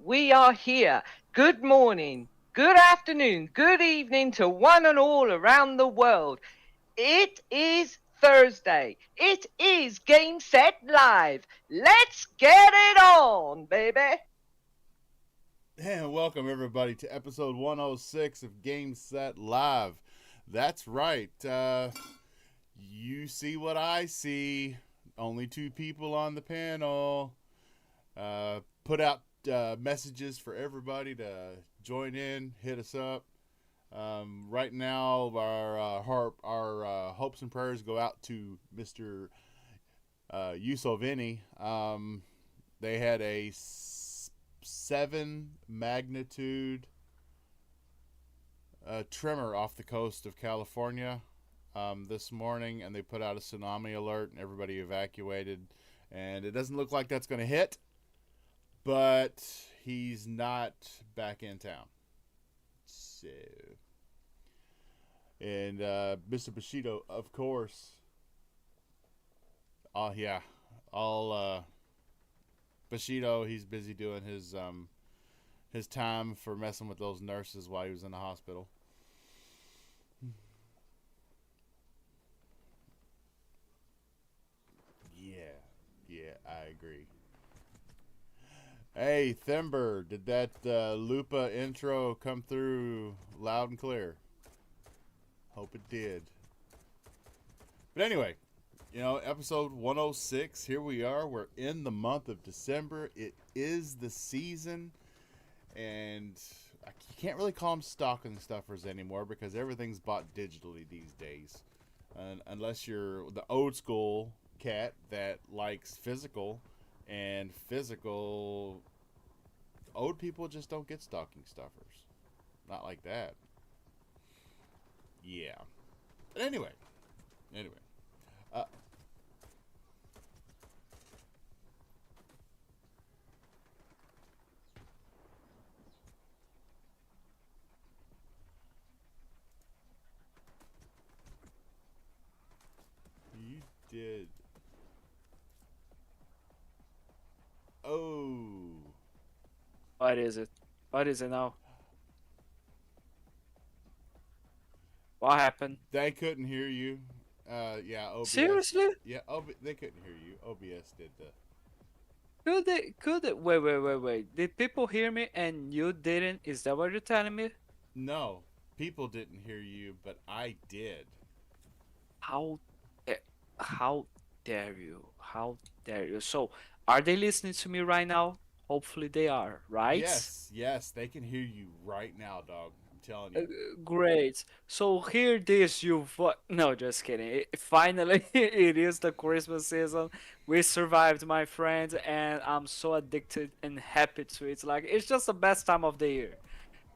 we are here. Good morning, good afternoon, good evening to one and all around the world. It is Thursday. It is Game Set Live. Let's get it on, baby. And welcome everybody to episode 106 of Game Set Live. That's right. You see what I see. Only two people on the panel. Put out messages for everybody to join in, hit us up. Right now, our hopes and prayers go out to Mr. Yusovini. They had a 7 magnitude tremor off the coast of California this morning, and they put out a tsunami alert, and everybody evacuated. And it doesn't look like that's going to hit, but he's not back in town. So, and Mr. Bushido, of course. Oh yeah, all Bushido. He's busy doing his time for messing with those nurses while he was in the hospital. Yeah, yeah, I agree. Hey, Thember, did that Lupa intro come through loud and clear? Hope it did. But anyway, episode 106, here we are. We're in the month of December. It is the season, and you can't really call them stocking stuffers anymore because everything's bought digitally these days. Unless you're the old school cat that likes physical, and physical, old people just don't get stocking stuffers. Not like that. Yeah. But anyway. Uh, you did. Oh. What is it? What is it now? What happened? They couldn't hear you. Yeah, OBS. Seriously? Yeah, they couldn't hear you. OBS did the. Could they? Wait. Did people hear me and you didn't? Is that what you're telling me? No, people didn't hear you, but I did. How, da- how dare you? How dare you? So, are they listening to me right now? Hopefully they are, right? Yes, they can hear you right now, dog. I'm telling Uh, you. Great. So here this no, just kidding. Finally, it is the Christmas season. We survived, my friends, and I'm so addicted and happy to it. Like it's just the best time of the year.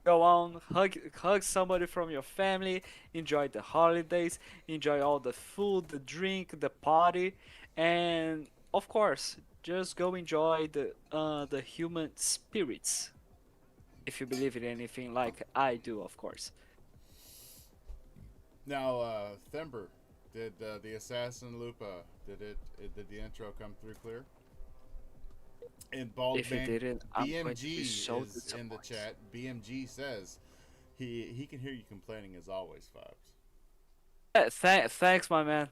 Go on, hug somebody from your family, enjoy the holidays, enjoy all the food, the drink, the party, and of course, just go enjoy the human spirits if you believe in anything like I do, of course. Now, Thember, did the assassin Lupa did the intro come through clear? And Bald If you Man didn't, I'm going to be BMG so is in the disappointed. chat. BMG says he can hear you complaining as always, Fabs. Thanks, my man.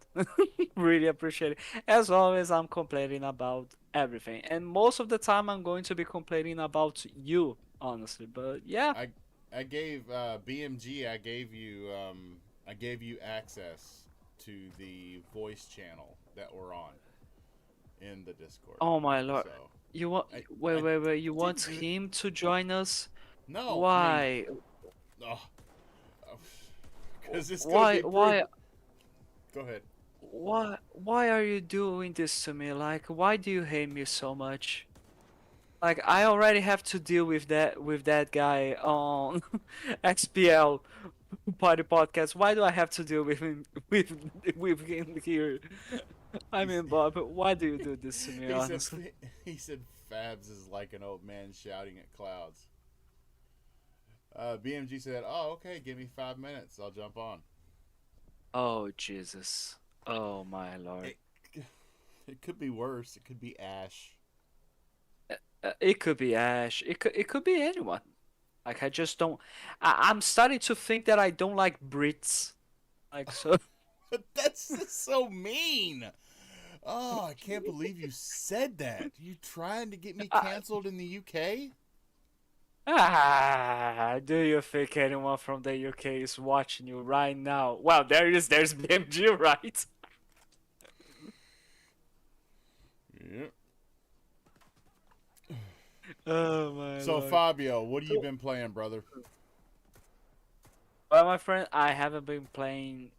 Really appreciate it. As always, I'm complaining about everything, and most of the time, I'm going to be complaining about you, honestly. But yeah, I I gave BMG. I gave you access to the voice channel that we're on in the Discord. oh my lord, So you want I wait. You want didn't do it. him to join us? No, I mean, Why? oh, because it's gonna Why? be brutal. Why? Go ahead. Why are you doing this to me? Like, why do you hate me so much? Like I already have to deal with that guy on XPL Party Podcast. Why do I have to deal with him with him here? I He's, mean, Bob, why do you do this to me, he said honestly? he said Fabs is like an old man shouting at clouds. BMG said, "Oh, okay, give me 5 minutes. I'll jump on." Oh Jesus. Oh my Lord. It it could be worse. It could be Ash. It could be Ash. It could be anyone. Like I just don't. I'm starting to think that I don't like Brits. Like so. That's just so mean. Oh, I can't believe you said that. You trying to get me canceled in the UK? Do you think anyone from the UK is watching you right now? Well, there's BMG, right? Yep. Oh my So lord. Fabio, what have you been playing, brother? Well, my friend, I haven't been playing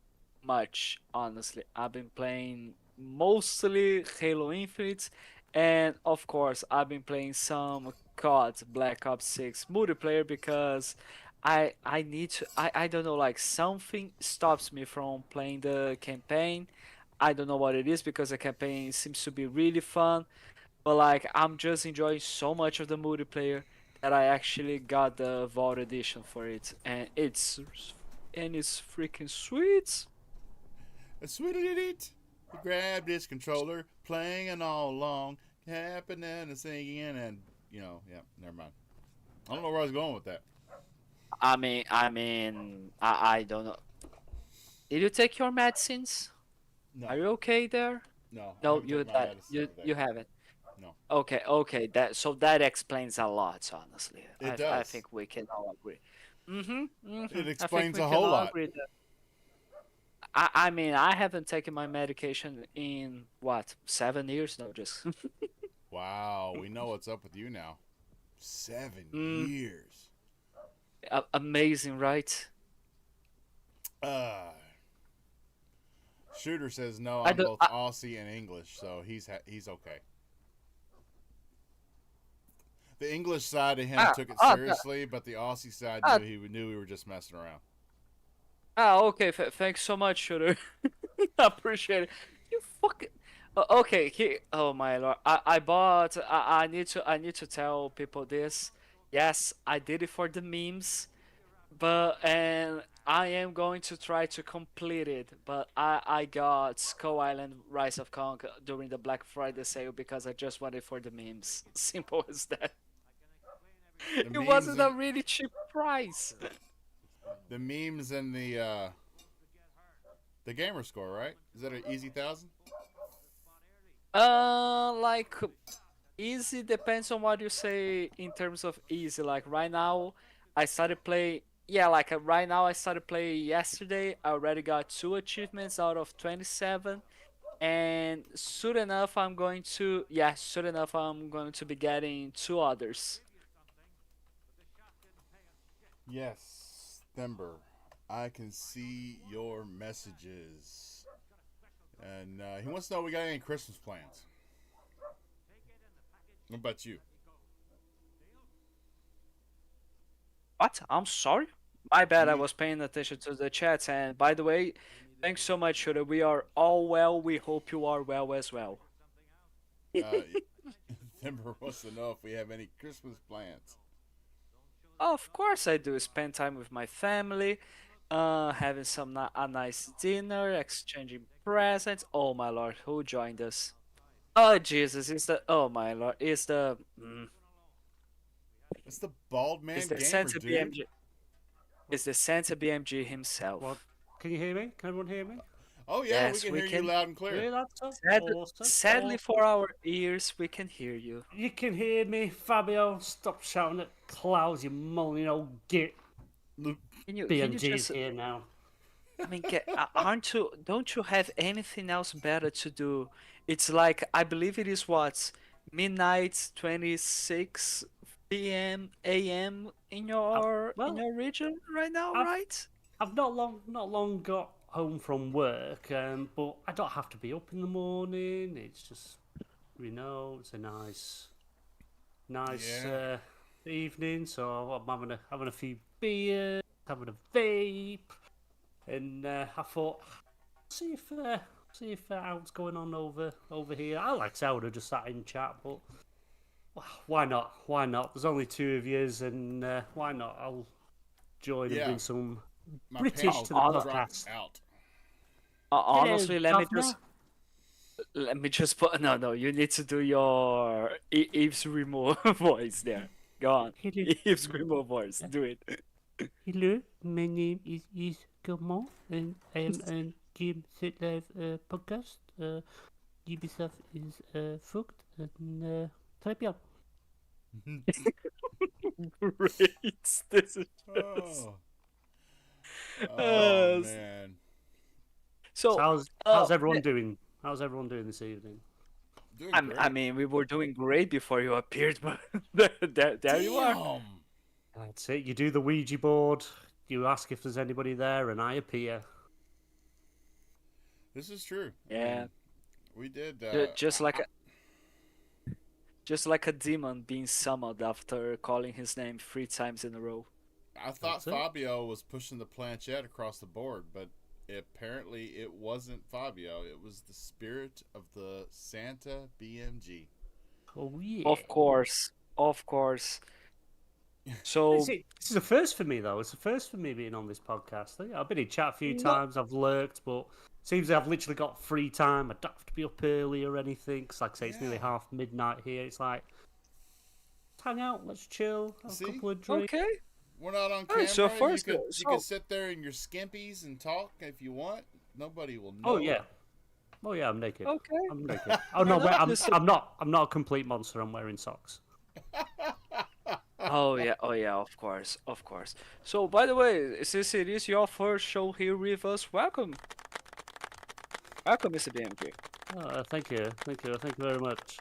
much, honestly. I've been playing mostly Halo Infinite, and of course, I've been playing some COD, Black Ops 6 multiplayer because I need to I don't know, like something stops me from playing the campaign. I don't know what it is because the campaign seems to be really fun, but like I'm just enjoying so much of the multiplayer that I actually got the Vault Edition for it, and it's freaking sweet. Sweet. Grab this controller, playing and all along, happening and singing, and yeah, never mind. I don't know where I was going with that. I don't know. Did you take your medicines? No, Are you okay there? no, I No, haven't you taken my that medicine you today. haven't. No, Okay. That explains a lot, honestly. it I does. think we can all agree. It I think explains we a can whole all lot. agree that. I haven't taken my medication in what, 7 years? No, just Wow, we know what's up with you now. 7 mm, years. amazing, right? Uh, Shooter says no. I I'm don't. both Aussie and English, so he's okay. The English side of him Ah, took it ah, seriously, but the Aussie side ah, knew we were just messing around. okay. Thanks so much, Shooter. Appreciate it. You fucking. Okay, here. Oh my lord. I bought. I need to tell people this. Yes, I did it for the memes, and I am going to try to complete it. But I got Skull Island Rise of Kong during the Black Friday sale because I just wanted it for the memes. Simple as that. The It memes wasn't a and really cheap price. the gamer score, right? Is that an easy 1,000? Like easy depends on what you say in terms of easy. Like right now, I started play. Yeah, like right now I started play yesterday. I already got 2 achievements out of 27, and soon enough I'm going to be getting 2 others. Yes, Thember. I can see your messages. And he wants to know if we got any Christmas plans. What about you? What? I'm sorry. My bad. I You was paying attention to the chats. And by the way, thanks so much, Shooter. We are all well. We hope you are well as well. uh, Thember wants to know if we have any Christmas plans. Of course I do. Spend time with my family, having a nice dinner, exchanging presents. Oh my lord, who joined us? Oh Jesus, oh my lord, It's the bald is man the gamer, Santa dude. BMG is the Santa BMG What? himself. Can you hear me? Can everyone hear me? Oh yeah, we Yes, can we hear you can. loud and clear. Yeah, that's so Sadly, awesome. sadly Awesome. for our ears, we can hear you. You can hear me, Fabio. Stop shouting at clouds, you moaning old git. Can you BMG's just here now. I mean, don't you have anything else better to do? It's like, I believe it is what, midnight 26 p.m. a.m. in your Well, region right now, I've right? I've not long got home from work, but I don't have to be up in the morning. It's just it's a nice Yeah. evening. So I'm having a few beers, having a vape, and I thought see if out's going on over here. I like Zelda just sat in chat, but why not? Why not? There's only two of yous, and why not? I'll join and Yeah, bring some my British panel to the Hon- dropped podcast. out. Hello, Honestly, governor. let me just put. No. You need to do your Eve's remote voice there. Go on. Hello. Eve's remote voice. Do it. Hello, my name is Comment, and I am on Game Set Live podcast. Ubisoft is fucked, and très bien. Great. This is Oh, Uh, man. so. So how's uh, everyone doing? How's everyone doing this evening? Doing I great. mean, we were doing great before you appeared, but there you are. Damn. That's it. You do the Ouija board. You ask if there's anybody there, and I appear. This is true. Yeah, We did. just like a demon being summoned after calling his name 3 times in a row. I thought That's it. Fabio was pushing the planchette across the board, but apparently it wasn't Fabio. It was the spirit of the Santa BMG. Oh yeah. Of course. So See, this is a first for me, though. It's a first for me being on this podcast. I've been in chat a few times. I've lurked, but seems I've literally got free time. I don't have to be up early or anything. Cause like I say, it's nearly half midnight here. It's like, let's hang out, let's chill, have See? a couple of drinks. okay. We're not on camera. Alright, so first, you so- could sit there in your skimpies and talk if you want. Nobody will know. Oh yeah. Oh yeah, I'm naked. Okay. I'm naked. Oh no, wait, Listen. I'm not a complete monster. I'm wearing socks. Oh yeah, of course. So by the way, since it is your first show here with us, welcome. Welcome, Mr. BMG. Thank you very much.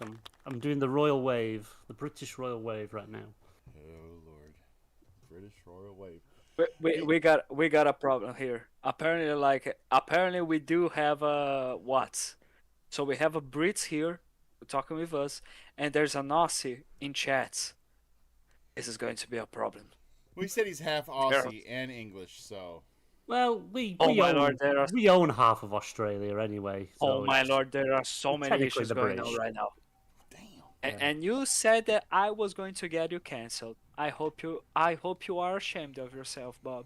I'm doing the royal wave, the British royal wave right now. Oh Lord, British Royal Wave. We got a problem here. Apparently we do have a what? So we have a Brit here talking with us, and there's an Aussie in chat. This is going to be a problem. We said he's half Aussie and English, so Well, we Oh my own, lord, there are. we own half of Australia anyway. So Oh my it's lord, there are so many technically issues the going on British. right now. damn. And you said that I was going to get you cancelled. I hope you are ashamed of yourself, Bob.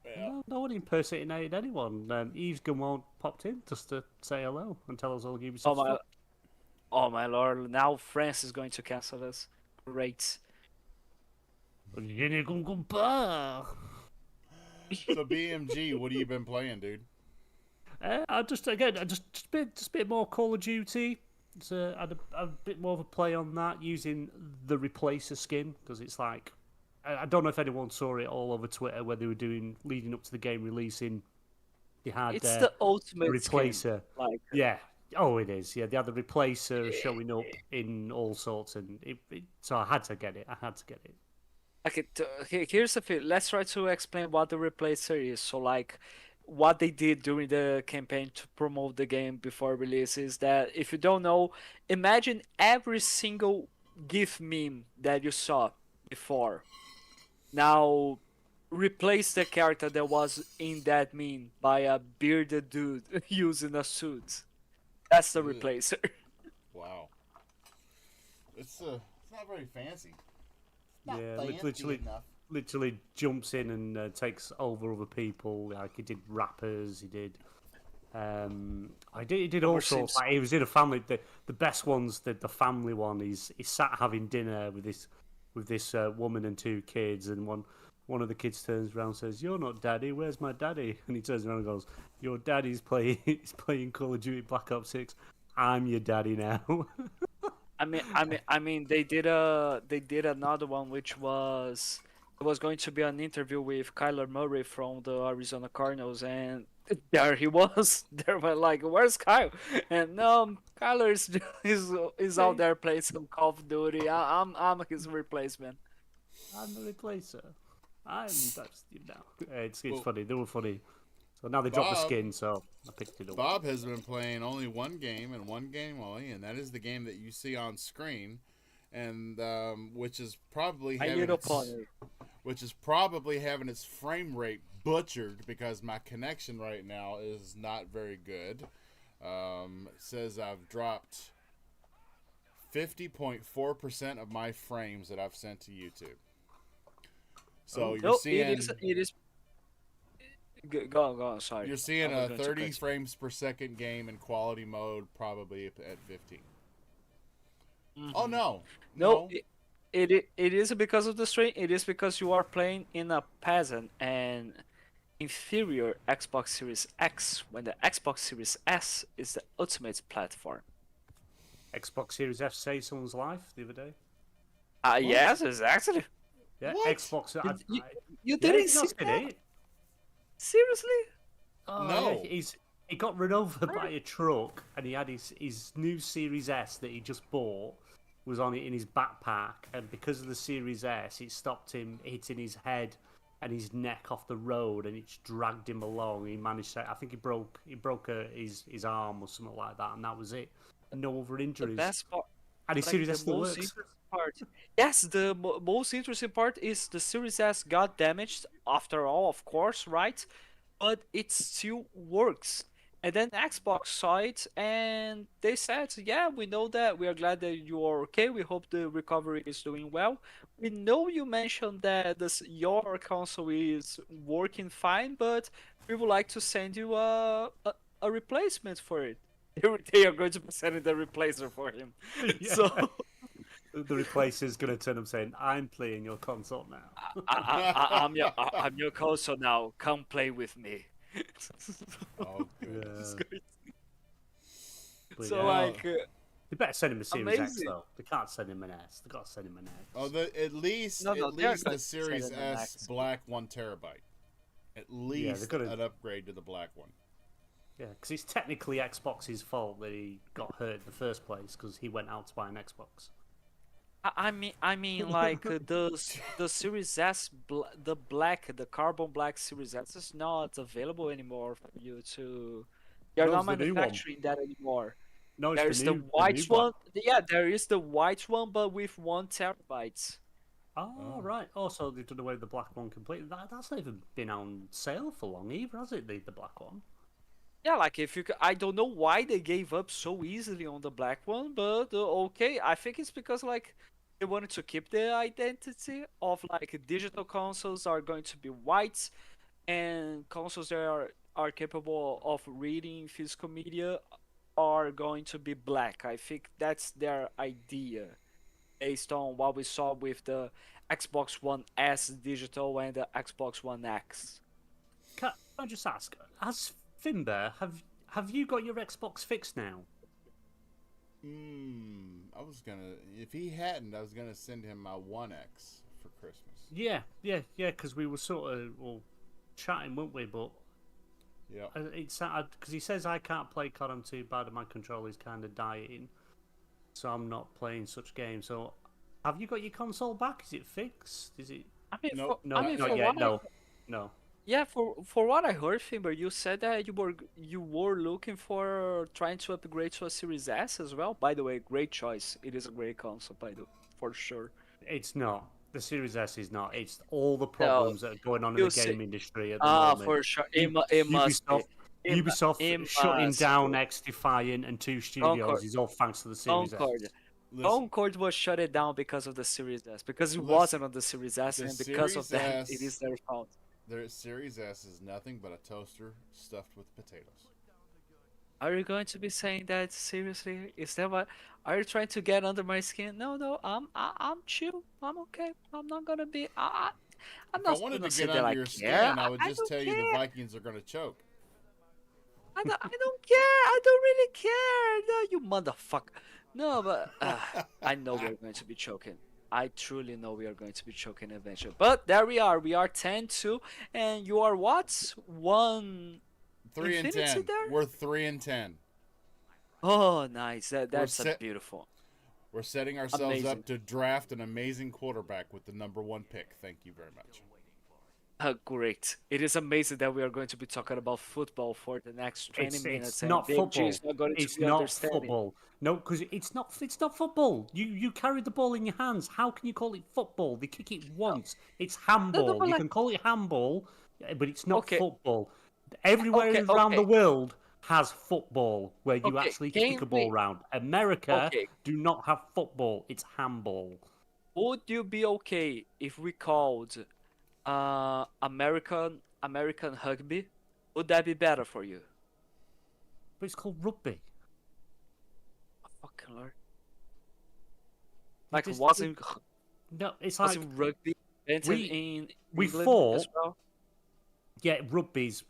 Yeah. No one impersonated anyone. Yves Guillemot popped in just to say hello and tell us all Ubisoft. Oh my lord! Now France is going to cancel us. Great. So BMG, what have you been playing, dude? I just a bit more Call of Duty. It's had a bit more of a play on that using the Replacer skin because it's like I don't know if anyone saw it all over Twitter where they were doing leading up to the game releasing. They had It's the ultimate Replacer. skin. Like Yeah. Oh, it is. Yeah, they had the Replacer showing up in all sorts, and so I had to get it. okay, here's the thing. Let's try to explain what the replacer is. So like, what they did during the campaign to promote the game before release is that if you don't know, imagine every single GIF meme that you saw before. Now, replace the character that was in that meme by a bearded dude using a suit. That's the Ugh. replacer. Wow. It's not very fancy. Yeah, literally jumps in and takes over other people. Like he did rappers, he did. He did all Homer sorts. Simpson. Like, he was in a family. The best ones, the family one. He's sat having dinner with this woman and 2 kids, and one of the kids turns around and says, "You're not daddy. Where's my daddy?" And he turns around and goes, "Your daddy's playing. He's playing Call of Duty Black Ops 6. I'm your daddy now." I mean, they did another one which was it was going to be an interview with Kyler Murray from the Arizona Cardinals, and there he was. They were like, "Where's Kyle?" And no, Kyler is out there playing some Call of Duty. I'm his replacement. I'm the replacer. That's you know. It's Well, funny. They were funny. So now they dropped the Bob- skin, so I picked it up. Bob has been playing only one game and one game only, and that is the game that you see on screen, and which is probably My having little its, pony. which is probably having its frame rate butchered because my connection right now is not very good. It says I've dropped 50.4% of my frames that I've sent to YouTube. So you're No, seeing Go on. Sorry. You're seeing I was a going to 30 cut you. frames per second game in quality mode, probably at 15. Oh Mhm. no, No, no. it is because of the strain. It is because you are playing in a peasant and inferior Xbox Series X, when the Xbox Series S is the ultimate platform. Xbox Series S saved someone's life the other day. Yes, exactly. Yeah, What? Xbox. You yeah, didn't you see not seen that? it? Seriously? Oh, No. yeah, he got run over by a truck, and he had his new Series S that he just bought was on it in his backpack, and because of the Series S, it stopped him hitting his head and his neck off the road, and it just dragged him along. He managed to, I think he broke his arm or something like that, and that was it. No other The injuries, best part, and his like Series the S still most works. interesting part. Yes, the most interesting part is the Series S got damaged after all, of course, right? But it still works. And then Xbox saw it and they said, "Yeah, we know that. We are glad that you are okay. We hope the recovery is doing well. We know you mentioned that your console is working fine, but we would like to send you a replacement for it." They are going to be sending the replacer for him. Yeah. So The replacer's gonna turn up saying, "I'm playing your console now." I'm your console now. Come play with me. Oh It's goodness. Yeah. great. But So yeah. like They better send him a Series X amazing. though. They can't send him an S. They got to send him an X. Oh, at least No, at they're least going the to send Series it an S X. Black 1 TB. At Yeah, they're least gonna. an upgrade to the black one. Yeah, because it's technically Xbox's fault that he got hurt in the first place because he went out to buy an Xbox. I mean, like the Series S, the carbon black Series S is not available anymore for you to. You're No, not it's the new one. manufacturing that anymore. No, it's There's the the white new black. one. Yeah, there is the white one, but with 1 TB. Oh, Oh. right. Oh, so they've done away with the black one completely. That's not even been on sale for long either, has it? The black one. Yeah, like if you, I don't know why they gave up so easily on the black one, but okay, I think it's because like they wanted to keep the identity of like digital consoles are going to be white, and consoles that are capable of reading physical media are going to be black. I think that's their idea, based on what we saw with the Xbox One S digital and the Xbox One X. Can I just ask? Has Finbear have you got your Xbox fixed now? I was gonna. If he hadn't, I was gonna send him my 1X for Christmas. Yeah. Because we were sort of chatting, weren't we? But Yeah. it's because he says I can't play COD too bad, and my controller's kind of dying, so I'm not playing such games. So, have you got your console back? Is it fixed? Is it? I mean, Nope. No, I mean, not for yet. what I No. Yeah, for what I heard, Timber, you said that you were looking for trying to upgrade to a Series S as well. By the way, great choice. It is a great console, for sure. It's not. The Series S is not. It's all the No, problems that are going on in you the see, game industry at the moment. for sure. U- It must be. Ubisoft, Ubisoft shutting Must down be. XDefiant and two studios Concord, is all thanks to the Series Concord, S. Listen, Concord was shut it down because of the Series S, because it listen. wasn't on the Series S, The and because of Series that, it S, is their fault. their Series S is nothing but a toaster stuffed with potatoes. Are you going to be saying that seriously? Is that what? Are you trying to get under my skin? No, I'm chill. I'm okay. I'm not gonna be. I'm If I not wanted gonna to say get that under I your care. skin, I would I just don't tell you the care. Vikings are going to choke. I don't care. I don't really care. No, you motherfucker. No, but I know we're going to be choking. I truly know we are going to be choking eventually. But there we are. We are 10-2, and you are what? 1 3 and Infinity 10. there? We're 3 and 10. Oh, nice. That's set- beautiful. We're setting ourselves Amazing. up to draft an amazing quarterback with the #1 pick. Thank you very much. Great. It is amazing that we are going to be talking about football for the next 20 minutes, It's and not Big G football. is not going to It's be not understanding. football. No, because it's not football. You carry the ball in your hands. How can you call it football? They kick it once. It's handball. but You like- can call it handball, but it's not Okay. football. Everywhere Okay, around the okay. world has football where you Okay, actually can kick a ball we- round. America Okay. do not have football. It's handball. Would you be okay if we called American rugby, would that be better for you? But it's called rugby. Oh, fucking lord! It Like just- wasn't No, it's like wasn't rugby invented we- in we England fought as well? yeah, rugby's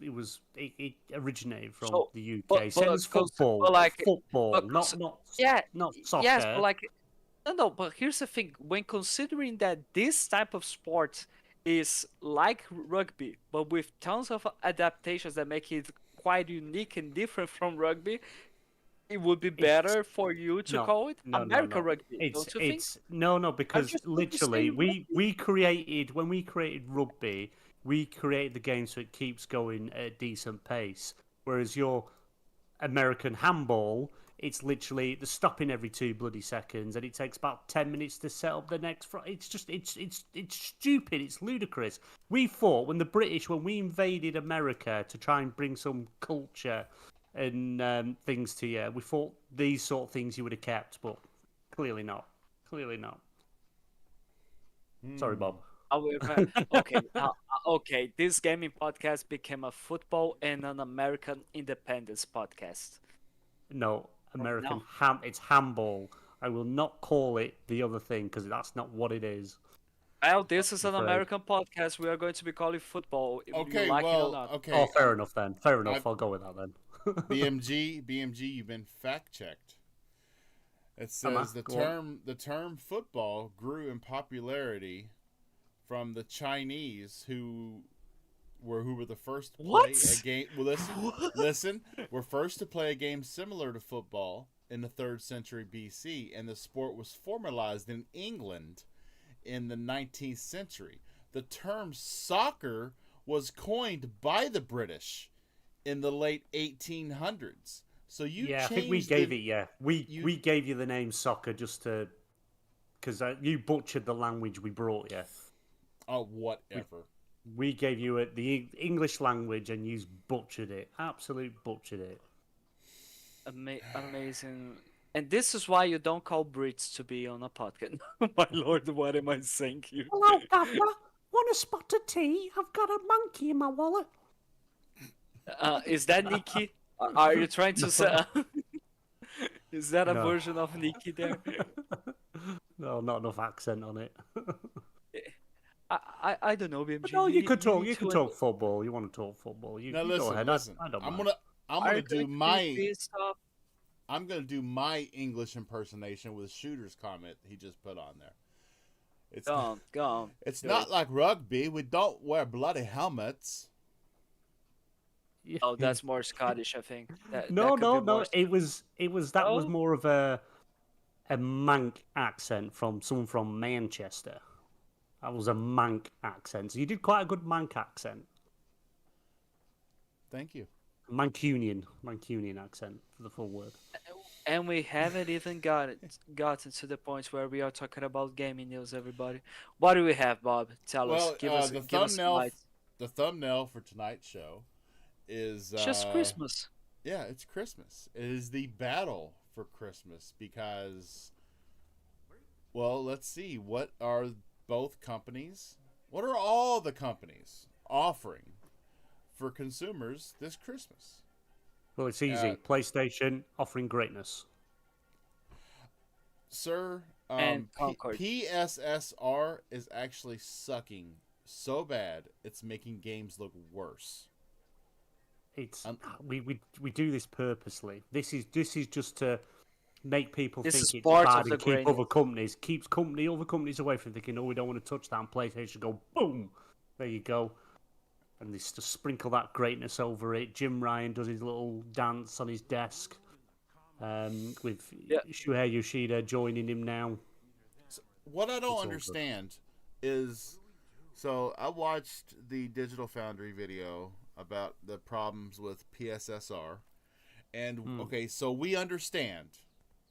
it originated from So, the UK. but- Same but as cons- football. but like- football, but not cons- not Yeah, not soccer. yes, but like no, but here's the thing: when considering that this type of sport is like rugby, but with tons of adaptations that make it quite unique and different from rugby, it would be better for you to No, call it no, American no. rugby, It's don't you think? no, because just literally focusing we created when we created rugby, we created the game so it keeps going at a decent pace. Whereas your American handball, it's literally the stopping every 2 bloody seconds, and it takes about 10 minutes to set up the next. It's just it's stupid. It's ludicrous. We fought when the British, when we invaded America to try and bring some culture and things to you. We thought these sort of things you would have kept, but clearly not. Clearly not. Sorry, Bob. Okay. This gaming podcast became a football and an American independence podcast. No, American no. It's handball. I will not call it the other thing because that's not what it is. Well, this is an afraid. American podcast. We are going to be calling football, if Okay, you like it or well, not. okay. Oh, fair enough then. Fair enough. I've- I'll go with that then. BMG, you've been fact checked. It says Go on. the term football grew in popularity from the Chinese who were the first to play What? a game. Well, listen, were first to play a game similar to football in the 3rd century BC, and the sport was formalized in England in the 19th century. The term soccer was coined by the British in the late 1800s. So you yeah, I changed think we gave it. Yeah, we you- gave you the name soccer just to because you butchered the language we brought you. Oh, whatever. We gave you the English language and you butchered it. Absolute butchered it. Amazing. And this is why you don't call Brits to be on a podcast. My lord, what am I saying here? Hello, Governor. Want a spot of tea? I've got a monkey in my wallet. Is that Nikki? Are you trying to say? Is that a No. version of Nikki there? No, not enough accent on it. I don't know, BMG. No, you could talk. need You to could talk football. You want to talk football? You Now go listen, ahead. listen. I don't I'm mind. gonna do my pissed off. I'm gonna do my English impersonation with Shooter's comment he just put on there. It's Go on. it's do not it. like rugby. We don't wear bloody helmets. Oh, that's more Scottish, I think. That No, could no, be no. more It was that was Oh? more of a Manc accent from someone from Manchester. That was a Manc accent. So you did quite a good Manc accent. Thank you. Mancunian accent for the full word. And we haven't even gotten to the point where we are talking about gaming news, everybody. What do we have, Bob? Tell us. Give us the give us some thumbnail light. the thumbnail for tonight's show is It's just Christmas. Yeah, it's Christmas. It is the battle for Christmas because, well, let's see. What are both companies? What are all the companies offering for consumers this Christmas? Well, it's easy. PlayStation offering greatness. Sir, And Concord. PSSR is actually sucking so bad it's making games look worse. It's we do this purposely. This is just to make people This is think it's part bad of the and keep greatness. other companies away from thinking, oh, we don't want to touch that. And PlayStation go boom, there you go, and they just sprinkle that greatness over it. Jim Ryan does his little dance on his desk, with Yeah. Shuhei Yoshida joining him now. What I don't all good. understand is, so I watched the Digital Foundry video about the problems with PSSR, and okay, so we understand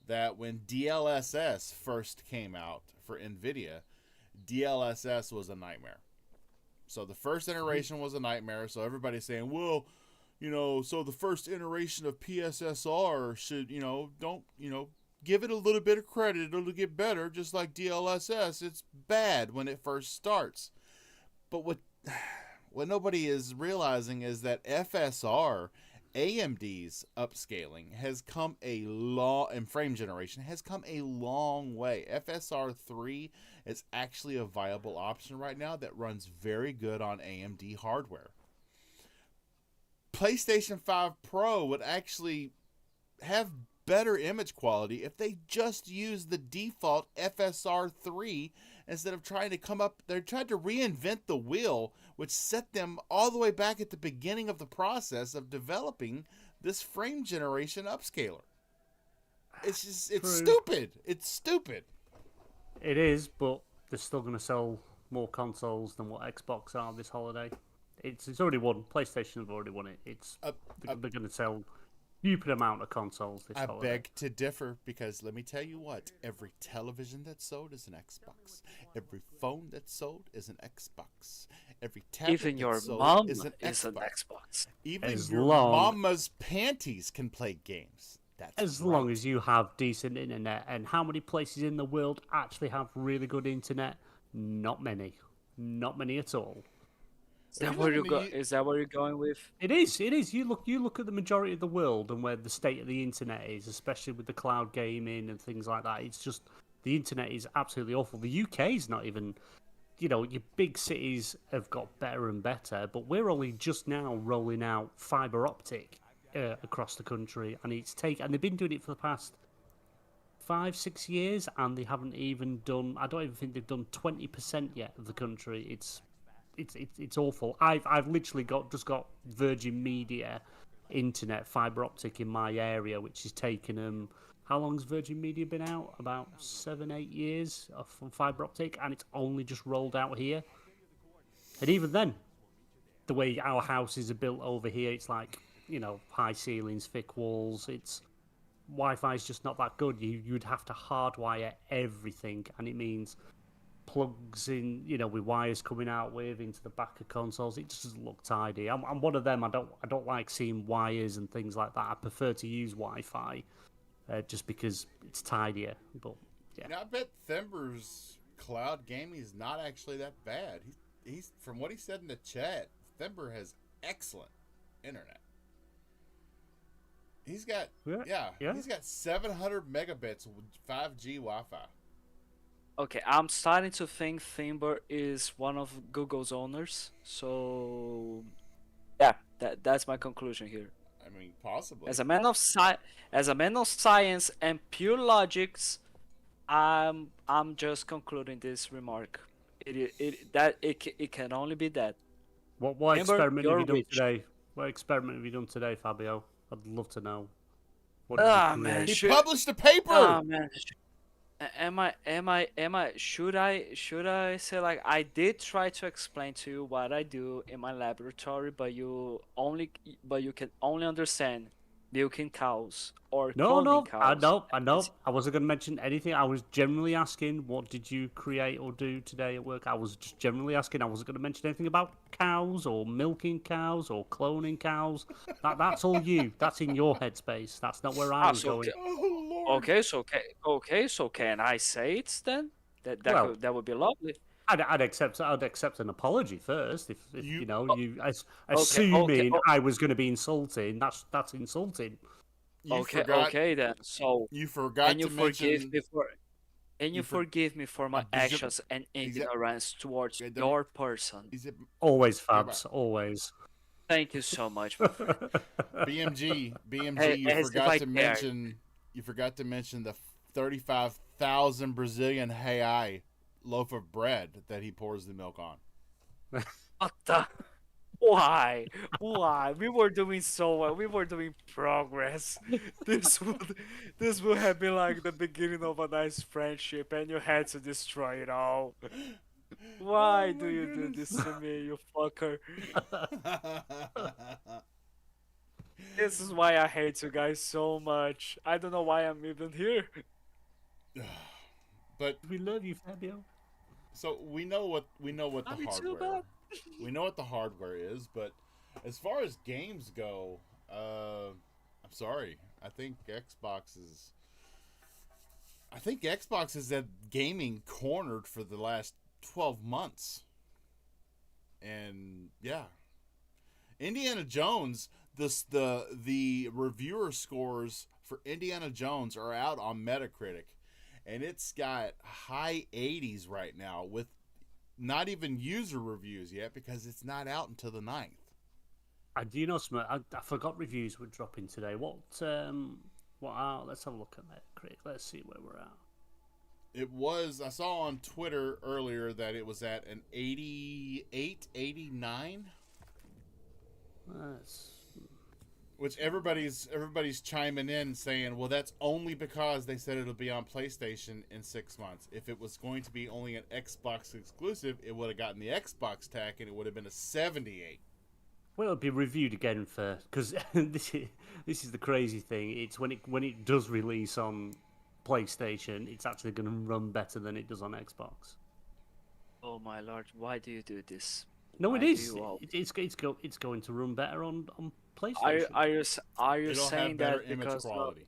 that when DLSS first came out for NVIDIA, DLSS was a nightmare. So the first iteration was a nightmare, so everybody's saying, well, so the first iteration of PSSR should, don't, give it a little bit of credit, it'll get better, just like DLSS. It's bad when it first starts. But what nobody is realizing is that FSR, AMD's upscaling has come a long, and frame generation has come a long way. FSR 3 is actually a viable option right now that runs very good on AMD hardware. PlayStation 5 Pro would actually have better image quality if they just use the default FSR 3 instead of trying to come up. They're trying to reinvent the wheel, which set them all the way back at the beginning of the process of developing this frame generation upscaler. It's just, it's True. stupid. It's stupid. It is, but they're still going to sell more consoles than what Xbox are this holiday. It's already won. PlayStation have already won it. They're going to sell stupid amount of consoles this I holiday. beg to differ, because let me tell you what, every television that's sold is an Xbox. Every phone that's sold is an Xbox. Every tablet Even your that's sold mom is an is an Xbox. Xbox. Even As your long- mama's panties can play games. That's As right. long as you have decent internet, and how many places in the world actually have really good internet? Not many. Not many at all. Is that Even where you the go? me- Is that where you're going with? It is. It is. You look at the majority of the world and where the state of the internet is, especially with the cloud gaming and things like that. It's just the internet is absolutely awful. The UK is not even. You know, your big cities have got better and better, but we're only just now rolling out fiber optic across the country, and and they've been doing it for the past 5-6 years, and they haven't even done. I don't even think they've done 20% yet of the country. It's awful. I've literally got Virgin Media internet fiber optic in my area, which has taken them. How long's Virgin Media been out? About 7-8 years from fiber optic, and it's only just rolled out here. And even then, the way our houses are built over here, it's like, you know, high ceilings, thick walls. It's Wi-Fi's just not that good. You'd have to hardwire everything, and it means plugs in, you know, with wires coming out with into the back of consoles. It just doesn't look tidy. I'm one of them. I don't like seeing wires and things like that. I prefer to use Wi-Fi just because it's tidier. But yeah, Now, I bet Thember's cloud gaming is not actually that bad. He's from what he said in the chat, Thember has excellent internet. He's got Yeah. he's got 700 megabits with 5G Wi-Fi. Okay, I'm starting to think Thimber is one of Google's owners. So, yeah, that's my conclusion here. I mean, possibly. As a man of science and pure logics, I'm just concluding this remark. It can only be that. what Remember, experiment have you're you done rich. today? What experiment have you done today, Fabio? I'd love to know. What did Ah you man, create? He should, published a paper. ah man, am I? Should I say, like, I did try to explain to you what I do in my laboratory, but you can only understand milking cows or No, cloning cows. I know. I wasn't going to mention anything. I was generally asking, what did you create or do today at work? I was just generally asking. I wasn't going to mention anything about cows or milking cows or cloning cows. That's all you. That's in your headspace. That's not where I was so going. Oh Lord. Okay, so can I say it then? That Well- that would be lovely. I'd accept an apology first if You- you know you okay, assuming oh. I was going to be insulting. That's insulting. You Okay, forgot, okay then. So You forgot can you to forgive mention. me for and you you for- forgive me for my Exa- actions and exa- ignorance towards Yeah, don't- your person. Is it Always, Fabs. Always. Thank you so much, my friend. BMG? BMG. Hey, You as if forgot I to cared. mention. You forgot to mention the 35,000 Brazilian reais loaf of bread that he pours the milk on. What the? Why? Why? We were doing so well. We were doing progress. This would have been like the beginning of a nice friendship, and you had to destroy it all. Why Oh do my you do this to me, you fucker? This is why I hate you guys so much. I don't know why I'm even here. But We love you, Fabio. so we know what the Love you too, hardware. bud. We know what the hardware is, but as far as games go, I'm sorry. I think Xbox is at gaming cornered for the last 12 months. And yeah, Indiana Jones. The reviewer scores for Indiana Jones are out on Metacritic, and it's got high 80s right now with not even user reviews yet because it's not out until the 9th. Do you know, Smart? I forgot reviews were dropping today. What are? Let's have a look at that, Craig. Let's see where we're at. It was, I saw on Twitter earlier that it was at an 88, 89. Which everybody's chiming in saying, well, that's only because they said it'll be on PlayStation in 6 months. If it was going to be only an Xbox exclusive, it would have gotten the Xbox tag and it would have been a 78. Well, it'll be reviewed again for because this is the crazy thing. It's when it does release on PlayStation, it's actually going to run better than it does on Xbox. Oh my lord, why do you do this? No, Why it do is. you all- It's going to run better on PlayStation. Are you It'll saying have better that image because quality.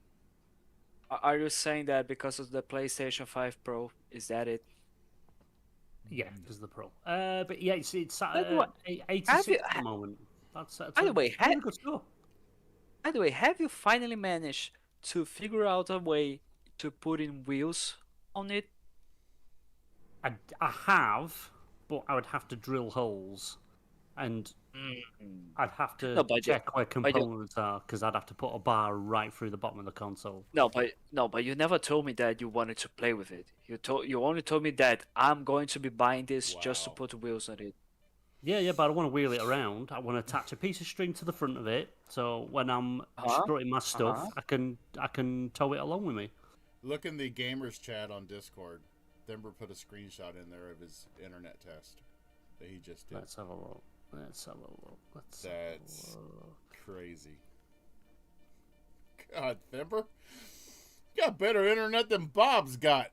are you saying that because of the PlayStation 5 Pro? Is that it? Yeah, because of the Pro. But yeah, it's By the way, at 86 have you- at the moment. That's By the way, really good score. By the way, have you finally managed to figure out a way to put in wheels on it? I have, but I would have to drill holes, and I'd have to No, but check where you- components are because I'd have to put a bar right through the bottom of the console. No, but you never told me that you wanted to play with it. You only told me that I'm going to be buying this just to Wow. put wheels on it. Yeah, but I don't want to wheel it around. I want to attach a piece of string to the front of it, so when I'm Uh-huh. strutting my stuff, Uh-huh. I can tow it along with me. Look in the gamers chat on Discord. Denver put a screenshot in there of his internet test that he just did. Let's have a look. Let's have a look. That's crazy. God, Denver, you got better internet than Bob's got.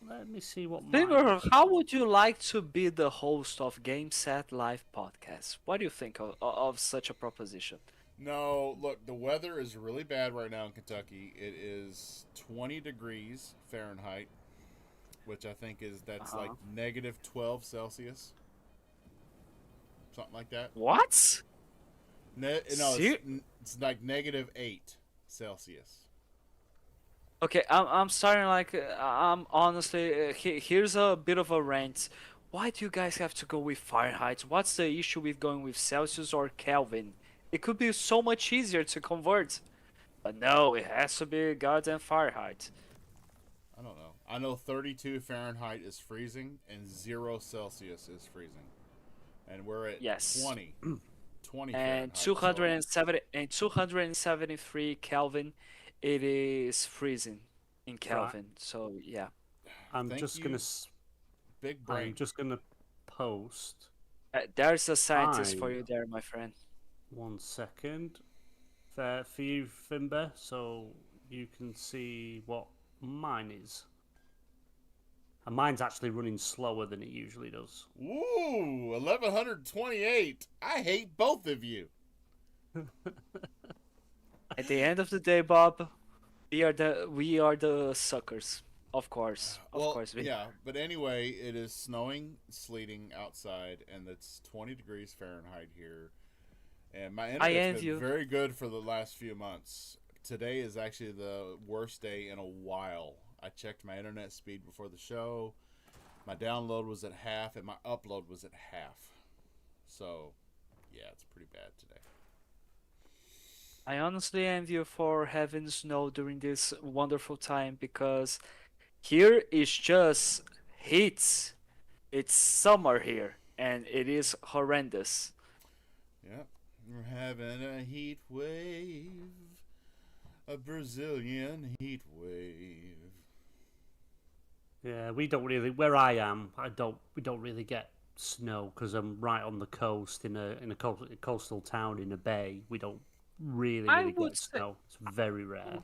Let me see what. Finger, how would you like to be the host of Game Set Live podcast? What do you think of such a proposition? No, look, the weather is really bad right now in Kentucky. It is 20 degrees Fahrenheit, which I think that's like negative 12 Celsius. Something like that. What? No, it's like negative 8 Celsius. Okay, I'm starting like I'm honestly here's a bit of a rant. Why do you guys have to go with Fahrenheit? What's the issue with going with Celsius or Kelvin? It could be so much easier to convert. But no, it has to be goddamn Fahrenheit. I don't know. I know 32 Fahrenheit is freezing and 0 Celsius is freezing. And we're at Yes. 20. 20 And Fahrenheit. 273 Kelvin, it is freezing in Kelvin. So yeah. I'm Thank just you. gonna. Big brain. I'm just gonna post. There's a scientist for Fine. you there, my friend. 1 second. For you, Fimber, so you can see what mine is. And mine's actually running slower than it usually does. Ooh, 1128. I hate both of you. At the end of the day, Bob, we are the suckers. Of course. Of Well, course we yeah, but anyway, it is snowing, sleeting outside, and it's 20 degrees Fahrenheit here. And my internet's envy been you. very good for the last few months. Today is actually the worst day in a while. I checked my internet speed before the show. My download was at half, and my upload was at half. So, yeah, it's pretty bad today. I honestly envy you for having snow during this wonderful time because here is just heat. It's summer here and it is horrendous. Yep. We're having a heat wave. A Brazilian heat wave. Yeah, we don't really. Where I am, we don't really get snow because I'm right on the coast in a coastal town in a bay. We don't really I get would say- snow. It's very rare.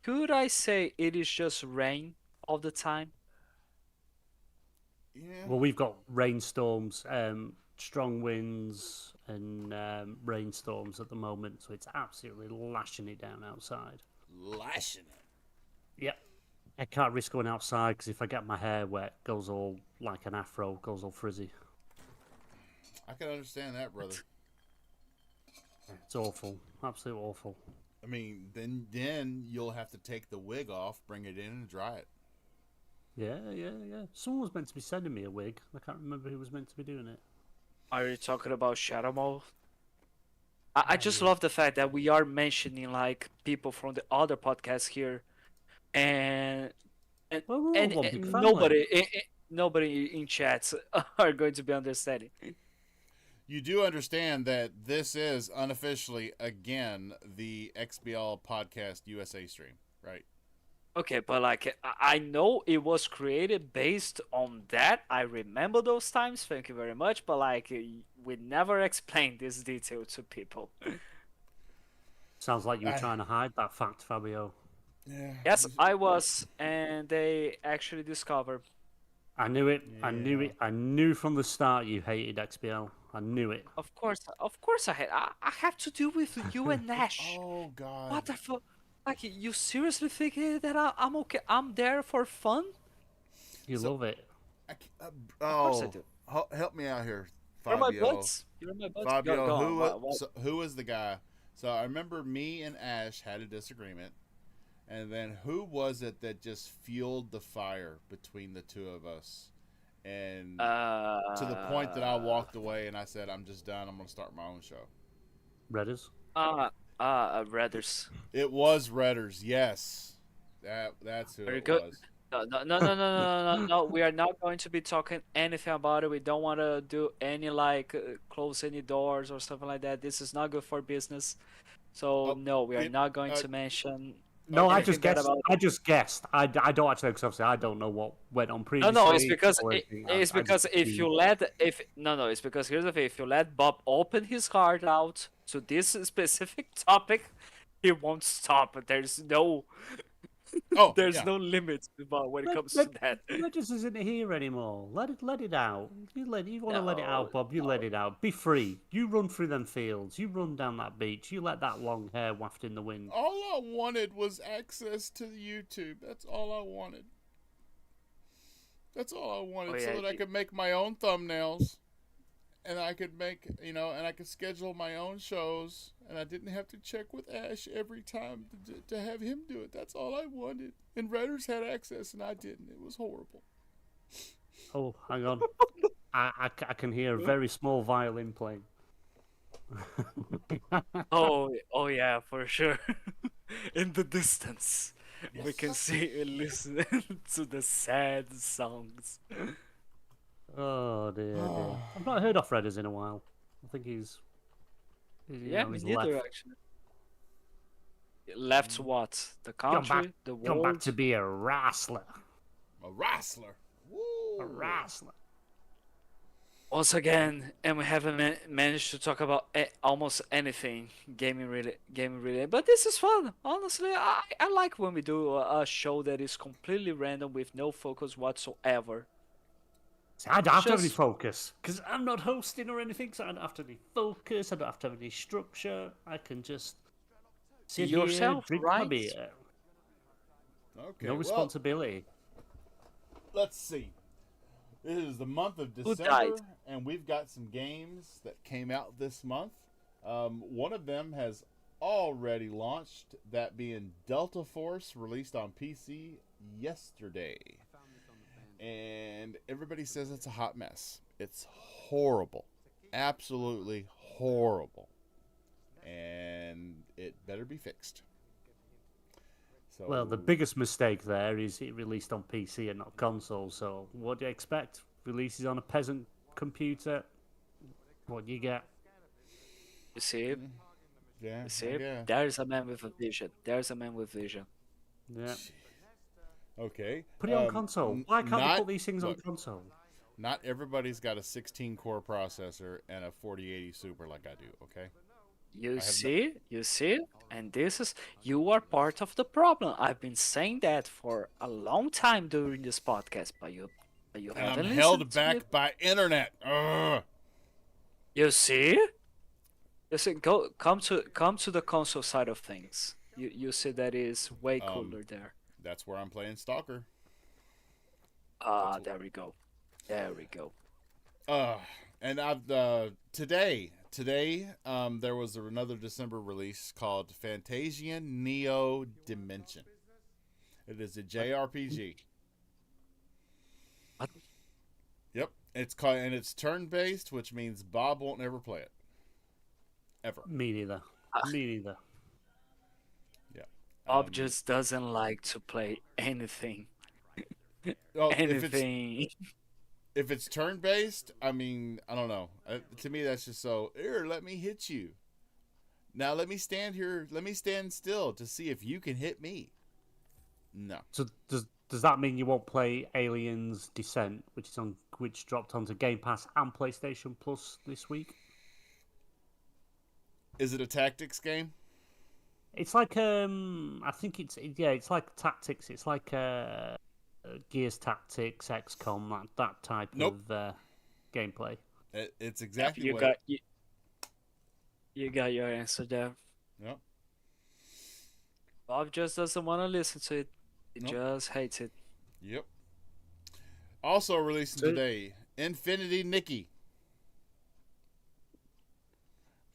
Could I say it is just rain all the time? Yeah. Well, we've got rainstorms, strong winds, and rainstorms at the moment, so it's absolutely lashing it down outside. Lashing it. Yep. I can't risk going outside because if I get my hair wet, it goes all like an afro, goes all frizzy. I can understand that, brother. It's awful, absolutely awful. I mean, then you'll have to take the wig off, bring it in, and dry it. Yeah. Someone was meant to be sending me a wig. I can't remember who was meant to be doing it. Are you talking about Shadow Mode? I just love the fact that we are mentioning like people from the other podcasts here, and Well, we're all and, one and big family. nobody in chats are going to be understanding. You do understand that this is unofficially, again, the XBL Podcast USA stream, right? Okay, but like I know it was created based on that. I remember those times. Thank you very much. But like we never explained this detail to people. Sounds like you were trying to hide that fact, Fabio. Yeah. Yes, I was, and they actually discovered. I knew it. I knew Yeah. it. I knew from the start you hated XBL. I knew it. Of course, I had. I have to deal with you and Nash. Oh, God. What the fuck? Like, you seriously think that I'm okay? I'm there for fun? You So- love it. course I do. Help me out here, You're my Fabio. buds. You're my buds. Fabio, Go on. who, What- was, who was the guy? So I remember me and Ash had a disagreement, and then who was it that just fueled the fire between the two of us? And to the point that I walked away and I said, I'm just done. I'm going to start my own show. Redders. Redders. It was Redders, yes. That's who Very it good. was. No. We are not going to be talking anything about it. We don't want to do any like close any doors or something like that. This is not good for business. So Oh, no, we are it- not going to mention. No, I anything just bad guessed. about I just guessed. I don't actually, because obviously I don't know what went on No, previously. no, it's because or anything. I it's just because if you assumed. let it's because here's the thing: if you let Bob open his heart out to this specific topic, he won't stop. There's no Oh, there's yeah. no limit about when it Let- comes let- to that. Redders isn't here anymore. Let it out. You want to let it No, out, Bob. You let it out. Be free. You run through them fields. You run down that beach. You let that long hair waft in the wind. All I wanted was access to YouTube. That's all I wanted. That's all I wanted, Oh, so yeah, that I you- could make my own thumbnails, and I could make, and I could schedule my own shows, and I didn't have to check with Ash every time to have him do it. That's all I wanted. And Redders had access, and I didn't. It was horrible. Oh, hang on. I can hear a very small violin playing. Oh yeah, for sure. In the distance, we can see and listen to the sad songs. Oh dear. I've not heard of Redders in a while. I think he's Yeah, me he's neither left. actually. Left what? The country, the Come world. back to be a wrestler. A wrestler. Woo! A wrestler. Once again, and we haven't managed to talk about almost anything gaming related. But this is fun. Honestly, I like when we do a show that is completely random with no focus whatsoever. See, I don't have to have any Just- focus because I'm not hosting or anything. So I don't have to have any focus. I don't have to have any structure. I can just sit Yourself, here, drink my right? beer. Okay. No well, responsibility. let's see. This is the month of Who December, died? and we've got some games that came out this month. One of them has already launched, that being Delta Force, released on PC yesterday. And everybody says it's a hot mess. It's horrible. Absolutely horrible. And it better be fixed. So, Well, the biggest mistake there is it released on PC and not console. So what do you expect? Releases on a peasant computer. What do you get? You see, yeah, you see, yeah. there's a man with a vision. There's a man with vision. Yeah. Okay. Put it on console. Why can't they not- put these things on look, console? Not everybody's got a 16-core processor and a 4080 Super like I do, okay? You have see, and this is you are part of the problem. I've been saying that for a long time during this podcast, but you And haven't I'm held listened to back it. by internet. Ugh. You see, come to the console side of things. You see that is way cooler there. That's where I'm playing Stalker. There we go. There we go. And I've today there was another December release called Fantasian Neo Dimension. It is a JRPG. What? Yep, it's turn based, which means Bob won't ever play it, ever. Me neither. Me neither. Yeah. Bob just doesn't like to play anything. Well, Anything. if it's turn based, I mean, I don't know. To me, that's just so. Here, let me hit you. Now let me stand here. Let me stand still to see if you can hit me. No. So does that mean you won't play Aliens Descent, which dropped onto Game Pass and PlayStation Plus this week? Is it a tactics game? It's like I think it's like tactics. It's like Gears Tactics, XCOM, that type Nope. of gameplay. It's exactly You what. got you got your answer there. Yep. Bob just doesn't want to listen to it. He Nope. just hates it. Yep. Also releasing So- today, Infinity Nikki.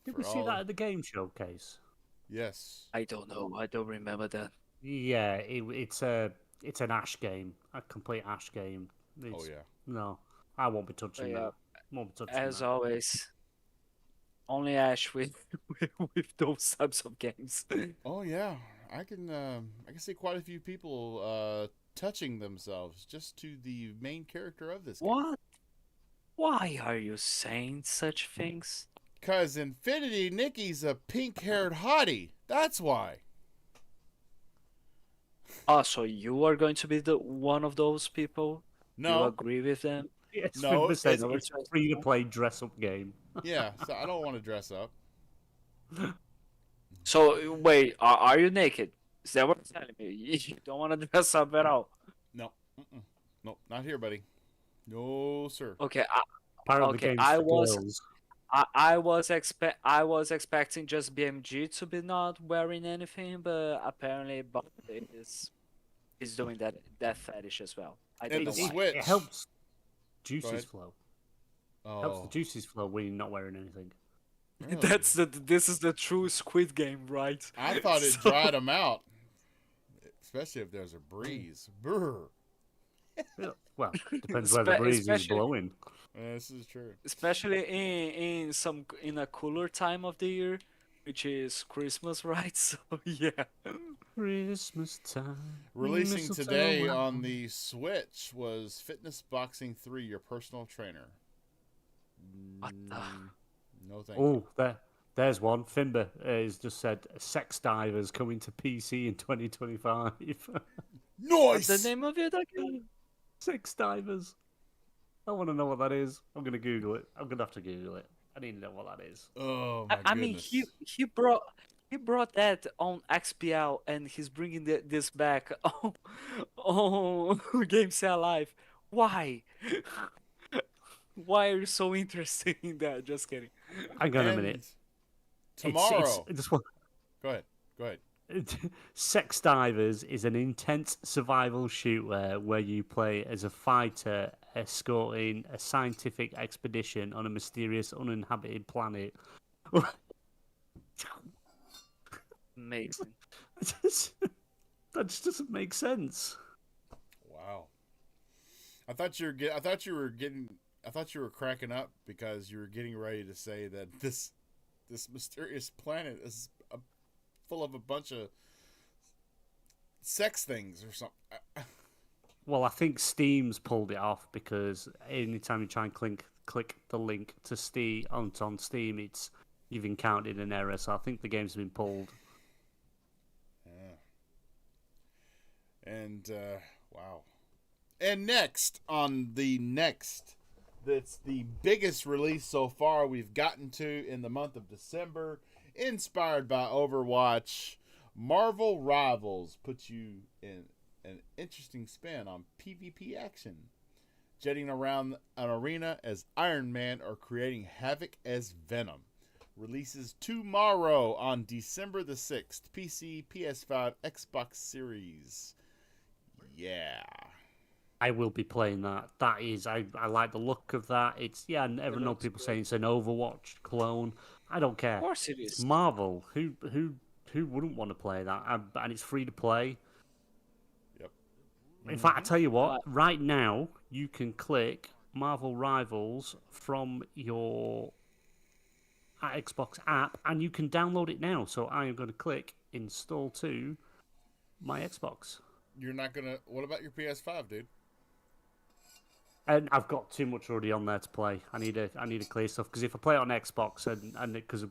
Did For we see all- that at the game showcase? Yes. I don't know. I don't remember that. Yeah, it's an Ash game, a complete Ash game. Oh yeah. No, I won't be touching Yeah, that. Won't be touching as that. always, only Ash with with those types of games. Oh yeah. I can see quite a few people touching themselves just to the main character of this game. What? Why are you saying such things? Cause Infinity Nikki's a pink-haired hottie. That's why. Oh, so you are going to be the one of those people? You No. agree with them? Yes, No, no, it's- it's a free to play dress up game. Yeah. So I don't want to dress up. So wait, are you naked? Is that what you're telling me? You don't want to dress up at all? No. Mm-mm. Nope. Not here, buddy. No, sir. Okay, Apparently, Okay, the game's I for was- girls. I was expecting just BMG to be not wearing anything, but apparently Bob is doing that fetish as well. I don't And know the why. Switch. It helps ahead. juices flow. Oh. Helps the juices flow when you're not wearing anything. really? This is the true Squid Game, right? I thought it So- dried them out, especially if there's a breeze. Brr. Well, depends where the Spe- breeze is especially- blowing. This is true. Especially in a cooler time of the year, which is Christmas, right? So yeah. Christmas time. Releasing mistletoe today round. on the Switch was Fitness Boxing 3, your personal trainer. What the- No thank you. Oh, there's one. Fimber has just said Sex Divers coming to PC in 2025. What's Nice! the name of it again? Sex Divers. I want to know what that is. I'm gonna Google it. I'm gonna have to Google it. I need to know what that is. Oh my I mean, goodness. he brought that on XPL, and he's bringing this back on Game Set Live. Why? Why are you so interested in that? Just kidding. Hang on a And minute. Tomorrow. Just one. Go ahead. Go ahead. Sex Divers is an intense survival shooter where you play as a fighter escorting a scientific expedition on a mysterious uninhabited planet. Amazing. That just doesn't make sense. Wow. I thought you were cracking up because you were getting ready to say that this mysterious planet is full of a bunch of sex things or something. Well, I think Steam's pulled it off because anytime you try and click the link to Steam on Steam, you've encountered an error. So I think the game's been pulled. And wow. And next, that's the biggest release so far we've gotten to in the month of December, inspired by Overwatch. Marvel Rivals puts you in an interesting spin on PvP action, jetting around an arena as Iron Man or creating havoc as Venom. Releases tomorrow on December the 6th. PC, PS5, Xbox Series. Yeah. I will be playing that. That is, I like the look of that. It's and ever know looks people good. saying it's an Overwatch clone. I don't care. Of course it It's is. Marvel. Who wouldn't want to play that? And it's free to play. Yep. In fact, I tell you what, Uh, right now you can click Marvel Rivals from your Xbox app, and you can download it now. So I am going to click install to my Xbox. You're not gonna. What about your PS5, dude? And I've got too much already on there to play. I need to clear stuff because if I play it on Xbox and because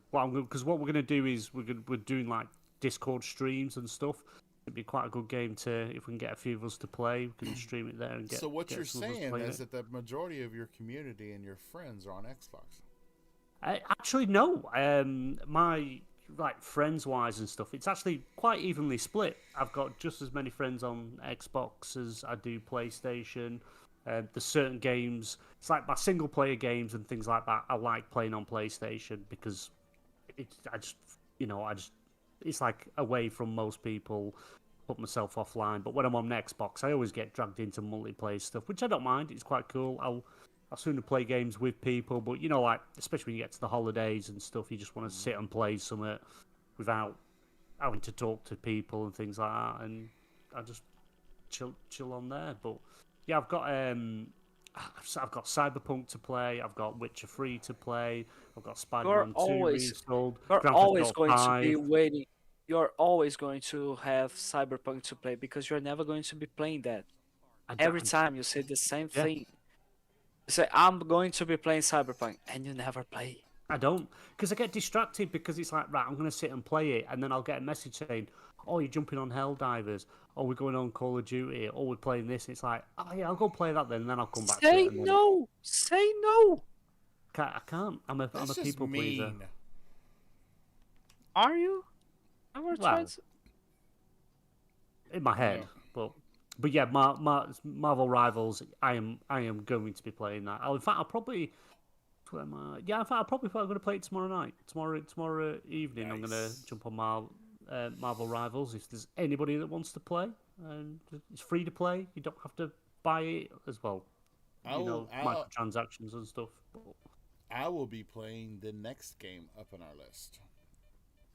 what we're gonna do is we're doing like Discord streams and stuff. It'd be quite a good game to if we can get a few of us to play. We can stream it there and get. So what get you're some of us saying playing is it. that the majority of your community and your friends are on Xbox. Actually, no. My friends wise and stuff, it's actually quite evenly split. I've got just as many friends on Xbox as I do PlayStation. There's certain games, it's like my single player games and things like that. I like playing on PlayStation because I just it's like away from most people. Put myself offline, but when I'm on Xbox, I always get dragged into multiplayer stuff, which I don't mind. It's quite cool. I'll sooner play games with people, but like especially when you get to the holidays and stuff, you just want to sit and play something without having to talk to people and things like that. And I just chill on there. But yeah, I've got Cyberpunk to play. I've got Witcher 3 to play. I've got Spider-Man 2 reinstalled. You're Grand Theft always Auto going to 5. be waiting. You're always going to have Cyberpunk to play because you're never going to be playing that. Every time you say the same Yeah. thing. You say, I'm going to be playing Cyberpunk, and you never play. I don't, because I get distracted because it's like, right, I'm going to sit and play it, and then I'll get a message saying, oh, you're jumping on Helldivers, or we're going on Call of Duty, or we're playing this. It's like, oh yeah, I'll go play that then, and then I'll come back to Say it. And then no! Say no! I can't. I'm a That's just people pleaser. mean. Are you? I was Well, trying to... In my head, but yeah, Marvel Rivals. I am going to be playing that. In fact, I'll probably. Where am I? Yeah, in fact, I'm going to play it tomorrow night. Tomorrow evening, I'm going to Nice. jump on Marvel Rivals. If there's anybody that wants to play, and it's free to play. You don't have to buy it as well. Microtransactions and stuff. I will be playing the next game up on our list,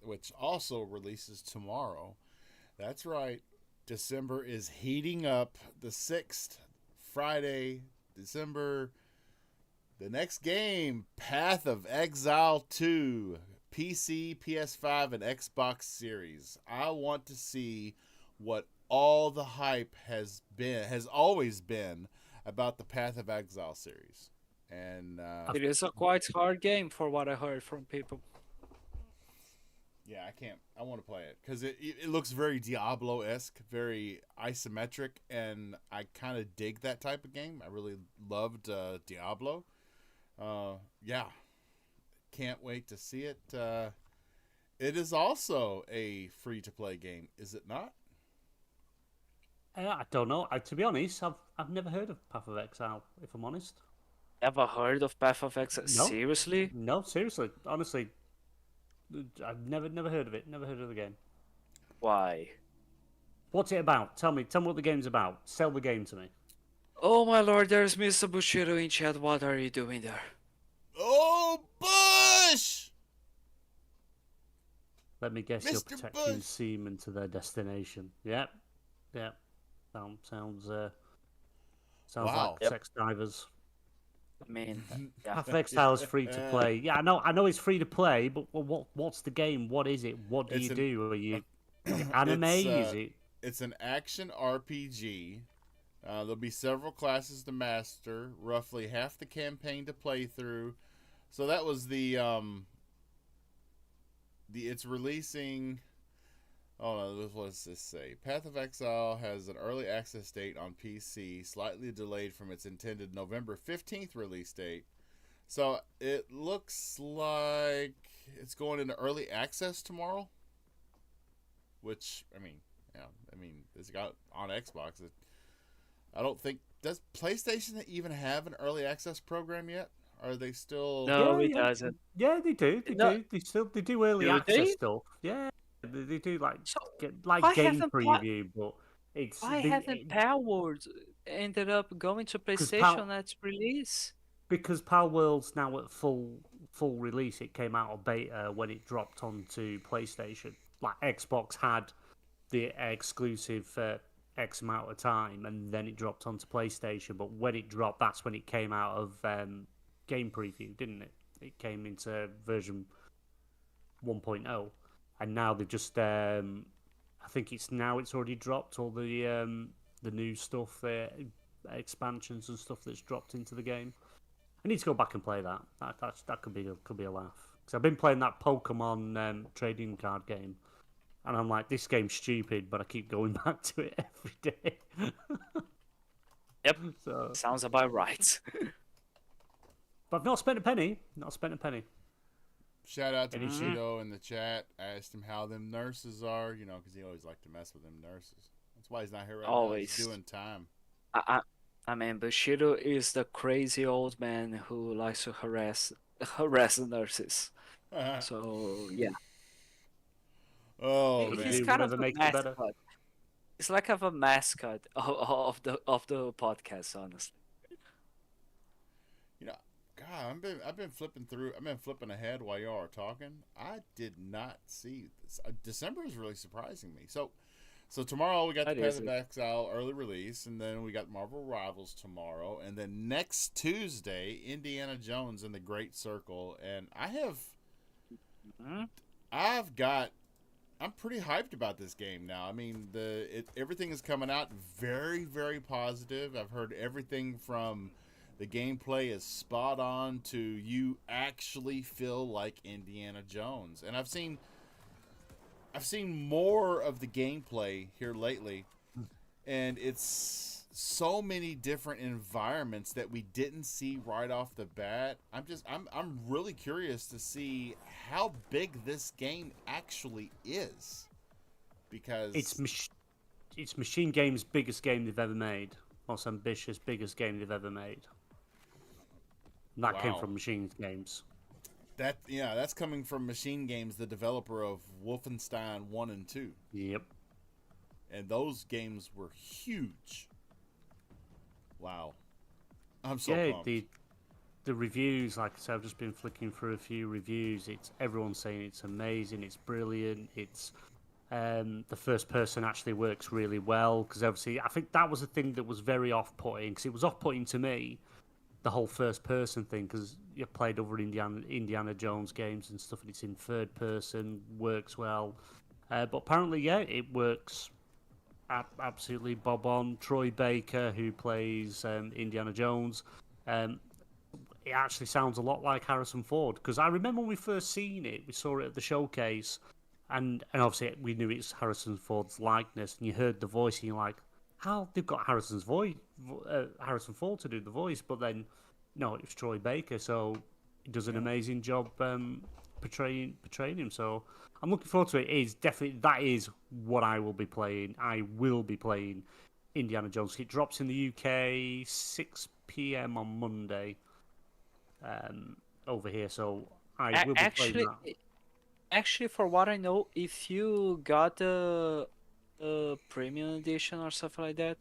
which also releases tomorrow. That's right. December is heating up. The 6th, Friday, December. The next game, Path of Exile 2, PC, PS5, and Xbox Series. I want to see what all the hype has always been about the Path of Exile series. And It is a quite hard game for what I heard from people. yeah, I want to play it because it looks very Diablo-esque, very isometric, and I kind of dig that type of game. I really loved Diablo. Yeah, can't wait to see it. It is also a free-to-play game, is it not? I don't know. To be honest, I've never heard of Path of Exile. If I'm honest. Ever heard of Path of Exile? No. Seriously? No, seriously, honestly, I've never heard of it. Never heard of the game. Why? What's it about? Tell me what the game's about. Sell the game to me. Oh my lord, there's Mr. Bushido in chat. What are you doing there? Oh, Bush! Let me guess, you're Mr. protecting Bush! seamen to their destination. Yep. Sounds Wow. like sex divers. I mean, yeah. Path of Exile is free to play. Yeah, I know it's free to play, but what's the game? What is it? What do It's you an- do? Are you anime? Is it? It's an action RPG. There'll be several classes to master, roughly half the campaign to play through. So that was the it's releasing. Oh no, what does this say? Path of Exile has an early access date on PC, slightly delayed from its intended November 15th release date. So it looks like it's going into early access tomorrow. Which, it's got on Xbox. I don't think, does PlayStation even have an early access program yet? Are they still? No, Yeah, it yeah. doesn't. Yeah, they do. They No. do. They do early Do access they? stuff. Yeah, they do So, get like why game haven't preview, but it's why they- haven't Powered ended up going to 'Cause PlayStation at release? because Pal World's now at full release. It came out of beta when it dropped onto PlayStation. Like Xbox had the exclusive X amount of time, and then it dropped onto PlayStation. But when it dropped, that's when it came out of game preview, didn't it? It came into version 1.0, and now they've just. I think it's already dropped all the new stuff, the expansions and stuff that's dropped into the game. I need to go back and play that. That could be a laugh. Because I've been playing that Pokemon trading card game, and I'm like, this game's stupid, but I keep going back to it every day. Yep, So, sounds about right. but I've not spent a penny. Not spent a penny. Shout out to Any Bushido in the chat. I asked him how them nurses are, because he always liked to mess with them nurses. That's why he's not here right now. Always. He's doing time. I mean, Bushido is the crazy old man who likes to harass the nurses. So yeah, Oh, he's man. kind of Whatever a makes it better. mascot. It's like a mascot of the podcast, honestly. God, I've been flipping through. I've been flipping ahead while y'all are talking. I did not see this. December is really surprising me. So tomorrow we got the That is Path of Exile early release, and then we got Marvel Rivals tomorrow, and then next Tuesday, Indiana Jones and the Great Circle, and Mhm. I'm pretty hyped about this game now. I mean, everything is coming out very, very positive. I've heard everything from the gameplay is spot on to you actually feel like Indiana Jones. And I've seen more of the gameplay here lately, and it's so many different environments that we didn't see right off the bat. I'm really curious to see how big this game actually is, because It's Machine Games' biggest game they've ever made. Most ambitious, biggest game they've ever made. And that came Wow. from Machine Games. that's coming from Machine Games, the developer of Wolfenstein 1 and 2. Yep. And those games were huge. Wow. I'm so pumped. The reviews, like I said, I've just been flicking through a few reviews. Everyone's saying it's amazing, it's brilliant, it's the first person actually works really well, because obviously I think that was a thing that was very off-putting, because it was off-putting to me, the whole first person thing, because you played over Indiana Jones games and stuff, and it's in third person, works well. But apparently, yeah, it works absolutely bob on. Troy Baker, who plays Indiana Jones, it actually sounds a lot like Harrison Ford, because I remember when we first seen it, we saw it at the showcase, and obviously we knew it's Harrison Ford's likeness, and you heard the voice, and you're like, how they've got Harrison Ford to do the voice, but then no, it was Troy Baker, so he does an amazing job portraying him. So I'm looking forward to it. That is what I will be playing. I will be playing Indiana Jones. It drops in the UK 6 p.m. on Monday over here, so I will be playing that. Actually, for what I know, if you got the premium edition or something like that,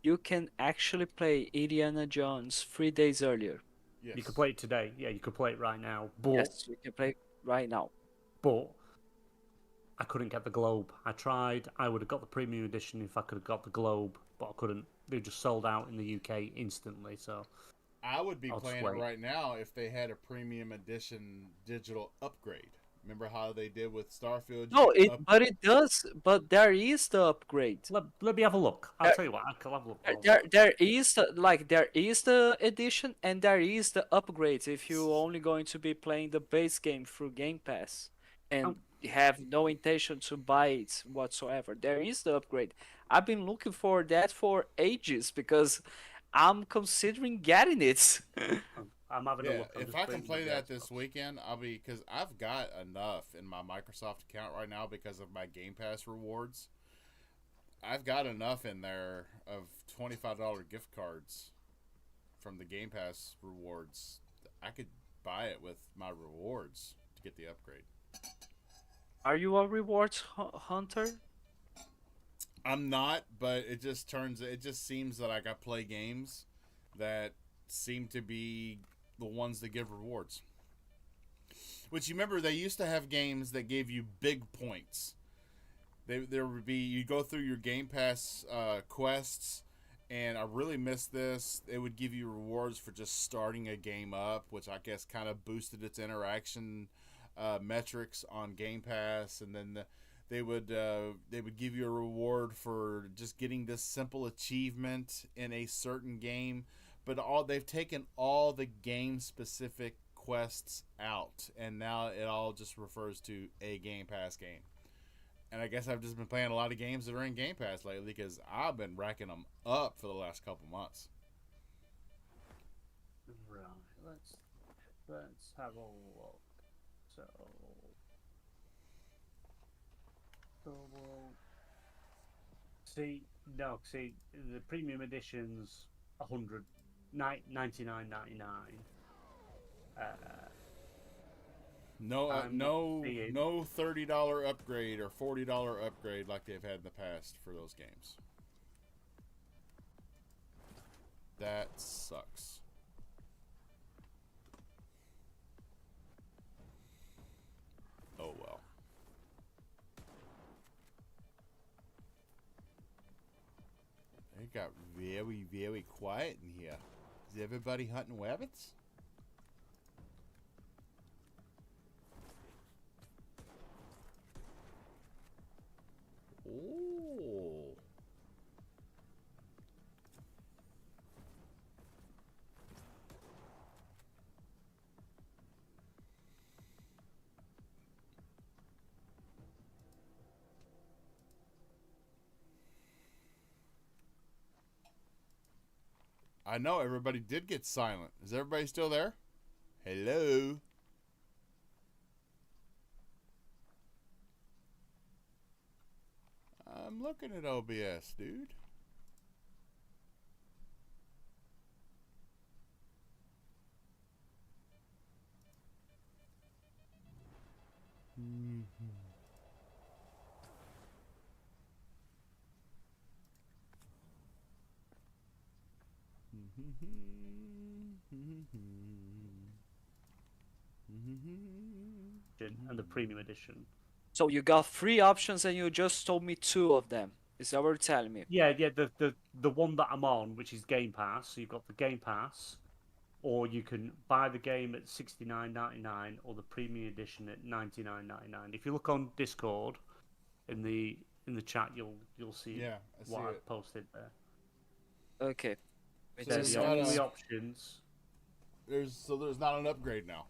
you can actually play Indiana Jones 3 days earlier. Yes. You could play it today. Yeah, you could play it right now. But Yes, you can play right now. but I couldn't get the Globe. I tried. I would have got the premium edition if I could have got the Globe, but I couldn't. They just sold out in the UK instantly. So I would be I'll just playing it wait. right now if they had a premium edition digital upgrade. Remember how they did with Starfield? No, You but it does. But there is the upgrade. let me have a look. I'll tell you what. I'll have a look. There is the edition and there is the upgrades if you only going to be playing the base game through Game Pass and have no intention to buy it whatsoever. There is the upgrade. I've been looking for that for ages because I'm considering getting it. I'm having a Yeah, look. I'm if just I can bringing play the that guys this up. weekend, because I've got enough in my Microsoft account right now because of my Game Pass rewards. I've got enough in there of $25 gift cards from the Game Pass rewards. I could buy it with my rewards to get the upgrade. Are you a rewards hunter? I'm not, but it just seems that like I play games that seem to be the ones that give rewards. Which you remember they used to have games that gave you big points. There would be you go through your Game Pass quests, and I really miss this. It would give you rewards for just starting a game up, which I guess kind of boosted its interaction metrics on Game Pass, and then they would give you a reward for just getting this simple achievement in a certain game. But they've taken all the game specific quests out, and now it all just refers to a Game Pass game. And I guess I've just been playing a lot of games that are in Game Pass lately because I've been racking them up for the last couple months. Right. Let's have a look. So we'll see. No, see the premium edition's 99.99. No, I'm no seeing- $30 upgrade or $40 upgrade like they've had in the past for those games. That sucks. Oh well. It got very, very quiet in here. Is everybody hunting rabbits? Oh. I know everybody did get silent. Is everybody still there? Hello? I'm looking at OBS, dude. And the premium edition. So you got 3 options and you just told me 2 of them. Is that what you're telling me? Yeah. The one that I'm on, which is Game Pass. So you've got the Game Pass, or you can buy the game at $69.99, or the premium edition at $99.99. If you look on Discord, in the chat, you'll see Yeah, I see what it. I've posted there. Okay. Wait So a They're it's the not second. only a- options. There's not an upgrade now.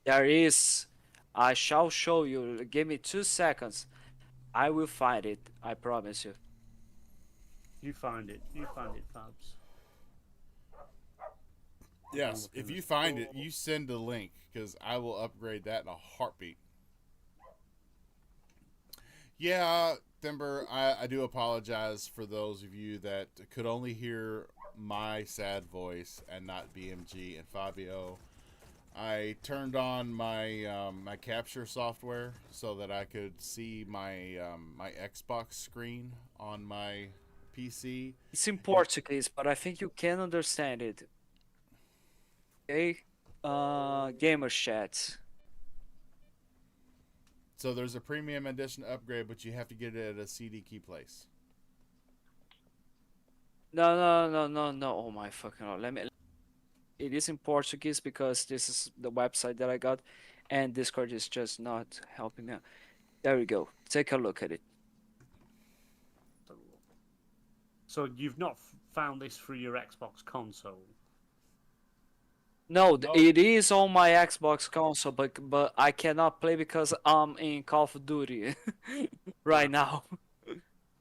There is. I shall show you. Give me 2 seconds. I will find it. I promise you. You find it, Fabs. Yes, looking if at you find it, you send a link because I will upgrade that in a heartbeat. Yeah, Timber, I do apologize for those of you that could only hear my sad voice and not BMG and Fabio. I turned on my my capture software so that I could see my my Xbox screen on my PC. It's in Portuguese, but I think you can understand it. Okay? Gamer chat. So there's a premium edition upgrade, but you have to get it at a CD key place. No. Oh my fucking god. Let me. It is in Portuguese because this is the website that I got, and Discord is just not helping me out. There we go. Take a look at it. So you've not found this through your Xbox console? No, No. it is on my Xbox console, but I cannot play because I'm in Call of Duty right now.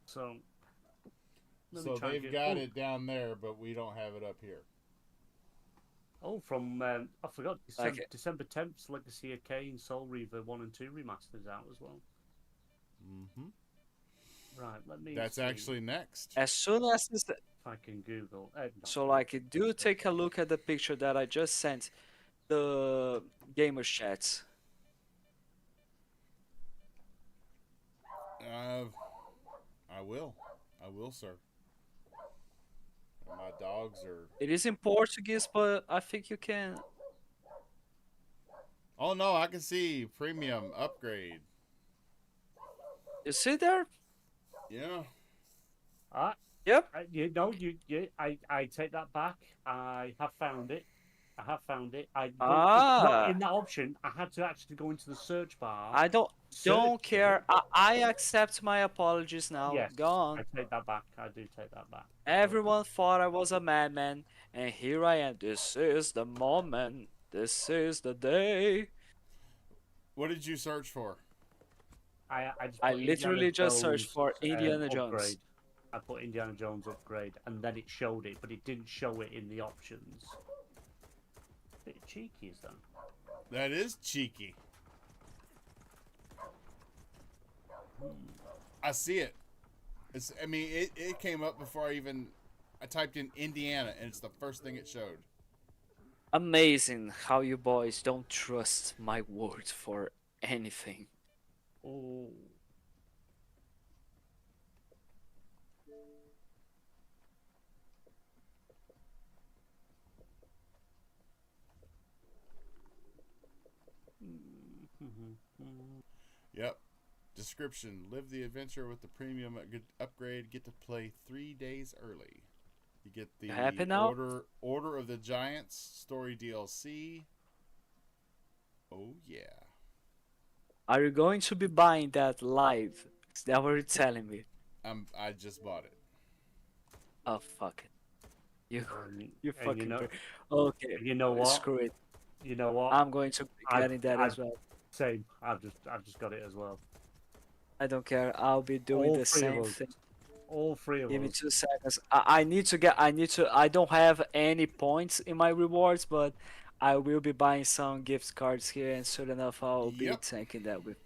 So, let me So try and they've get- got oh, it down there, but we don't have it up here. Oh, from I forgot Like December 10th, Legacy of Kain, Soul Reaver 1 and 2 remasters out as well. Mm-hmm. Right, let me. That's see actually next. As soon as this, if I can Google. Not so Google, like, do take a look at the picture that I just sent, the gamer chats. I I will. I will, sir. My dogs are. It is in Portuguese, but I think you can. Oh no, I can see premium upgrade. You see there? Yeah. Ah, Yep. I take that back. I have found it. I have found it. It's not Ah, in that option. I had to actually go into the search bar. I don't search care. it. I accept my apologies now. Yes, Go on. I take that back. I do take that back. Everyone thought I was a madman, and here I am. This is the moment. This is the day. What did you search for? I Put literally Indiana just searched Jones, for Indiana Jones. upgrade. I put Indiana Jones upgrade, and then it showed it, but it didn't show it in the options. Bit cheeky, is that? That is cheeky. I see it. It's. I mean, it came up before I typed in Indiana, and it's the first thing it showed. Amazing how you boys don't trust my word for anything. Oh. Yep. Description: live the adventure with the premium upgrade. Get to play 3 days early. You get the You happy now? Order of the Giants story DLC. Oh yeah. Are you going to be buying that live? Is that what you're telling me? I just bought it. Oh fuck it. You you And fucking. you know, Okay. you know what? Screw it. You know what? I'm going to be I've- getting that as well. Same. I've just got it as well. I don't care. I'll be doing All the three of same us. thing. All three of Give me us. 2 seconds. I need to get. I don't have any points in my rewards, but I will be buying some gift cards here, and soon enough I'll be Yep. taking that with.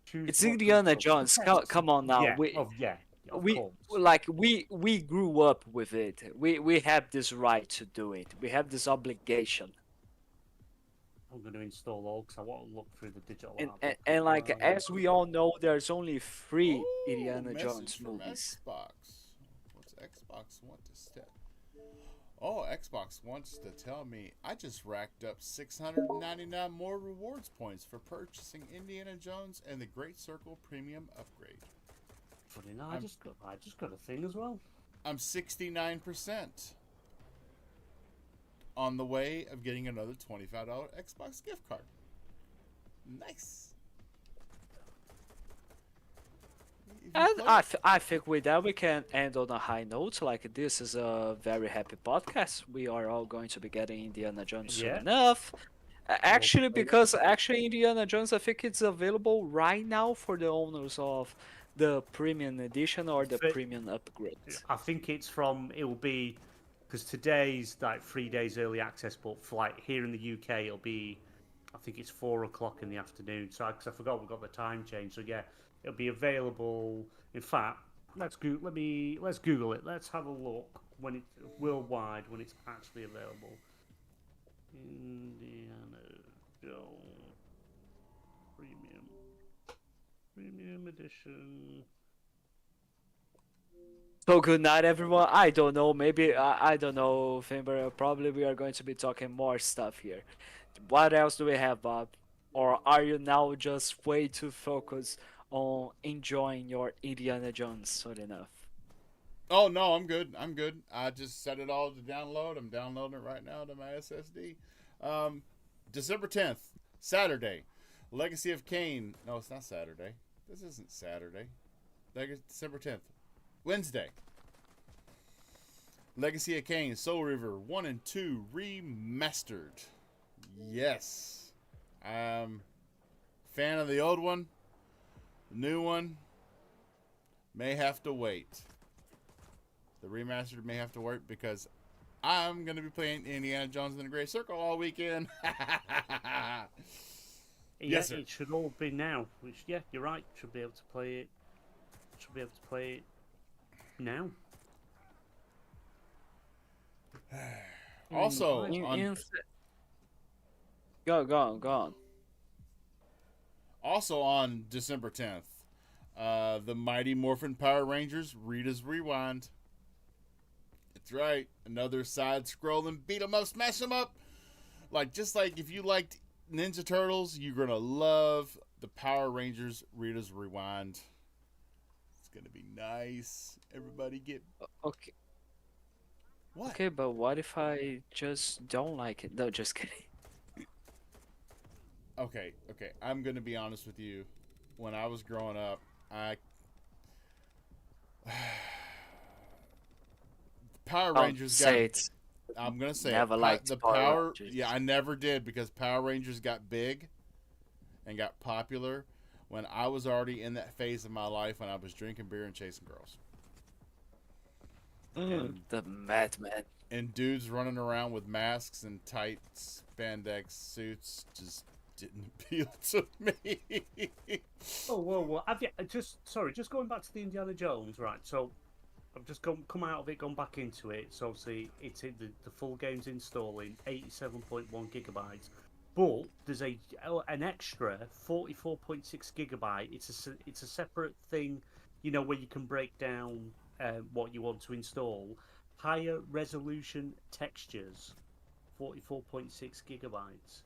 Choose It's what to Indiana do. Jones. Come on now. Yeah. We Yeah. Of we course. like we grew up with it. We have this right to do it. We have this obligation. I'm going to install all because I want to look through the digital And, art and, book and like well. as we all know, there's only 3 Ooh, Indiana message Jones from movies. Xbox. What's Xbox want to step? Oh, Xbox wants to tell me I just racked up 699 more rewards points for purchasing Indiana Jones and the Great Circle Premium upgrade. Funny, no, I just got a thing as well. I'm 69% on the way of getting another $25 Xbox gift card. Nice. If you And play- I think with that we can end on a high note. Like this is a very happy podcast. We are all going to be getting Indiana Jones soon Yeah. enough. Actually, play it. because actually Indiana Jones, I think it's available right now for the owners of the premium edition or the Fit- premium upgrade. I think it will be because today's like 3 days early access, but for like here in the UK it'll be, I think it's 4 o'clock in the afternoon. So because I forgot we got the time change. So yeah, it'll be available. In fact, let's Google it. Let's have a look when it's worldwide when it's actually available. Indiana Jones Premium Edition. So good night, everyone. I don't know. Maybe I don't know, Fimber. Probably we are going to be talking more stuff here. What else do we have, Bob? Or are you now just way too focused on enjoying your Indiana Jones soon enough? Oh no, I'm good. I'm good. I just set it all to download. I'm downloading it right now to my SSD. December 10th, Saturday. Legacy of Kain. No, it's not Saturday. This isn't Saturday. December 10th. Wednesday. Legacy of Kain, Soul River 1 and 2 remastered. Yes. Fan of the old one. The new one may have to wait. The remastered may have to wait because I'm going to be playing Indiana Jones and the Great Circle all weekend. Yes, sir. It should all be now. Which, yeah, you're right. Should be able to play it. Should be able to play it now. Also, In- on, in- Go on. Also on December 10th, the Mighty Morphin Power Rangers Rita's Rewind. That's right, another side-scrolling beat 'em up, smash 'em up. Just like if you liked Ninja Turtles, you're gonna love the Power Rangers Rita's Rewind. It's gonna be nice. Everybody get Okay. what? Okay, but what if I just don't like it? No, just kidding. Okay. I'm gonna be honest with you. When I was growing up, Power Rangers got. Say it. I'm gonna say Never it. liked The Power Power. Rangers. Yeah, I never did because Power Rangers got big and got popular when I was already in that phase of my life when I was drinking beer and chasing girls. The madman. And dudes running around with masks and tight spandex suits just didn't appeal to me. Oh, well, have you, just going back to the Indiana Jones, right? So, I've just come out of it, gone back into it. So, obviously, the full game's installing, 87.1 gigabytes. But there's an extra 44.6 gigabyte. It's a separate thing, where you can break down what you want to install. Higher resolution textures, 44.6 gigabytes.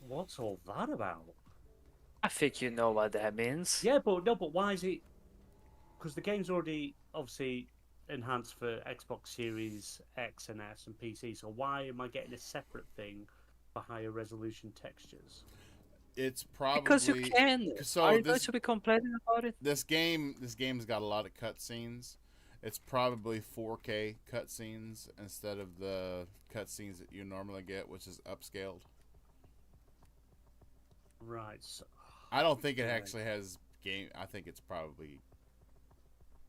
What's all that about? I think you know what that means. Yeah, but why is it? Because the game's already obviously enhanced for Xbox Series X and S and PC. So why am I getting a separate thing for higher resolution textures? It's probably Because you can. So Are you going to be complaining about it? This game's got a lot of cutscenes. It's probably 4K cutscenes instead of the cutscenes that you normally get, which is upscaled. Right. So, I don't think it actually has game. I think it's probably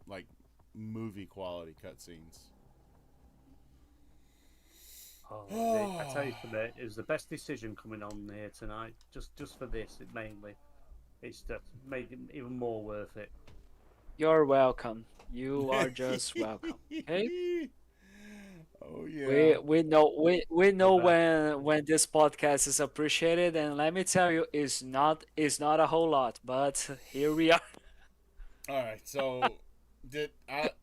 like movie quality cutscenes. I tell you, it was the best decision coming on here tonight. Just for this, mainly, it's just made it even more worth it. You're welcome. You are just welcome. Okay. Oh yeah. We know Yeah. when this podcast is appreciated, and let me tell you, it's not a whole lot, but here we are. All right. So did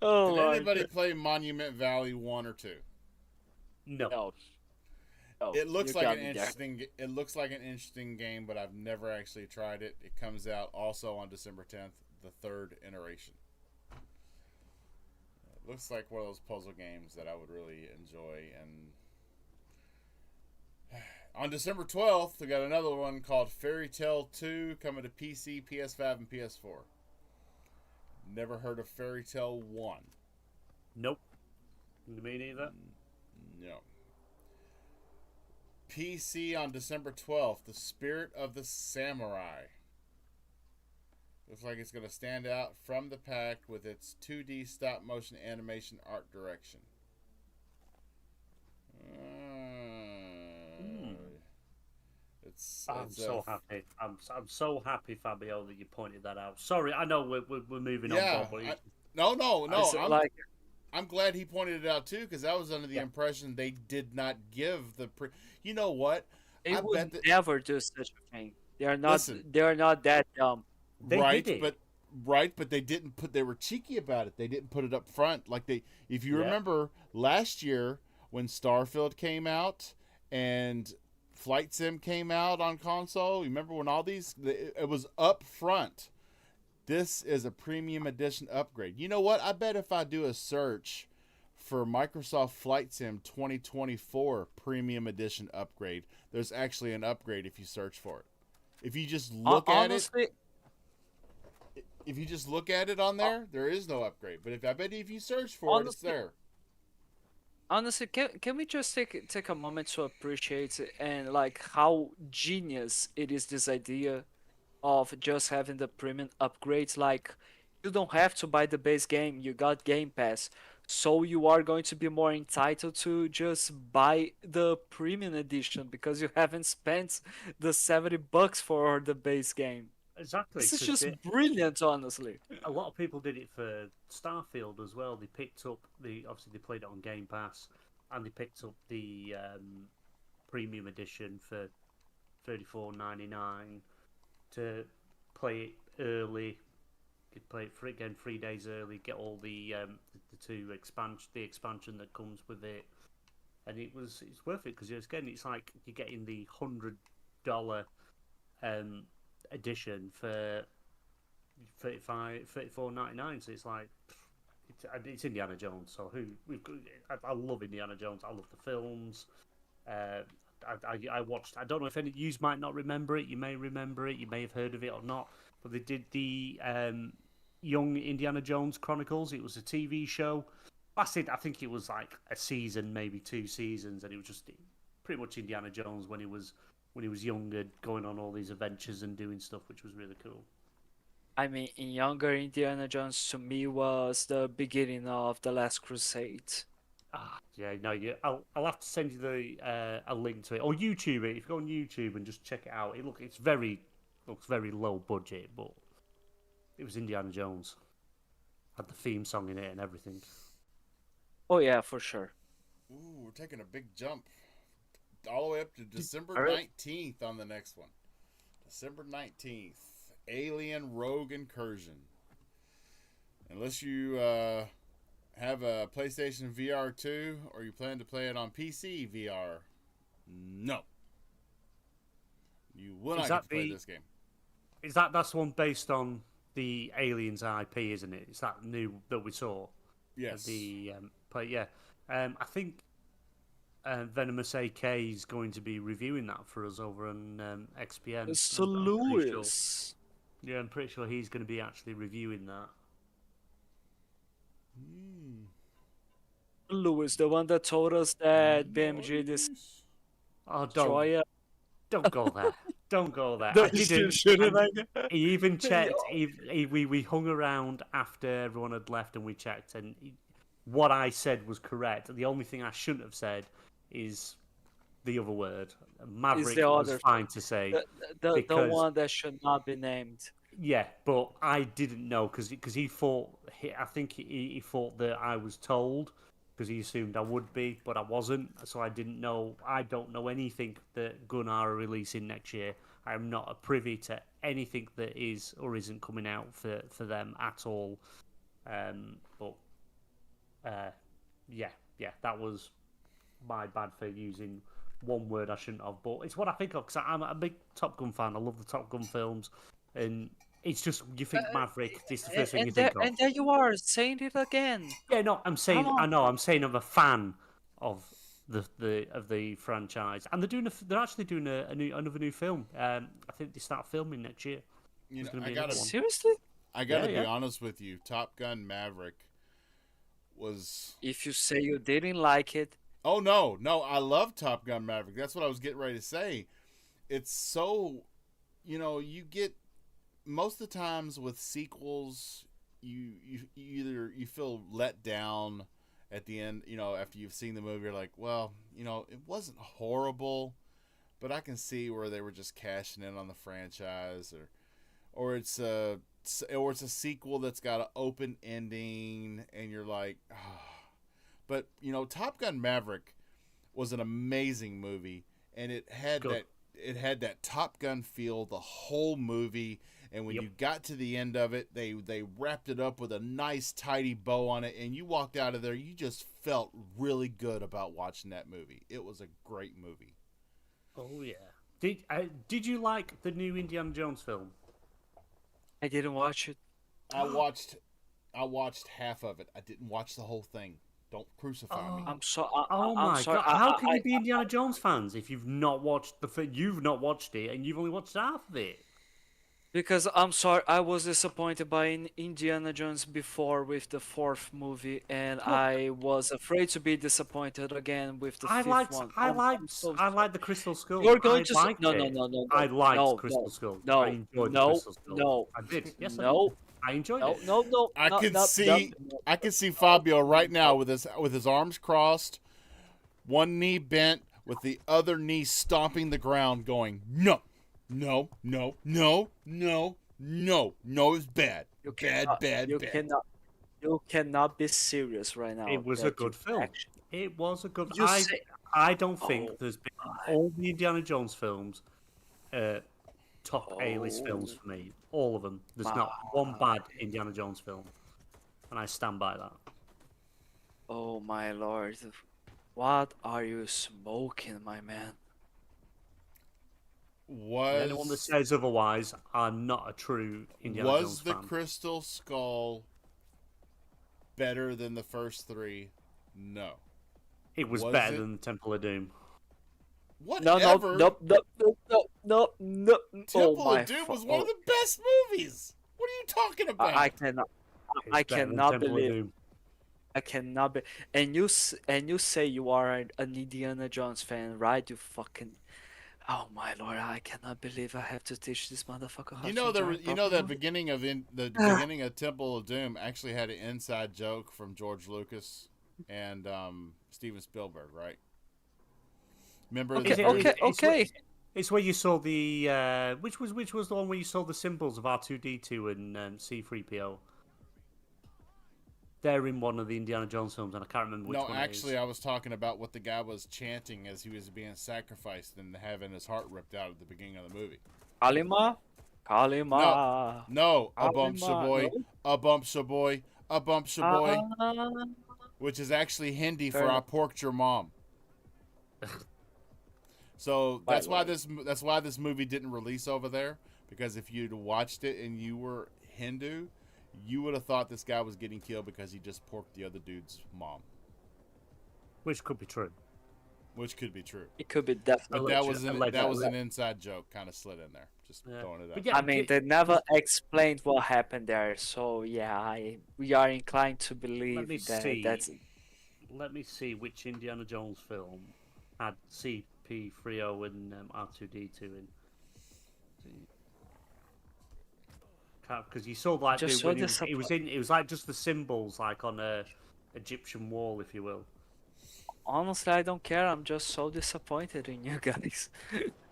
Oh did Lord. anybody play Monument Valley 1 or 2? No. No, It looks you like got an me there. interesting. It looks like an interesting game, but I've never actually tried it. It comes out also on December 10th, the third iteration. It looks like one of those puzzle games that I would really enjoy. And on December 12th, we got another one called Fairy Tale 2 coming to PC, PS5, and PS4. Never heard of Fairy Tale 1. Nope. Me neither. No. PC on December 12th, The Spirit of the Samurai. Looks like it's going to stand out from the pack with its 2D stop motion animation art direction. I'm so happy. I'm so happy, Fabio, that you pointed that out. Sorry, I know we're moving Yeah, on, Bob. no. I'm glad he pointed it out too, because I was under the impression they did not give the You know what? They would never do such a thing. They are not. Listen. They are not that dumb. But they didn't put. They were cheeky about it. They didn't put it up front. If you remember last year when Starfield came out and Flight Sim came out on console. You remember when all these? It was up front. This is a premium edition upgrade. You know what? I bet if I do a search for Microsoft Flight Sim 2024 premium edition upgrade, there's actually an upgrade if you search for it. If you just look at it, if you just look at it on there, there is no upgrade. But I bet if you search for it, it's there. Honestly, can we just take a moment to appreciate it and how genius it is, this idea of just having the premium upgrades? You don't have to buy the base game, you got Game Pass, so you are going to be more entitled to just buy the premium edition because you haven't spent the $70 for the base game. Exactly. This is just brilliant, honestly. A lot of people did it for Starfield as well. They picked up obviously they played it on Game Pass, and they picked up the premium edition for $34.99 to play it early. You could play it for again 3 days early. Get all the expansion that comes with it, and it's worth it because it's like you're getting the $100 edition for $34.99. So it's like it's Indiana Jones. So I love Indiana Jones. I love the films. I watched. I don't know if any of you might not remember it. You may remember it. You may have heard of it or not. But they did the Young Indiana Jones Chronicles. It was a TV show. Lasted, I think it was like a season, maybe 2 seasons, and it was just pretty much Indiana Jones when he was younger, going on all these adventures and doing stuff, which was really cool. I mean, in younger Indiana Jones to me was the beginning of The Last Crusade. Yeah, no, I'll have to send you a link to it or YouTube it. If you go on YouTube and just check it out, looks very low budget, but it was Indiana Jones. Had the theme song in it and everything. Oh yeah, for sure. Ooh, we're taking a big jump all the way up to December Alright. 19th on the next one. December 19th, Alien Rogue Incursion. Unless you have a PlayStation VR 2 or you plan to play it on PC VR, no. You will not get to play this game. That's one based on the Aliens IP, isn't it? It's that new that we saw. Yes. I think Venomous AK is going to be reviewing that for us over on XPN. So I'm pretty sure. Lewis. Yeah, I'm pretty sure he's going to be actually reviewing that. Lewis, the one that told us that BMG Oh, destroyer. don't go there. Don't go there. No, I didn't. shouldn't I? He even checked. We hung around after everyone had left, and we checked, and what I said was correct. The only thing I shouldn't have said is the other word. Maverick was fine to say. The one that should not be named. Yeah, but I didn't know because he thought. I think he thought that I was told because he assumed I would be, but I wasn't. So I didn't know. I don't know anything that Gunnar are releasing next year. I am not a privy to anything that is or isn't coming out for them at all. Yeah, that was my bad for using one word I shouldn't have. But it's what I think of because I'm a big Top Gun fan. I love the Top Gun films, and it's just you think Maverick. This is the first thing you think of. And there you are saying it again. Yeah, no, I'm saying I know. I'm saying I'm a fan of the franchise, and they're actually doing another new film. I think they start filming next year. You know, Seriously? I gotta be honest with you. Top Gun Maverick was. If you say you didn't like it. Oh no, I love Top Gun Maverick. That's what I was getting ready to say. It's so, you get most of the times with sequels, you either you feel let down at the end. After you've seen the movie, you're like, well, it wasn't horrible, but I can see where they were just cashing in on the franchise, or it's a sequel that's got an open ending, and you're like, oh. But Top Gun Maverick was an amazing movie, and it had that Top Gun feel the whole movie. And when you got to the end of it, they wrapped it up with a nice tidy bow on it, and you walked out of there. You just felt really good about watching that movie. It was a great movie. Oh yeah. Did you like the new Indiana Jones film? I didn't watch it. I watched half of it. I didn't watch the whole thing. Don't crucify me. I'm sorry. God! How can you be Indiana Jones fans if you've not watched you've not watched it and you've only watched half of it? Because I'm sorry, I was disappointed by Indiana Jones before with the 4th movie, and I was afraid to be disappointed again with the 5th one. I liked the Crystal Skull. You're going to say no. I liked Crystal Skull. No, I enjoyed Crystal Skull. No, I did. Yes, no. I enjoyed it. No. I can see Fabio right now with his arms crossed, one knee bent, with the other knee stomping the ground, going, no, it's bad. Bad. You cannot be serious right now. It was a good film. It was a good. I don't think there's been all the Indiana Jones films. top A-list films for me. All of them. There's not My- one bad Indiana Jones film, and I stand by that. Oh my lord. What are you smoking, my man? And anyone that Was says otherwise are not a true Indiana was Jones the fan. Crystal Skull better than the first three? No. It was was better it? than Temple of Doom. No, no, Whatever. no, no, no, no, no, no. Oh Temple my of Doom fu- was one oh, of the best movies. What are you talking about? I cannot. It's I better than cannot Temple believe. of Doom. I cannot be. And you say you are an Indiana Jones fan, right? You fucking. Oh my lord! I cannot believe I have to teach this motherfucker how You to know enjoy you know proper the movie. beginning of the beginning of Temple of Doom actually had an inside joke from George Lucas and Steven Spielberg, right? Remember Okay, the okay, very okay. It's where you saw the which was the one where you saw the symbols of R2D2 and C3PO. They're in one of the Indiana Jones films, and I can't remember which No, one actually, it is. I was talking about what the guy was chanting as he was being sacrificed and having his heart ripped out at the beginning of the movie. Kalima, Kalima. No, a bump Kalima, shaboy, no? a bump shaboy, a bump shaboy, Ah, which is actually Hindi fair for I enough. porked your mom. So My that's why lord. that's why this movie didn't release over there, because if you'd watched it and you were Hindu, you would have thought this guy was getting killed because he just porked the other dude's mom, Which could be true. which could be true. It could be definitely. But that was Allegedly. an inside joke, kind of slid in there. Just Yeah. throwing it out. But yeah, I mean, they never explained what happened there, so yeah, we are inclined to let believe me that see. that's. Let me see which Indiana Jones film had CP30 and R2D2 in. Because you saw like Just when so it was in. It was like just the symbols, like on a Egyptian wall, if you will. Honestly, I don't care. I'm just so disappointed in you guys.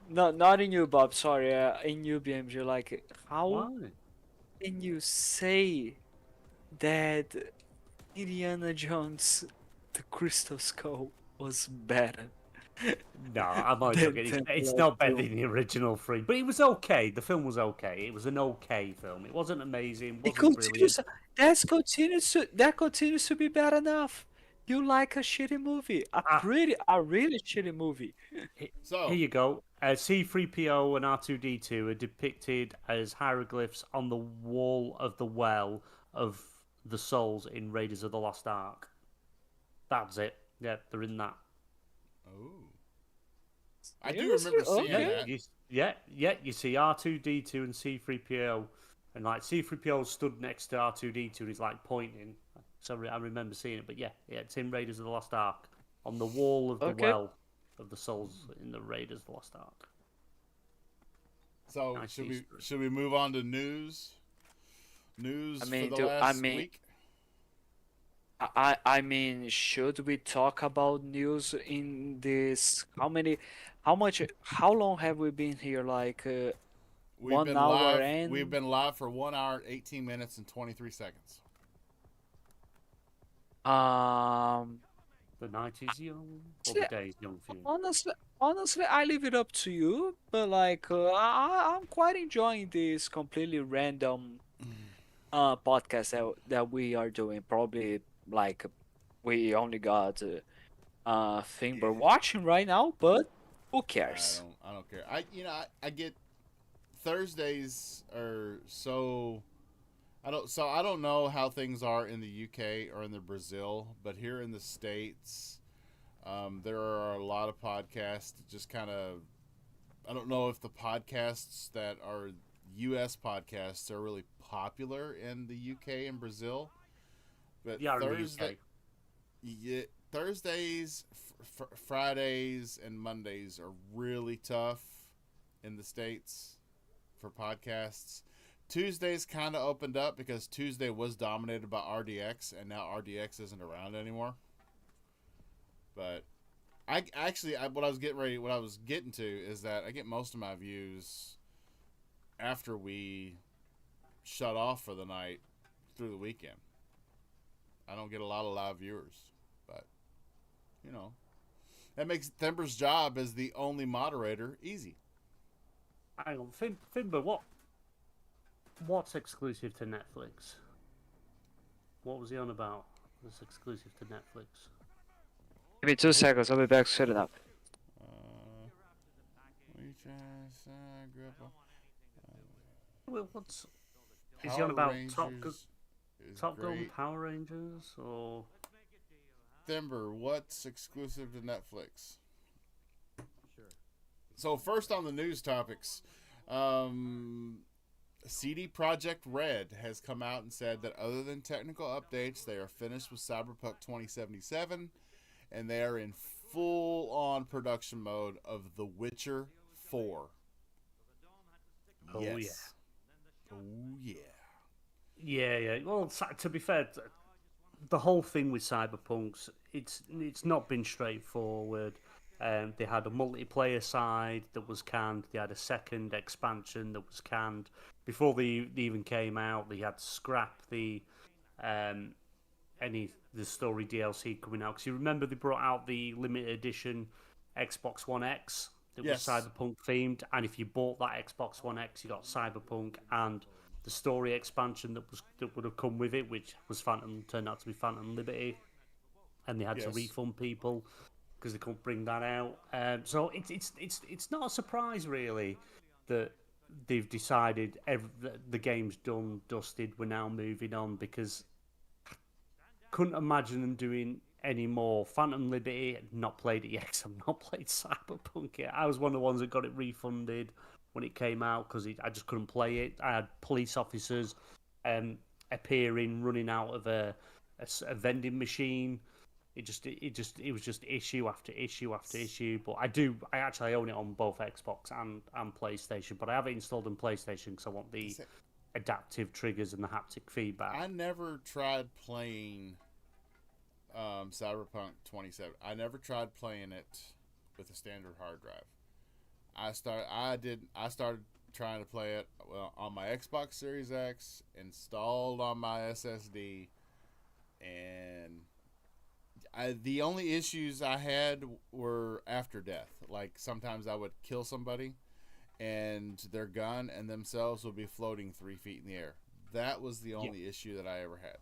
No, not in you, Bob. Sorry, in you, BMG. Like, how Why? can you say that Indiana Jones, the Crystal Skull, was better? No, I'm only than joking. Temple It's of not better Doom? than the original three, but it was okay. The film was okay. It was an okay film. It wasn't amazing. It Wasn't continues. brilliant. That continues to be bad enough. You like a shitty movie, Ah, a really shitty movie. So Here you go. C3PO and R2D2 are depicted as hieroglyphs on the wall of the well of the souls in Raiders of the Lost Ark. That's it. Yeah, they're in that. oh, I do Seriously? remember seeing Okay. that. You see R2D2 and C3PO, and like C3PO stood next to R2D2 and he's like pointing. So I remember seeing it, but yeah, it's in Raiders of the Lost Ark on the wall of the Okay. well of the souls in the Raiders of the Lost Ark. So Nice Easter egg. should we move on to news? News I mean, for the do- last I mean- week. I mean, should we talk about news in this? How long have we been here? Like, We've 1 been hour live. and- We've been live for 1 hour, 18 minutes, and 23 seconds. The night is young, or Yeah. the day is young for you. Honestly, I leave it up to you. But like, I'm quite enjoying this completely random podcast that we are doing. Probably like, we only got thing we're watching right now, but who cares? I don't care. I get Thursdays are so I don't know how things are in the UK or in the Brazil, but here in the States, there are a lot of podcasts that just kind of I don't know if the podcasts that are US podcasts are really popular in the UK and Brazil. But Yeah, in the Thursday, UK. yeah, Thursdays, Fridays, and Mondays are really tough in the States for podcasts. Tuesdays kind of opened up because Tuesday was dominated by RDX, and now RDX isn't around anymore. But what I was getting to is that I get most of my views after we shut off for the night through the weekend. I don't get a lot of live viewers, but you know, that makes Thember's job as the only moderator easy. Hang on, Finbar, what's exclusive to Netflix? What was he on about? That's exclusive to Netflix. Give me 2 seconds. I'll be back soon enough. We just grew up. Well, what's is he Power on about? Rangers is Top Gun, great. Power Rangers, or Thimber, what's exclusive to Netflix? So first on the news topics, CD Projekt Red has come out and said that other than technical updates, they are finished with Cyberpunk 2077, and they are in full-on production mode of The Witcher 4. Oh, Yes. Oh yeah. yeah. Well, to be fair, the whole thing with Cyberpunks, it's not been straightforward. They had a multiplayer side that was canned. They had a second expansion that was canned. Before they even came out, they had to scrap the story DLC coming out. Because you remember they brought out the limited edition Xbox One X that Yes. was Cyberpunk themed, and if you bought that Xbox One X, you got Cyberpunk and the story expansion that would have come with it, which was turned out to be Phantom Liberty, and they had to Yes. refund people because they couldn't bring that out. So it's not a surprise really that they've decided the game's done, dusted. We're now moving on, because couldn't imagine them doing any more. Phantom Liberty, not played it yet. 'Cause I've not played Cyberpunk yet. I was one of the ones that got it refunded when it came out because I just couldn't play it. I had police officers appearing, running out of a vending machine. It was just issue after issue after issue. But I actually own it on both Xbox and PlayStation. But I have it installed on PlayStation because I want the adaptive triggers and the haptic feedback. I never tried playing Cyberpunk 27. I never tried playing it with a standard hard drive. I started trying to play it on my Xbox Series X, installed on my SSD, and the only issues I had were after death. Like sometimes I would kill somebody, and their gun and themselves would be floating 3 feet in the air. That was the only issue that I ever had.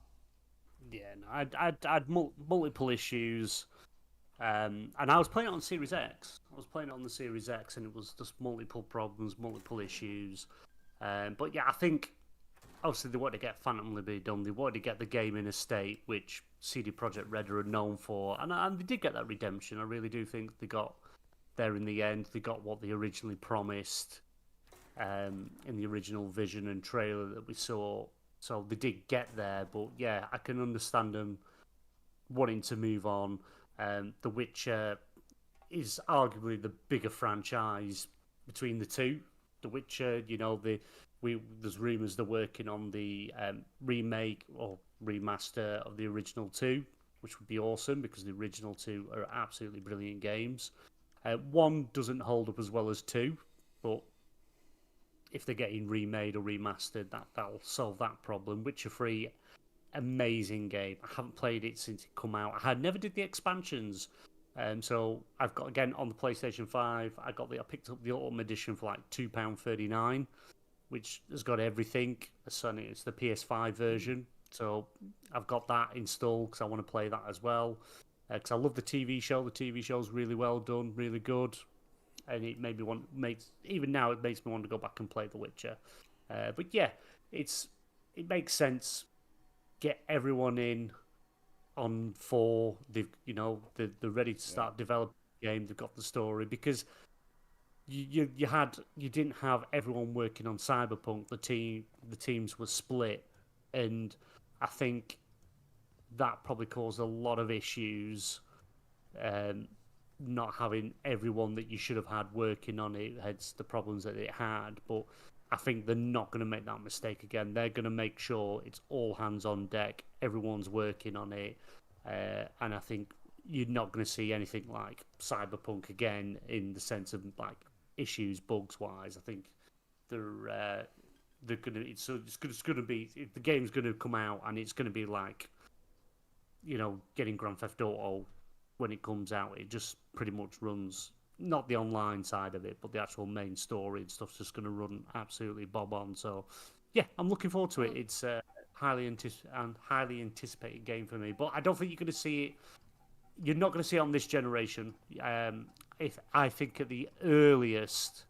Yeah, no, I'd multiple issues, and I was playing it on Series X. I was playing it on the Series X, and it was just multiple problems, multiple issues. But yeah, I think obviously they wanted to get Phantom Liberty done. They wanted to get the game in a state which CD Projekt Red are known for, and they did get that redemption. I really do think they got there in the end. They got what they originally promised in the original vision and trailer that we saw. So they did get there, but yeah, I can understand them wanting to move on. The Witcher is arguably the bigger franchise between the two. The Witcher, there's rumours they're working on the remake or remaster of the original two, which would be awesome because the original two are absolutely brilliant games. One doesn't hold up as well as two, but if they're getting remade or remastered, that'll solve that problem. Witcher 3, amazing game. I haven't played it since it come out. I never did the expansions. So I've got, again, on the PlayStation 5, I picked up the Ultimate Edition for like £2.39, which has got everything. It's the PS5 version. So I've got that installed because I want to play that as well. Because I love the TV show. The TV show's really well done, really good. And it made me even now it makes me want to go back and play The Witcher. But yeah, it makes sense. Get everyone in on 4. They're ready to start developing the game. They've got the story because you didn't have everyone working on Cyberpunk. The teams were split, and I think that probably caused a lot of issues. Not having everyone that you should have had working on it, hence the problems that it had. But I think they're not going to make that mistake again. They're going to make sure it's all hands on deck. Everyone's working on it, and I think you're not going to see anything like Cyberpunk again in the sense of like issues, bugs wise. I think they're going to. It's going to be the game's going to come out, and it's going to be like, getting Grand Theft Auto when it comes out. It just pretty much runs not the online side of it, but the actual main story and stuff's just going to run absolutely bob on. So, yeah, I'm looking forward to it. It's a highly anticipated game for me. But I don't think you're going to see it. You're not going to see it on this generation. If I think at the earliest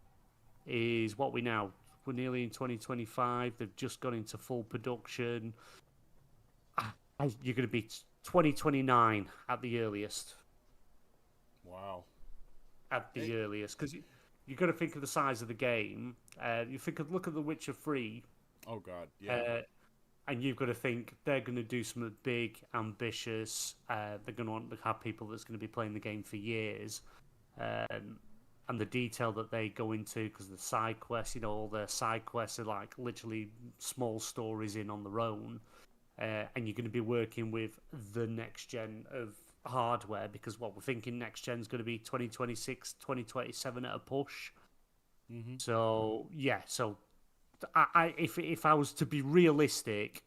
is what we're nearly in 2025. They've just gone into full production. You're going to be 2029 at the earliest. Wow. At the earliest, because you've got to think of the size of the game. Look at The Witcher 3. Oh God, yeah. And you've got to think they're going to do something big, ambitious. They're going to want to have people that's going to be playing the game for years. And the detail that they go into, because the side quests, all their side quests are like literally small stories in on their own. And you're going to be working with the next gen of hardware, because what we're thinking next gen is going to be 2026, 2027 at a push. Mm-hmm. So yeah, if I was to be realistic,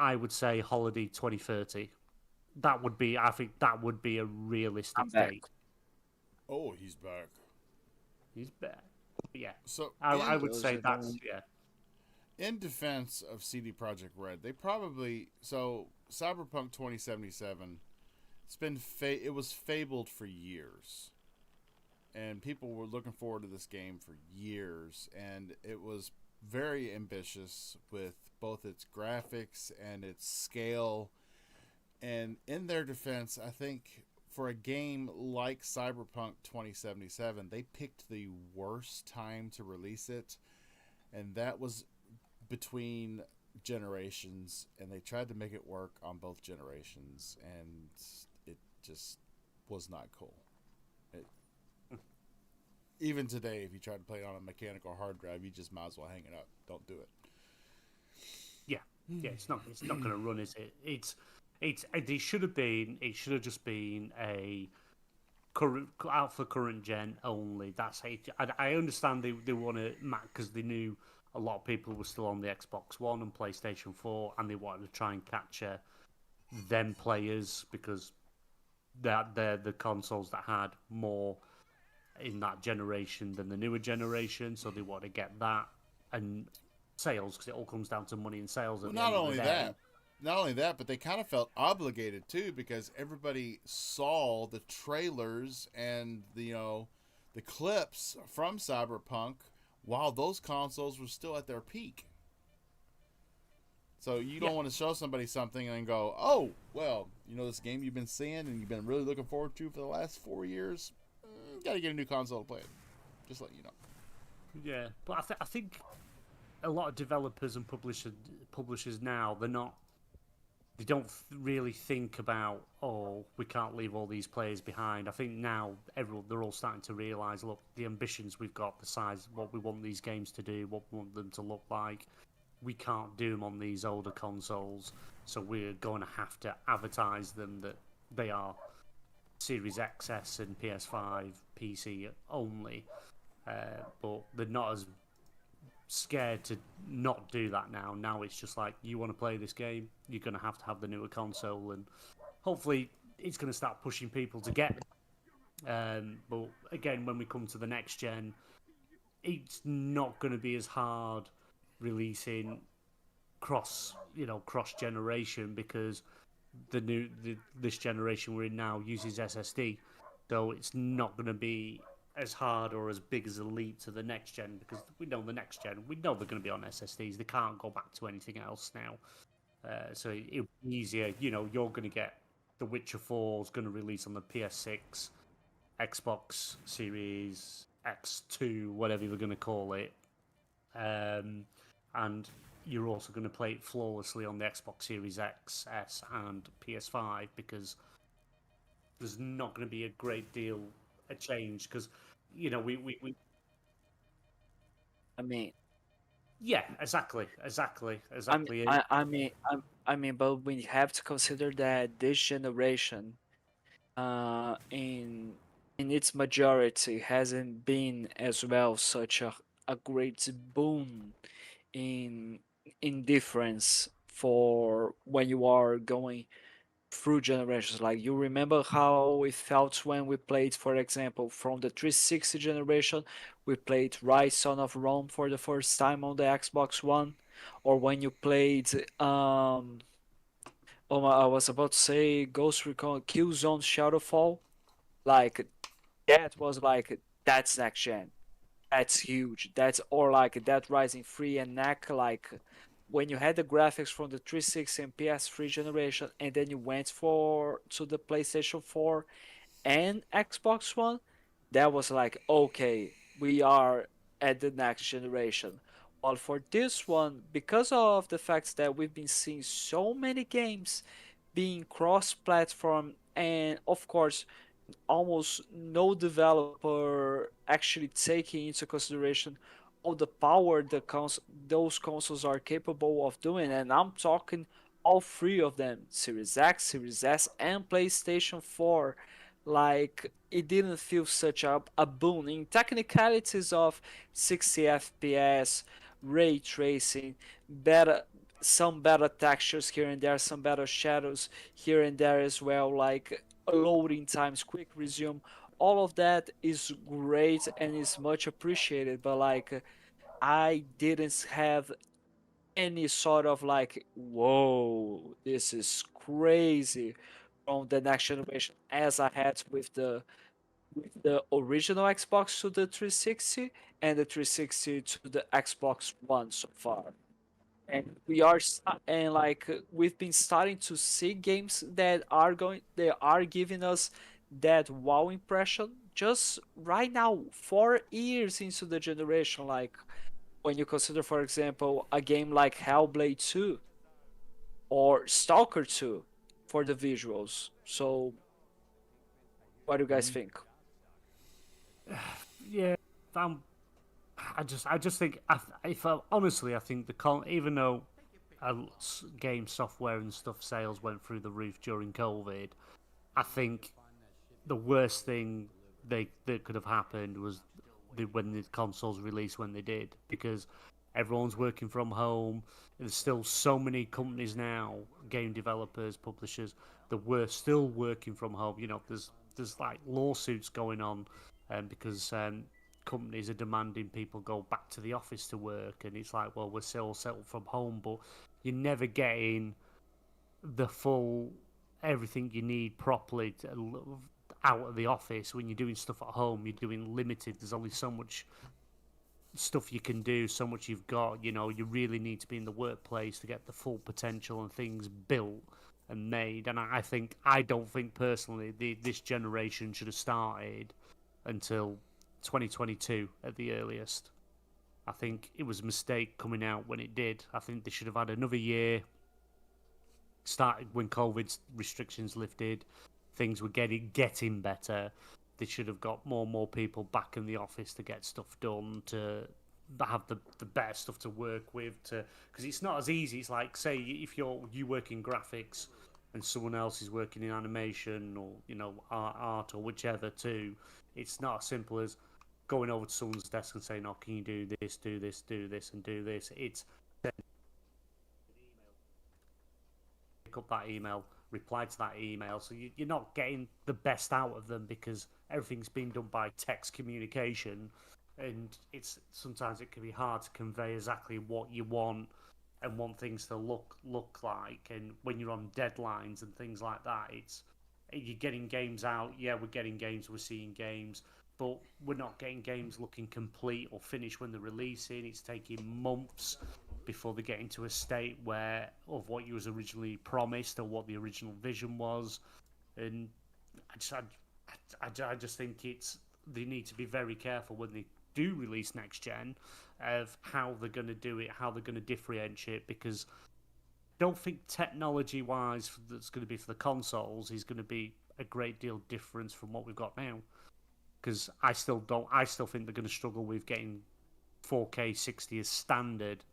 I would say holiday 2030. I think that would be a realistic date. Oh, he's back. He's back. Yeah. So I would say that's yeah. In defense of CD Projekt Red, they probably Cyberpunk 2077. It was fabled for years, and people were looking forward to this game for years, and it was very ambitious with both its graphics and its scale. And in their defense, I think for a game like Cyberpunk 2077, they picked the worst time to release it, and that was between generations, and they tried to make it work on both generations, and it just was not cool. Even today, if you try to play it on a mechanical hard drive, you just might as well hang it up. Don't do it. Yeah, it's not going to run, is it? It should have just been a current out for current gen only. That's it. I understand they want to, because they knew a lot of people were still on the Xbox One and PlayStation 4, and they wanted to try and capture them players, because they're the consoles that had more in that generation than the newer generation, so they want to get that and sales, because it all comes down to money and sales. Well, not only that, but they kind of felt obligated too, because everybody saw the trailers and the clips from Cyberpunk while those consoles were still at their peak. So you don't want to show somebody something and go, oh, well, this game you've been seeing and you've been really looking forward to for the last 4 years, you got to get a new console to play it. Just let you know. Yeah, but I think a lot of developers and publishers now, they don't really think about, oh, we can't leave all these players behind. I think now they're all starting to realise, look, the ambitions we've got, the size, what we want these games to do, what we want them to look like, we can't do them on these older consoles, so we're going to have to advertise them that they are Series XS and PS5, PC only. But they're not as scared to not do that now. Now it's just like, you want to play this game, you're going to have the newer console, and hopefully it's going to start pushing people to get it. But again, when we come to the next gen, it's not going to be as hard releasing cross generation, because this generation we're in now uses SSD, so it's not going to be as hard or as big as a leap to the next gen, because we know they're going to be on SSDs. They can't go back to anything else now. So it'll be easier. You're going to get The Witcher 4 is going to release on the PS6, Xbox Series X2, whatever you're going to call it. And you're also going to play it flawlessly on the Xbox Series X, S, and PS5, because there's not going to be a great deal of change, because we I mean, yeah, exactly. But we have to consider that this generation, in its majority, hasn't been as well such a great boon in difference for when you are going through generations. Like you remember how it felt when we played, for example, from the 360 generation, we played Rise Son of Rome for the first time on the Xbox One, or when you played I was about to say Ghost Recon Killzone Shadowfall. Like that was like that's next gen. That's huge. That's or like Dead Rising 3 and NAC, like when you had the graphics from the 360 and PS3 generation and then you went for to the PlayStation 4 and Xbox One, that was like okay, we are at the next generation. While for this one, because of the fact that we've been seeing so many games being cross-platform and of course almost no developer actually taking into consideration all the power those consoles are capable of doing, and I'm talking all three of them: Series X, Series S, and PlayStation 4. Like it didn't feel such a boon in technicalities of 60 FPS, ray tracing, better some better textures here and there, some better shadows here and there as well, like loading times, quick resume. All of that is great and is much appreciated, but like I didn't have any sort of like, whoa, this is crazy from the next generation as I had with the original Xbox to the 360 and the 360 to the Xbox One so far. And we've been starting to see games they are giving us that wow impression just right now, 4 years into the generation. Like when you consider, for example, a game like Hellblade 2 or Stalker 2 for the visuals. So what do you guys think? Yeah, I'm, I just think, honestly, I think even though game software and stuff sales went through the roof during COVID, I think the worst thing that could have happened was when the consoles released when they did, because everyone's working from home. There's still so many companies now, game developers, publishers, that were still working from home. You know, there's like lawsuits going on, because companies are demanding people go back to the office to work, and it's like, well, we're still settled from home, but you're never getting the full everything you need properly out of the office. When you're doing stuff at home, you're doing limited. There's only so much stuff you can do, so much you've got. You know, you really need to be in the workplace to get the full potential and things built and made. And I don't think personally this generation should have started until 2022 at the earliest. I think it was a mistake coming out when it did. I think they should have had another year. Started when COVID restrictions lifted, things were getting better. They should have got more and more people back in the office to get stuff done, to have the better stuff to work with. Because it's not as easy. It's like, say, if you work in graphics and someone else is working in animation or art or whichever too. It's not as simple as going over to someone's desk and saying, "Oh, can you do this, do this, do this, and do this?" It's pick up that email, reply to that email. So you're not getting the best out of them because everything's being done by text communication, and sometimes it can be hard to convey exactly what you want and want things to look like. And when you're on deadlines and things like that, you're getting games out. Yeah, we're getting games, we're seeing games, but we're not getting games looking complete or finished when they're releasing. It's taking months before they get into a state of what you was originally promised or what the original vision was. And I just think they need to be very careful when they do release next gen of how they're going to do it, how they're going to differentiate, because I don't think technology wise that's going to be for the consoles is going to be a great deal difference from what we've got now. Because I still think they're going to struggle with getting 4K 60 as standard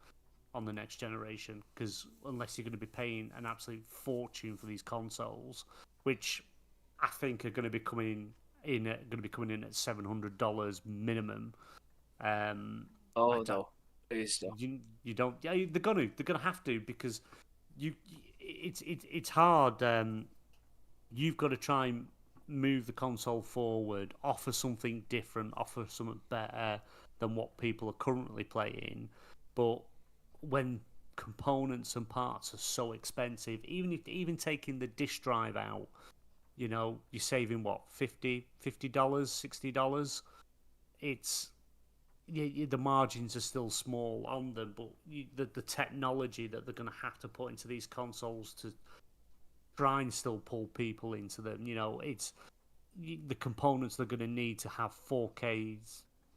on the next generation, because unless you're going to be paying an absolute fortune for these consoles, which I think are going to be coming in at $700 minimum. Oh no, please don't. You don't. Yeah, they're gonna have to, because it's hard. you've got to try and move the console forward, offer something different, offer something better than what people are currently playing. But when components and parts are so expensive, even taking the disk drive out, you're saving what, $50, $60. It's the margins are still small on them, but the technology that they're going to have to put into these consoles to try and still pull people into them, it's the components they're going to need to have 4K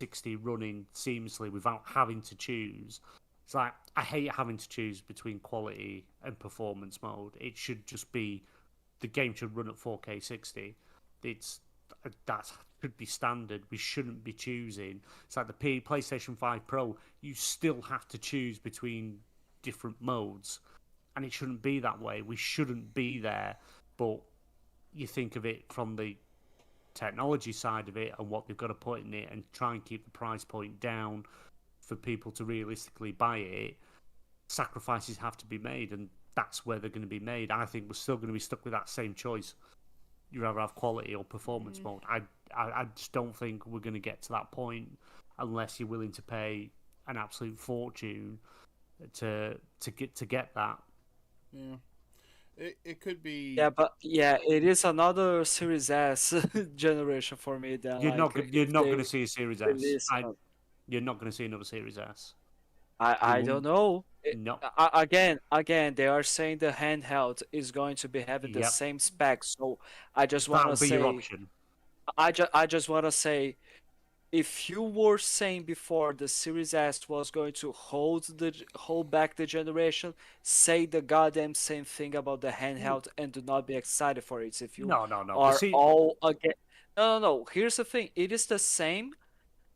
60 running seamlessly without having to choose. It's like, I hate having to choose between quality and performance mode. It should just be, the game should run at 4K 60. That should be standard. We shouldn't be choosing. It's like the PlayStation 5 Pro, you still have to choose between different modes, and it shouldn't be that way. We shouldn't be there. But you think of it from the technology side of it and what they've got to put in it and try and keep the price point down for people to realistically buy it, sacrifices have to be made, and that's where they're going to be made. I think we're still going to be stuck with that same choice. You rather have quality or performance mode. I just don't think we're going to get to that point unless you're willing to pay an absolute fortune to get that. Yeah. It could be. Yeah, but it is another Series S generation for me. Then You're not if going they to see a Series S. release You're not going to see another Series S. I don't know. No. Again, they are saying the handheld is going to be having the Yep. same specs. So I just want That'll to be your say, option. I just want to say, if you were saying before the Series S was going to hold back the generation, say the goddamn same thing about the handheld and do not be excited for it. If you No. are all again, no. Here's the thing: it is the same.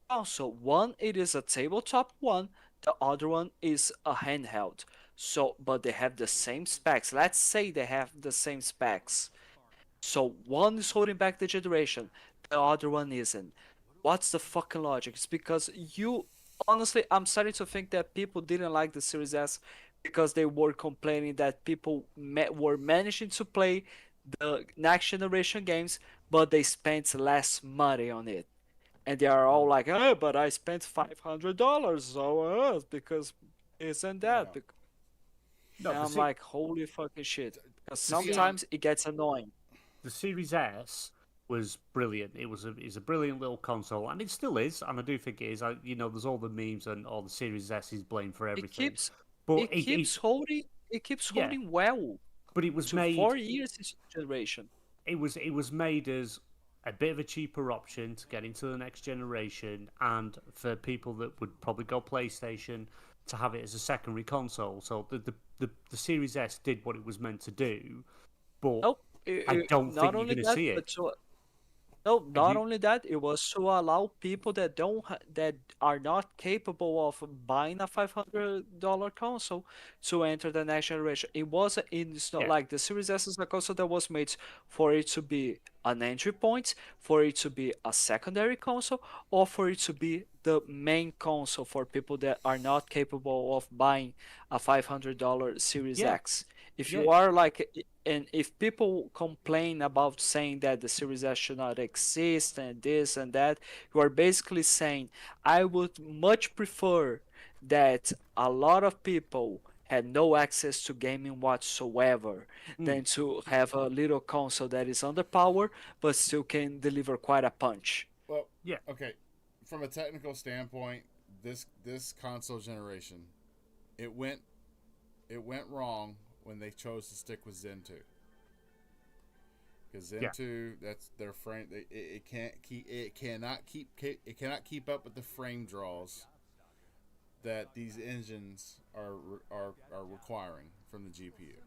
Also, one it is a tabletop one, the other one is a handheld. So, but they have the same specs. Let's say they have the same specs. So one is holding back the generation, the other one isn't. What's the fucking logic? It's because honestly, I'm starting to think that people didn't like the Series S because they were complaining that people were managing to play the next generation games, but they spent less money on it. And they are all like, oh, but I spent $500, so because isn't that? No, And I'm like, holy fucking shit. Because To see, sometimes it gets annoying. the Series S was brilliant. It's a brilliant little console, and it still is. And I do think it is. There's all the memes and all the Series S is blamed for everything. It keeps holding well. But it was to made 4 years this generation. It was made as a bit of a cheaper option to get into the next generation, and for people that would probably go PlayStation to have it as a secondary console. So the Series S did what it was meant to do, but Nope. I don't think you're going to see it. No, not only that, it was to allow people that that are not capable of buying a $500 console to enter the next generation. It's not like the Series S is a console that was made for it to be an entry point, for it to be a secondary console, or for it to be the main console for people that are not capable of buying a $500 Series X. If you are like, and if people complain about saying that the Series S should not exist and this and that, you are basically saying, I would much prefer that a lot of people had no access to gaming whatsoever than to have a little console that is underpowered but still can deliver quite a punch. Well, okay. From a technical standpoint, this console generation, it went wrong when they chose to stick with Zen 2. Because Zen 2, that's their frame. It cannot keep up with the frame draws that these engines are requiring from the GPU.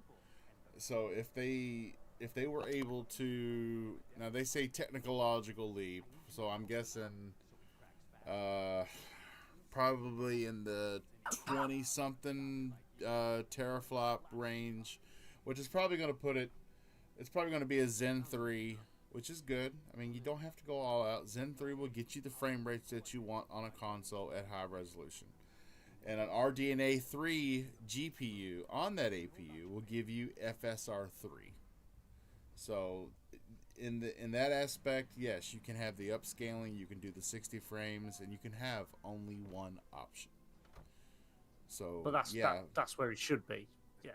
So if they were able to, now they say technological leap, so I'm guessing probably in the 20 something teraflop range, which is probably going to put it. It's probably going to be a Zen 3, which is good. I mean, you don't have to go all out. Zen 3 will get you the frame rates that you want on a console at high resolution. And an RDNA 3 GPU on that APU will give you FSR 3. So in that aspect, yes, you can have the upscaling, you can do the 60 frames, and you can have only one option. So, But yeah, that's where it should be. Yeah.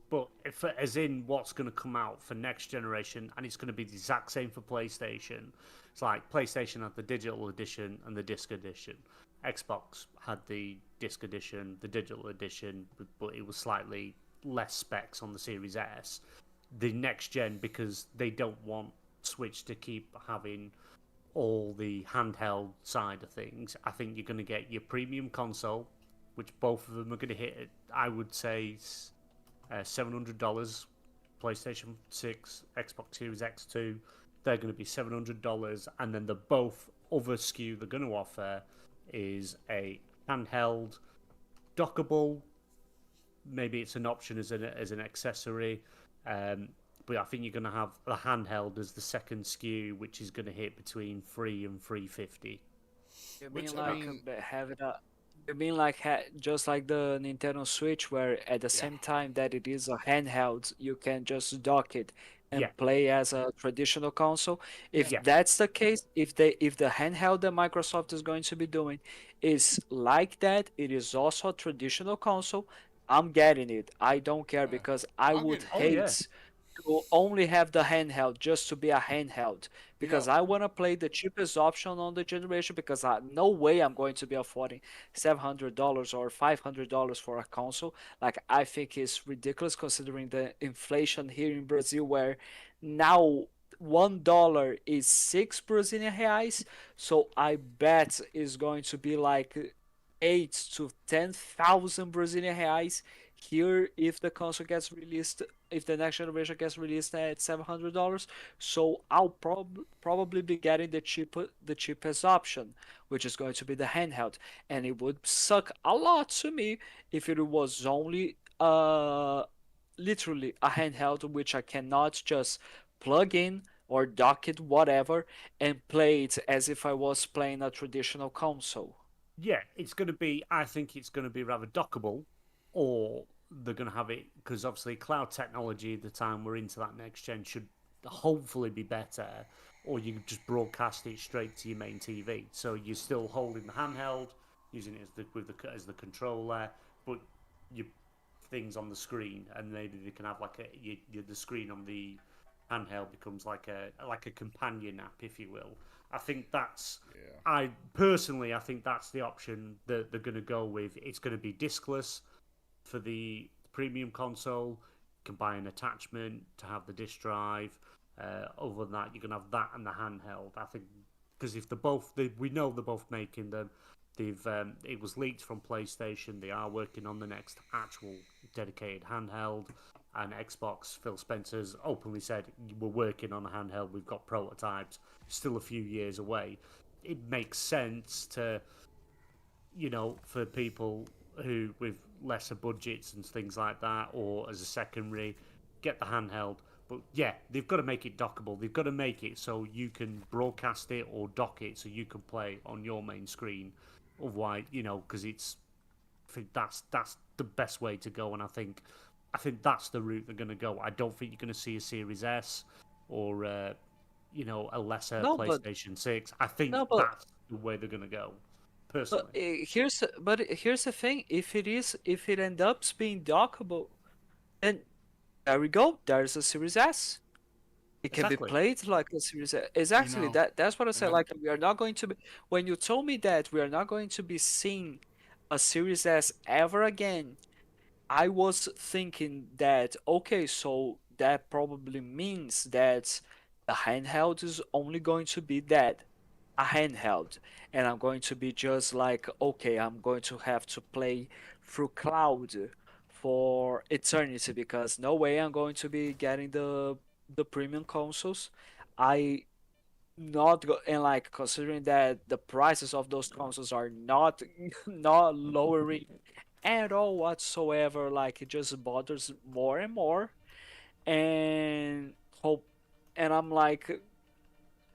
But if, as in what's going to come out for next generation, and it's going to be the exact same for PlayStation. It's like PlayStation had the digital edition and the disc edition. Xbox had the disc edition, the digital edition, but it was slightly less specs on the Series S. The next gen, because they don't want Switch to keep having all the handheld side of things, I think you're going to get your premium console, which both of them are going to hit, I would say, $700. PlayStation 6, Xbox Series X2, they're going to be $700. And then the both other SKU they're going to offer is a handheld, dockable. Maybe it's an option as an accessory. But I think you're going to have the handheld as the second SKU, which is going to hit between $3 and $350. You mean Which, I like mean- have it you mean like just like the Nintendo Switch, where at the same time that it is a handheld, you can just dock it and Yeah. play as a traditional console? If Yeah. that's the case, if the handheld that Microsoft is going to be doing is like that, it is also a traditional console, I'm getting it. I don't care because I I'll would get it. Oh, hate yeah. to only have the handheld just to be a handheld because know- I want to play the cheapest option on the generation because no way I'm going to be affording $700 or $500 for a console. Like, I think it's ridiculous considering the inflation here in Brazil, where now $1 is 6 Brazilian reais. So I bet it's going to be like 8 to 10,000 Brazilian reais here if the console gets released, if the next generation gets released at $700. So I'll probably be getting the cheapest option, which is going to be the handheld, and it would suck a lot to me if it was only literally a handheld which I cannot just plug in or dock it, whatever, and play it as if I was playing a traditional console. Yeah, it's going to be. I think it's going to be rather dockable, or they're going to have it because obviously cloud technology at the time we're into that next gen should hopefully be better, or you can just broadcast it straight to your main TV. So you're still holding the handheld, using it as the controller, but your things on the screen, and maybe they can have like the screen on the handheld becomes like a companion app, if you will. I think that's. Yeah. I personally, I think that's the option that they're going to go with. It's going to be discless for the premium console. You can buy an attachment to have the disc drive. Other than that, you can have that and the handheld. I think because if we know they're both making them. It was leaked from PlayStation. They are working on the next actual dedicated handheld. And Xbox, Phil Spencer's openly said, we're working on a handheld, we've got prototypes, still a few years away. It makes sense to, for people who with lesser budgets and things like that, or as a secondary, get the handheld. But yeah, they've got to make it dockable. They've got to make it so you can broadcast it or dock it so you can play on your main screen. Otherwise, because I think that's the best way to go, and I think that's the route they're going to go. I don't think you're going to see a Series S or a lesser PlayStation 6. I think that's the way they're going to go. Personally, Here's the thing: if it ends up being dockable, then there we go. There's a Series S. It can be played like a Series S. Exactly. That's what I said. Like, we are not going to be. When you told me that we are not going to be seeing a Series S ever again, I was thinking that, okay, so that probably means that the handheld is only going to be that, a handheld. And I'm going to be just like, okay, I'm going to have to play through cloud for eternity because no way I'm going to be getting the premium consoles. I not go and like considering that the prices of those consoles are not lowering at all whatsoever, like it just bothers more and more, and hope, and I'm like,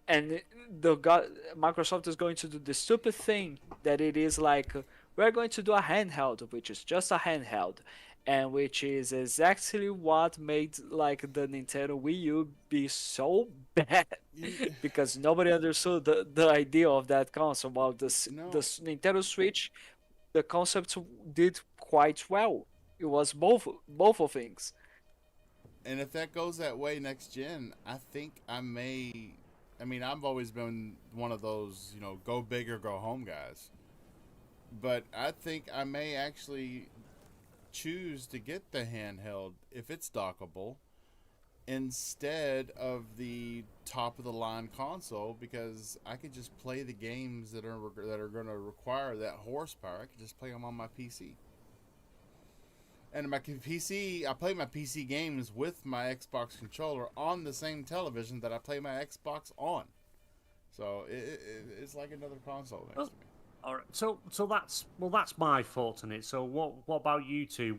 and Microsoft is going to do the stupid thing that it is like, we're going to do a handheld which is just a handheld, and which is exactly what made like the Nintendo Wii U be so bad You- because nobody understood the idea of that console. While no, Nintendo Switch, the concept did quite well. It was both of things. and if that goes that way next gen, I think I may. I mean, I've always been one of those, go big or go home guys. But I think I may actually choose to get the handheld if it's dockable instead of the top of the line console, because I could just play the games that are going to require that horsepower. I could just play them on my PC. And my PC, I play my PC games with my Xbox controller on the same television that I play my Xbox on. So it's like another console next to me. All right. So that's my thoughts on it. So what about you two?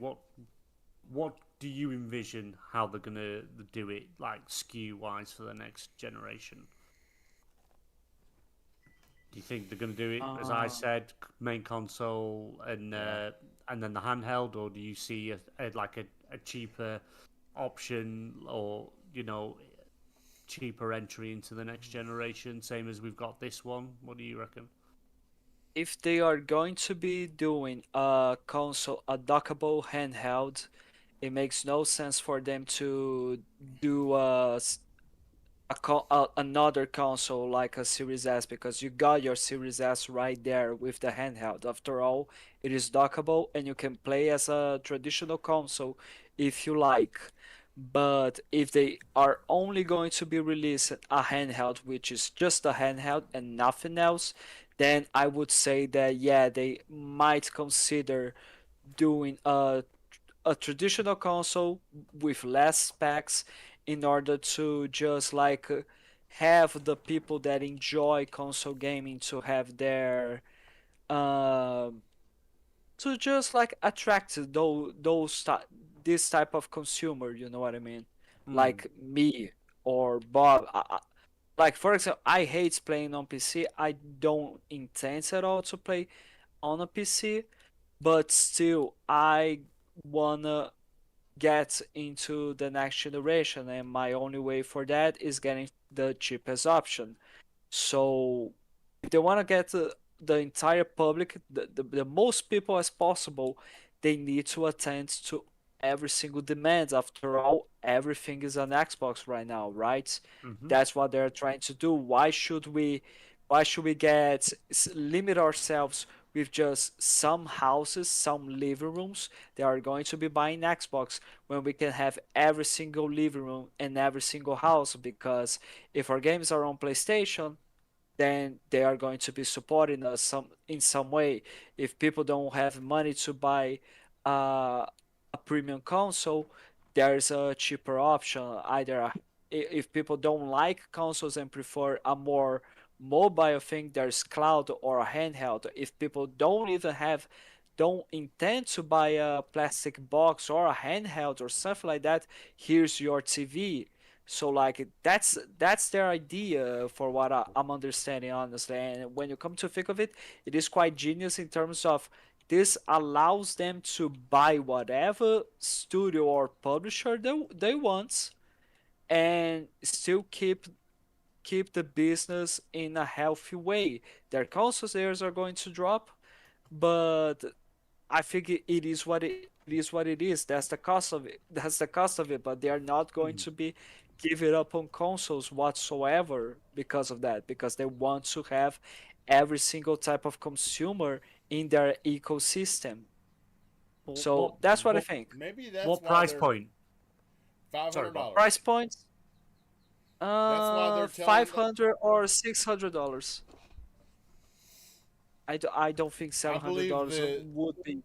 What do you envision how they're gonna do it, like SKU wise, for the next generation? Do you think they're gonna do it as I said, main console and then the handheld, or do you see a cheaper option, or cheaper entry into the next generation, same as we've got this one? What do you reckon? If they are going to be doing a console, a dockable handheld, it makes no sense for them to do another console like a Series S, because you got your Series S right there with the handheld. After all, it is dockable and you can play as a traditional console if you like. But if they are only going to be releasing a handheld, which is just a handheld and nothing else, then I would say that yeah, they might consider doing a traditional console with less specs in order to just like have the people that enjoy console gaming to have their um to just like attract this type of consumer, you know what I mean? Like me or Bob. Like for example, I hate playing on PC. I don't intend at all to play on a PC, but still I wanna get into the next generation, and my only way for that is getting the cheapest option. So if they want to get the entire public, the most people as possible, they need to attend to every single demand. After all, everything is on Xbox right now, right? That's what they're trying to do. Why should we limit ourselves with just some houses, some living rooms that are going to be buying Xbox, when we can have every single living room and every single house? Because if our games are on PlayStation, then they are going to be supporting us in some way. If people don't have money to buy a premium console, there's a cheaper option. If people don't like consoles and prefer a more mobile thing, there's cloud or a handheld. If people don't intend to buy a plastic box or a handheld or something like that, here's your TV. So like that's their idea, for what I'm understanding, honestly. And when you come to think of it, it is quite genius in terms of this allows them to buy whatever studio or publisher they want, and still keep the business in a healthy way. Their console sales are going to drop, but I think it is what it is. That's the cost of it. That's the cost of it. But they are not going to be give it up on consoles whatsoever because of that. Because they want to have every single type of consumer in their ecosystem. So that's what I think. Maybe that's What why price they're point? $500. Price points? why they're telling $500 or $600. I don't think $700 would be.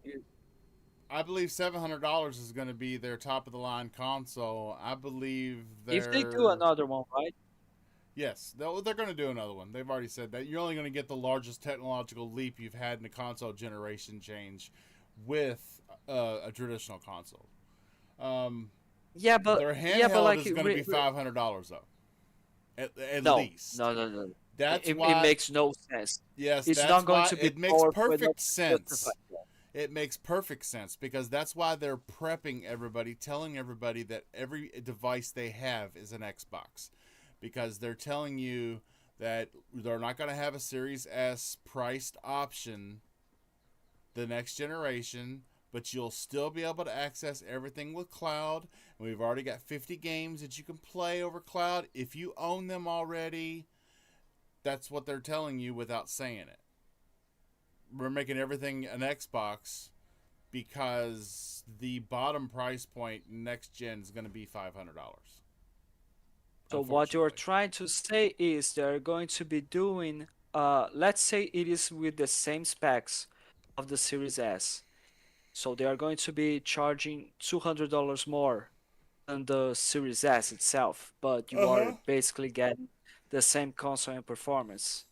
I believe $700 is going to be their top of the line console. I believe If they do another one, right? Yes, they're going to do another one. They've already said that you're only going to get the largest technological leap you've had in a console generation change with a traditional console. Yeah, but their handheld like is going to be $500 though, at no, least. no. That's it why makes no sense. Yes, It's that's not going why to be it makes powerful enough perfect to sense. justify that. It makes perfect sense because that's why they're prepping everybody, telling everybody that every device they have is an Xbox. Because they're telling you that they're not going to have a Series S priced option the next generation, but you'll still be able to access everything with cloud. And we've already got 50 games that you can play over cloud if you own them already. That's what they're telling you without saying it. We're making everything an Xbox because the bottom price point next gen is going to be $500. So what you're Unfortunately. trying to say is they're going to be doing, let's say it is with the same specs of the Series S. So they are going to be charging $200 more than the Series S itself, but you are Uh-huh. basically getting the same console and performance.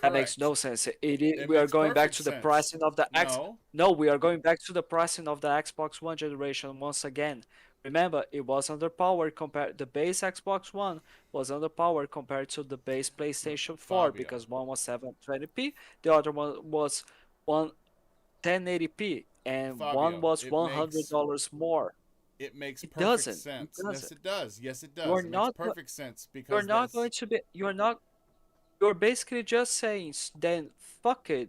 That makes Correct. no sense. It We are makes going back perfect to the sense. pricing of the X. No. No, we are going back to the pricing of the Xbox One generation once again. Remember, it was underpowered compared. The base Xbox One was underpowered compared to the base PlayStation 4 Fabio. because one was 720p, the other one was one 1080p, and one Fabio, was $100 more. it makes It perfect doesn't. It sense. Yes, doesn't. it does. Yes, it You're does. It makes not. perfect sense You're because not that's going to be. You're not. You're basically just saying then fuck it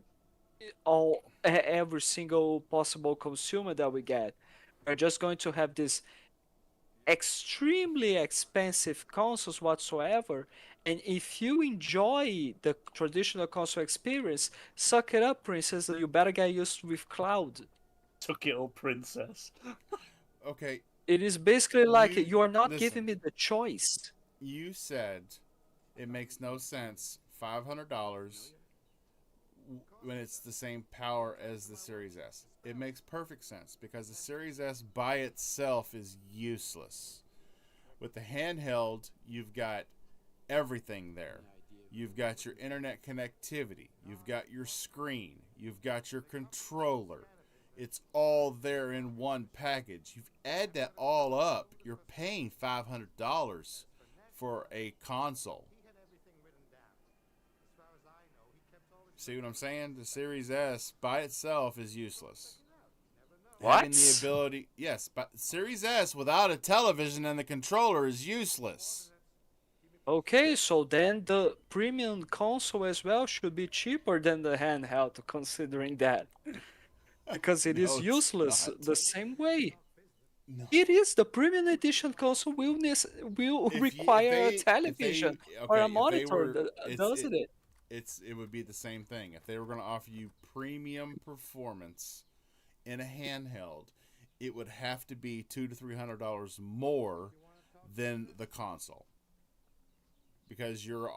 every single possible consumer that we get. We're just going to have this extremely expensive consoles whatsoever. And if you enjoy the traditional console experience, suck it up, princess. You better get used with cloud. Took it up, princess. okay. It is basically like You you are not listen. giving me the choice. You said it makes no sense. $500 when it's the same power as the Series S. It makes perfect sense because the Series S by itself is useless. With the handheld, you've got everything there. You've got your internet connectivity, you've got your screen, you've got your controller. It's all there in one package. You add that all up, you're paying $500 for a console. See what I'm saying? The Series S by itself is useless. Having the What? ability, yes, but Series S without a television and the controller is useless. Okay, so then the premium console as well should be cheaper than the handheld, considering that. Because it is No, it's useless not. the same way. No. It is the premium edition console will If require a they television or a okay, if they monitor, were doesn't it? it would be the same thing. If they were going to offer you premium performance in a handheld, it would have to be $200 to $300 more than the console. Because you're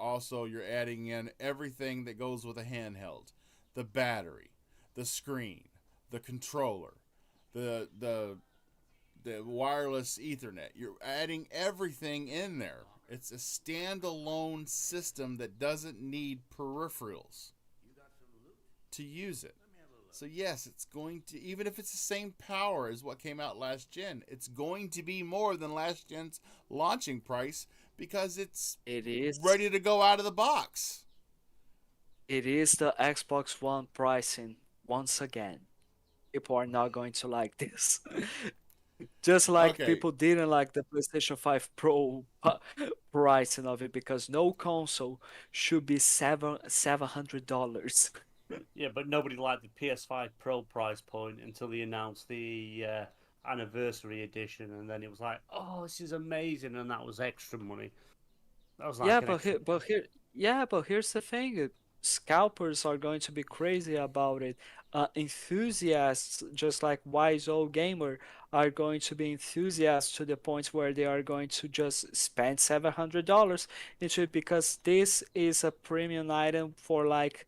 adding in everything that goes with a handheld. The battery, the screen, the controller, the wireless Ethernet. You're adding everything in there. It's a standalone system that doesn't need peripherals to use it. So yes, it's going to, even if it's the same power as what came out last gen, it's going to be more than last gen's launching price because it's It is. ready to go out of the box. It is the Xbox One pricing once again. People are not going to like this. Just like Okay, people didn't like the PlayStation 5 Pro pricing of it because no console should be $700. Yeah, but nobody liked the PS5 Pro price point until they announced the anniversary edition, and then it was like, oh, this is amazing, and that was extra money. That was like Yeah, an extra. but here's the thing. Scalpers are going to be crazy about it. Enthusiasts, just like Wise Old Gamer, are going to be enthusiasts to the point where they are going to just spend $700 into it because this is a premium item for like,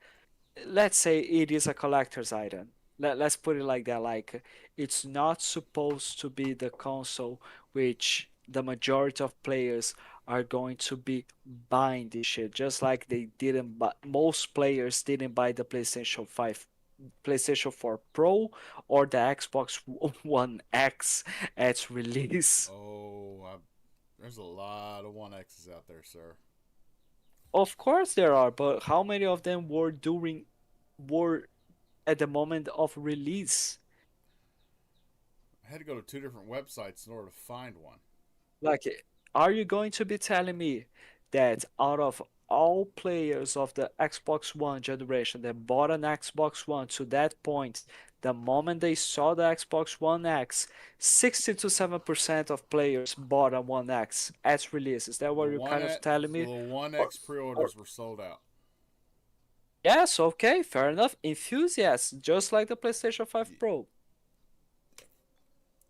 let's say it is a collector's item. Let's put it like that. Like, it's not supposed to be the console which the majority of players are going to be buying this shit. Just like they didn't buy, most players didn't buy the PlayStation 5, PlayStation 4 Pro, or the Xbox One X at its release. there's a lot of 1Xs out there, sir. Of course there are, but how many of them were at the moment of release? had to go to 2 different websites in order to find one. Like, are you going to be telling me that out of all players of the Xbox One generation that bought an Xbox One to that point, the moment they saw the Xbox One X, 60 to 7% of players bought a One X at release? Is that what you're kind of telling So me? the One Or- X pre-orders were sold out. Yes, okay, fair enough. Enthusiasts, just like the PlayStation 5 Pro.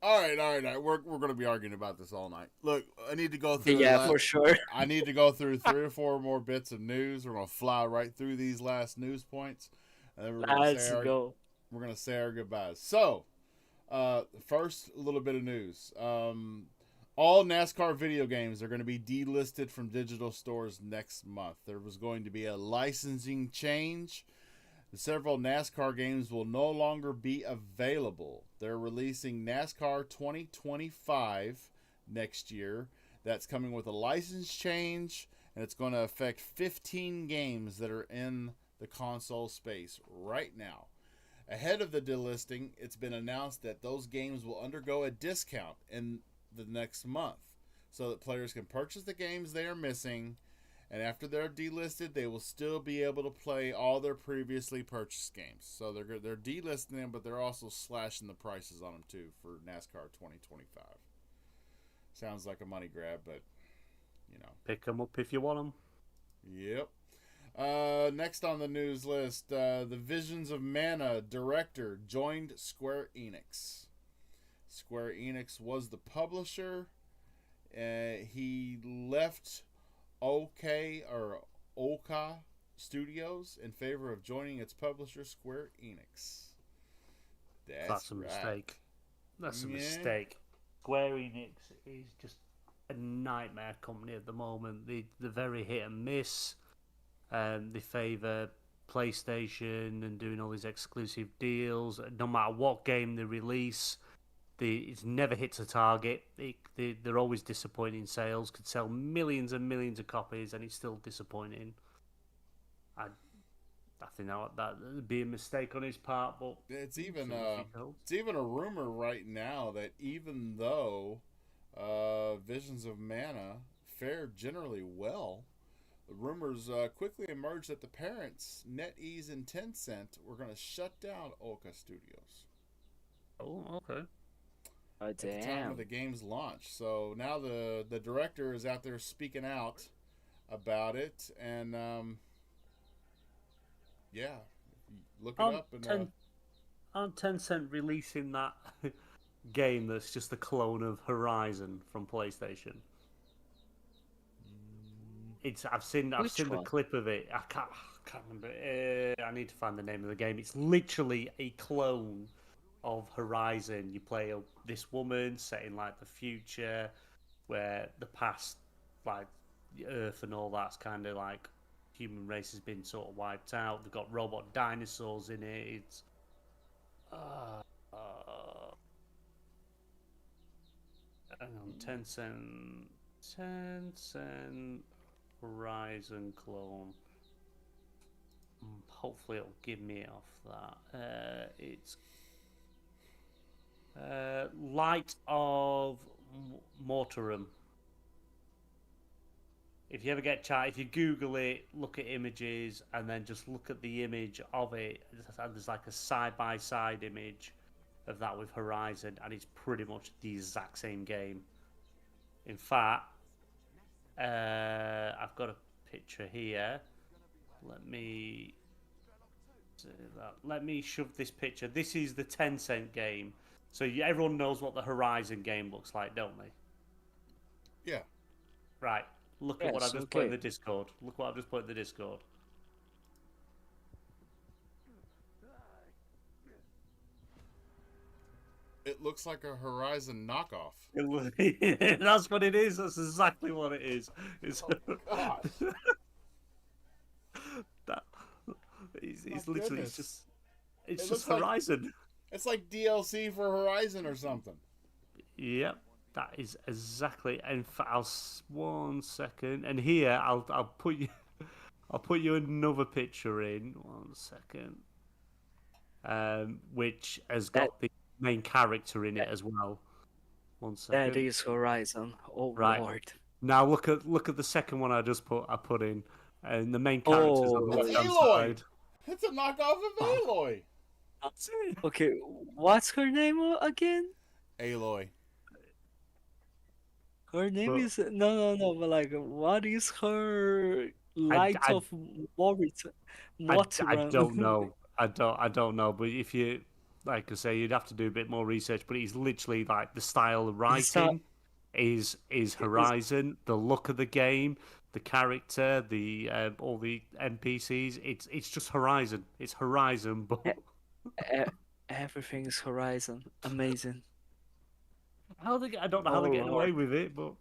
All right. We're going to be arguing about this all night. Look, I need to go through. Yeah, for sure. I need to go through 3 or 4 more bits of news. We're going to fly right through these last news points, and then Let's go. we're going to say our goodbyes. So, first, a little bit of news. All NASCAR video games are going to be delisted from digital stores next month. There was going to be a licensing change. Several NASCAR games will no longer be available. They're releasing NASCAR 2025 next year. That's coming with a license change, and it's going to affect 15 games that are in the console space right now. Ahead of the delisting, it's been announced that those games will undergo a discount in the next month so that players can purchase the games they are missing, and after they're delisted, they will still be able to play all their previously purchased games. So they're delisting them, but they're also slashing the prices on them too for NASCAR 2025. Sounds like a money grab, but you know. Pick them up if you want them. Yep. Next on the news list, the Visions of Mana director joined Square Enix. Square Enix was the publisher. He left Oka Studios in favor of joining its publisher, Square Enix. That's a mistake. That's a Yeah. mistake. Square Enix is just a nightmare company at the moment. They're very hit and miss. They favour PlayStation and doing all these exclusive deals. No matter what game they release, it never hits a target. They're always disappointing sales. Could sell millions and millions of copies, and it's still disappointing. I think that would be a mistake on his part, but It's even see if he goes. it's even a rumor right now that even though Visions of Mana fared generally well, the rumors quickly emerged that the parents, NetEase and Tencent, were going to shut down Oka Studios Oh, okay. Oh, at the time damn. of the game's launch. So now the director is out there speaking out about it, and yeah, look it up. And Aren't Tencent releasing that game that's just a clone of Horizon from PlayStation? I've seen the one? clip of it. I can't remember. I need to find the name of the game. It's literally a clone of Horizon. You play this woman set in like the future, where the past, like the Earth and all that's kind of like human race has been sort of wiped out. They've got robot dinosaurs in it. It's hang on, Tencent Horizon clone. Hopefully it'll give me off that. It's Light of Mortarum. If you ever get chat, if you Google it, look at images, and then just look at the image of it, there's like a side-by-side image of that with Horizon, and it's pretty much the exact same game. In fact, I've got a picture here. Let me shove this picture. This is the Tencent game. So everyone knows what the Horizon game looks like, don't they? yeah, Right. Look at what Yes, I've just put in okay. the Discord. Look what I've just put in the Discord. it looks like a Horizon knockoff. That's what it is. That's exactly what it is. It's Gosh. that. It's My literally goodness. it's It just looks like- Horizon. It's like DLC for Horizon or something. Yep, that is exactly. In fact, one second, and here I'll put you I'll put you another picture in 1 second, which has got the main character in it as well. One second. That is Horizon. Oh Right. lord. Now look at the second one I put in, and the main characters on the Oh. That's left hand Aloy. side. It's a knockoff of Aloy. That's it. Okay, what's her name again? Aloy. Her name But- is no, but like, what is her Light I- of Moritz? I don't know. I don't know. But if you, like I say, you'd have to do a bit more research. But it's literally like the style of It's not- writing is Horizon. The look of the game, the character, the all the NPCs. It's just Horizon. It's Horizon, but Everything is Horizon. Amazing. I don't know how they're Oh, getting away with it, but.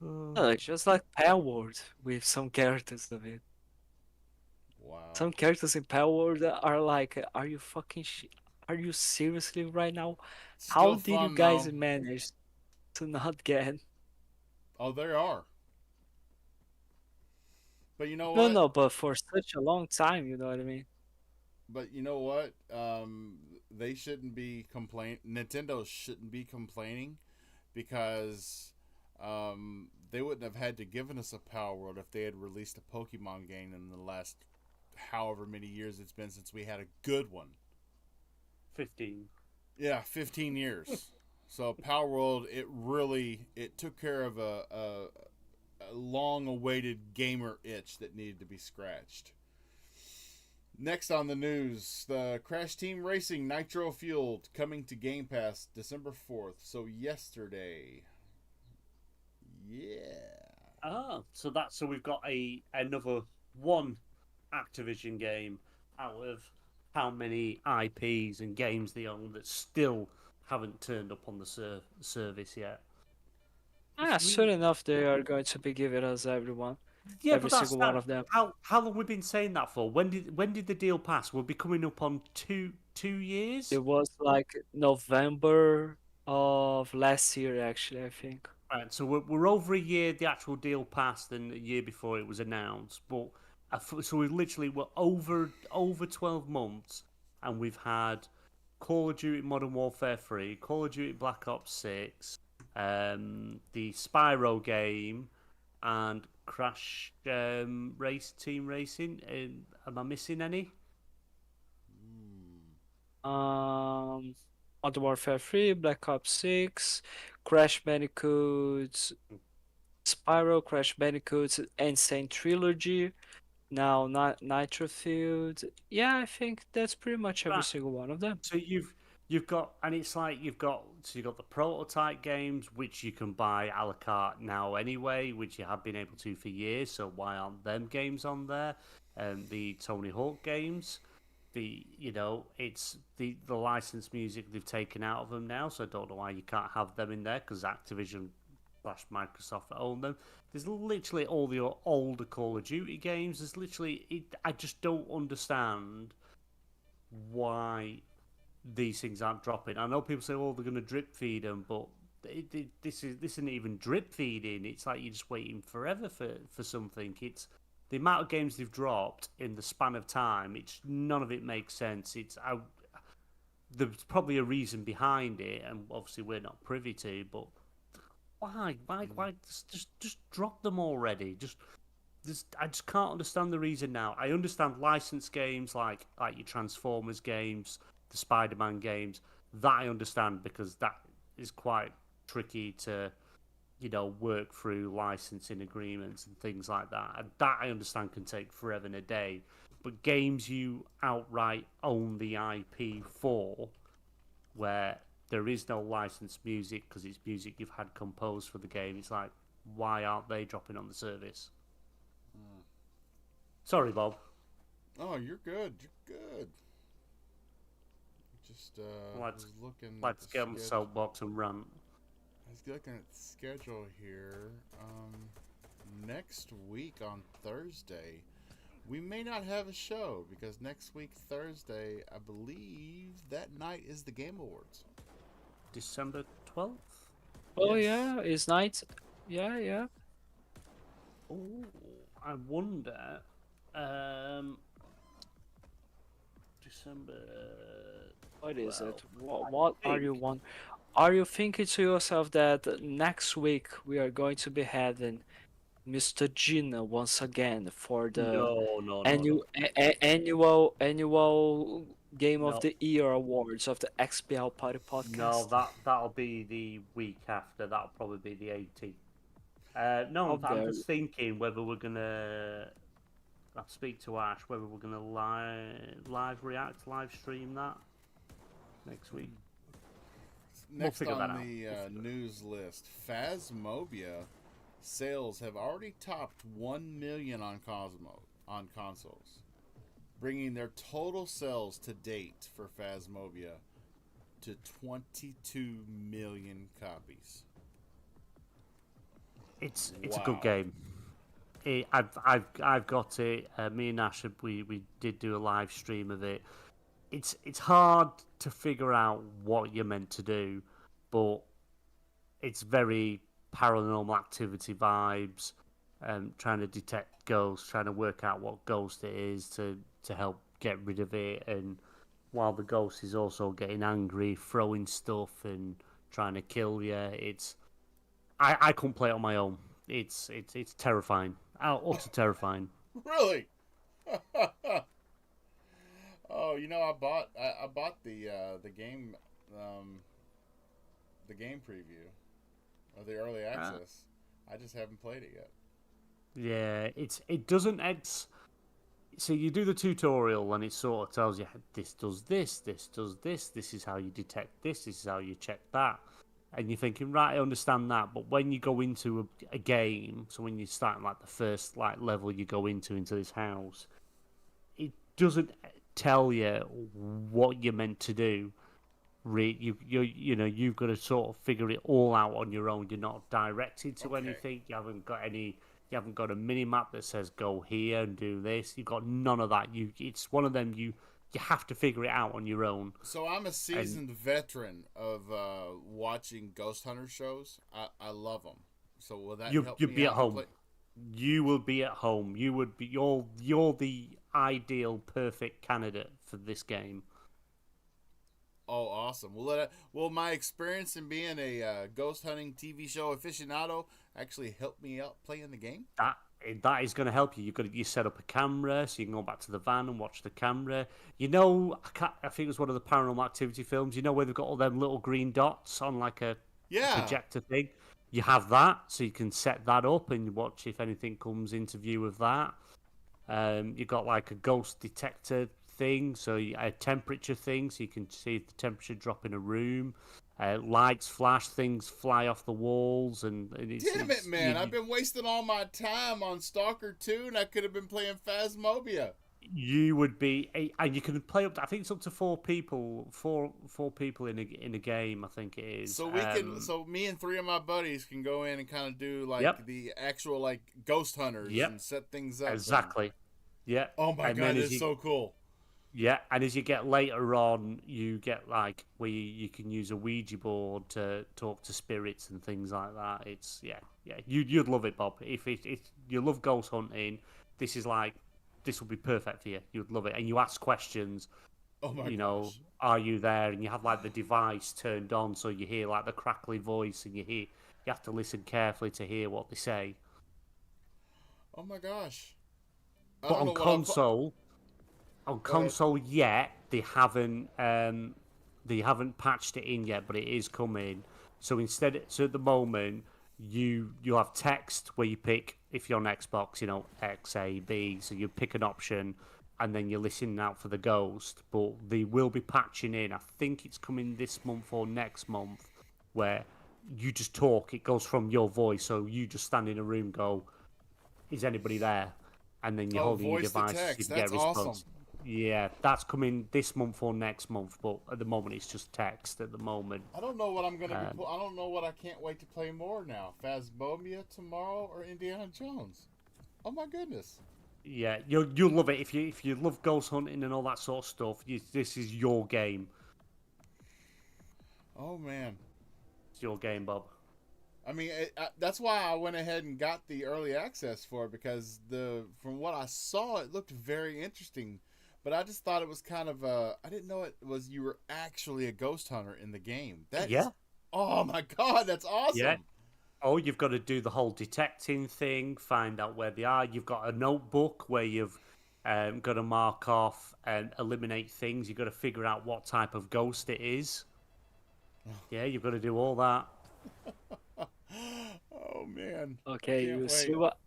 No, it's just like Palworld with some characters of it. Wow. Some characters in Palworld are like, are you fucking are you seriously right now? How Still did you fun, guys though. manage to not get? Oh, there are. But you know No, what? no, but for such a long time, you know what I mean? But you know what? They shouldn't be Nintendo shouldn't be complaining because they wouldn't have had to given us a Power World if they had released a Pokemon game in the last however many years it's been since we had a good one. 15. Yeah, 15 years. So Power World, it took care of a long-awaited gamer itch that needed to be scratched. Next on the news, the Crash Team Racing Nitro Fueled coming to Game Pass December 4th. So yesterday. Yeah. So we've got another one Activision game out of how many IPs and games they own that still haven't turned up on the service yet. Soon enough, they are going to be giving us everyone. Yeah, Every but that's single one of them. How long we've been saying that for? When did the deal pass? We'll be coming up on two years. It was like November of last year, actually, I think. Right, so we're over a year. The actual deal passed, and a year before it was announced. But so we're over 12 months, and we've had Call of Duty Modern Warfare 3, Call of Duty Black Ops 6, the Spyro game, and Crash Team Racing. Am I missing any? Modern Warfare 3, Black Ops 6, Crash Bandicoot, Spyro, Crash Bandicoot, Insane Trilogy, now Nitro Field. Yeah, I think that's pretty much every Right. single one of them. So you've got, and it's like you've got the prototype games which you can buy a la carte now anyway, which you have been able to for years. So why aren't them games on there? The Tony Hawk games, it's the licensed music they've taken out of them now. So I don't know why you can't have them in there because Activision / Microsoft own them. There's literally all the older Call of Duty games. There's literally I just don't understand why these things aren't dropping. I know people say, "Oh, they're going to drip feed them," but this isn't even drip feeding. It's like you're just waiting forever for something. It's the amount of games they've dropped in the span of time. None of it makes sense. There's probably a reason behind it, and obviously we're not privy to. But why just drop them already? I just can't understand the reason now. I understand licensed games like your Transformers games, the Spider-Man games. That I understand because that is quite tricky to, work through licensing agreements and things like that. And that I understand can take forever and a day. But games you outright own the IP for, where there is no licensed music because it's music you've had composed for the game, it's like, why aren't they dropping on the service? Sorry, Bob. Oh, you're good. You're good. Just Let's- was looking. Let's at get on the schedule. soapbox and rant. I was looking at the schedule here. Next week on Thursday, we may not have a show because next week Thursday, I believe that night is the Game Awards. December 12th? Oh Yes. yeah, it's night. Yeah. Oh, I wonder. December. What is Well, it? What are you think. want? Are you thinking to yourself that next week we are going to be having Mr. Gina once again for the No, no, no, no, annual Game of no, the Year awards of the XPL Party no. Podcast? That'll be the week after. That'll probably be the 18th. No, How I'm dare you? just thinking whether we're gonna. I'll speak to Ash whether we're gonna live stream that next week. Next figure that on out. the news list, Phasmophobia sales have already topped 1 million on consoles, bringing their total sales to date for Phasmophobia to 22 million copies. It's a good Wow. game. I've got it. Me and Ash, we did do a live stream of it. It's hard to figure out what you're meant to do, but it's very paranormal activity vibes. Trying to detect ghosts, trying to work out what ghost it is to help get rid of it, and while the ghost is also getting angry, throwing stuff and trying to kill you. I couldn't play it on my own. It's terrifying. Utter terrifying. Really? Oh, I bought the game the game preview or the early access. I just haven't played it yet. Yeah, it doesn't. So you do the tutorial and it sort of tells you this does this, this does this, this is how you detect this is how you check that. And you're thinking, right, I understand that, but when you go into a game, so when you start like the first like level you go into this house, it doesn't tell you what you're meant to do. You've got to sort of figure it all out on your own. You're not directed to Okay. anything. You haven't got a mini map that says go here and do this. You've got none of that. It's one of them. You have to figure it out on your own. So I'm a seasoned veteran of watching ghost hunter shows. I love them. So will that help You'd me be at out home. play? You will be at home. You would be. You're the ideal, perfect candidate for this game. Oh, awesome! Will my experience in being a ghost hunting TV show aficionado actually help me out playing the game? That is going to help you. You set up a camera so you can go back to the van and watch the camera. I think it was one of the Paranormal Activity films. You know where they've got all them little green dots on like a Yeah. projector thing. You have that, so you can set that up and watch if anything comes into view of that. You've got like a ghost detector thing, so a temperature thing, so you can see if the temperature drop in a room. Lights flash, things fly off the walls, and Damn it, man! I've been wasting all my time on Stalker 2, and I could have been playing Phasmophobia. You would be, and you can play up. I think it's up to four people, four people in a game. I think it is. So so me and three of my buddies can go in and kind of do like Yep. the actual like ghost hunters Yep. and set things up. Exactly. Yeah. Oh my And god, then as it's you- so cool. Yeah, and as you get later on, you get like where you can use a Ouija board to talk to spirits and things like that. It's yeah. You'd love it, Bob. If you love ghost hunting, this will be perfect for you. You'd love it, and you ask questions. Oh my Gosh. gosh. Are you there? And you have like the device turned on, so you hear like the crackly voice, and you have to listen carefully to hear what they say. Oh my gosh. I But don't know on what I'm console, yet they haven't patched it in yet, but it is coming. So at the moment you have text where you pick, if you're on Xbox, X, A, B, so you pick an option and then you're listening out for the ghost. But they will be patching in. I think it's coming this month or next month, where you just talk. It goes from your voice, so you just stand in a room, go, "Is anybody there?" And then you're holding your voice to device. text. You can get That's a response. awesome. Yeah, that's coming this month or next month, but at the moment it's just text. At the moment, I don't know what I'm gonna be. I don't know what I can't wait to play more now. Phasmophobia tomorrow or Indiana Jones. Oh my goodness. yeah, you'll love it if you love ghost hunting and all that sort of stuff. This is your game. Oh man. It's your game, Bob. I mean, that's why I went ahead and got the early access for it, because from what I saw, it looked very interesting. but I just thought it was kind of I didn't know it was you were actually a ghost hunter in the game. That's, Yeah. oh my god, that's awesome. Yeah. Oh, you've got to do the whole detecting thing, find out where they are. You've got a notebook where you've got to mark off and eliminate things. You've got to figure out what type of ghost it is. Yeah, you've got to do all that. Oh man. Okay, Can't you see wait. what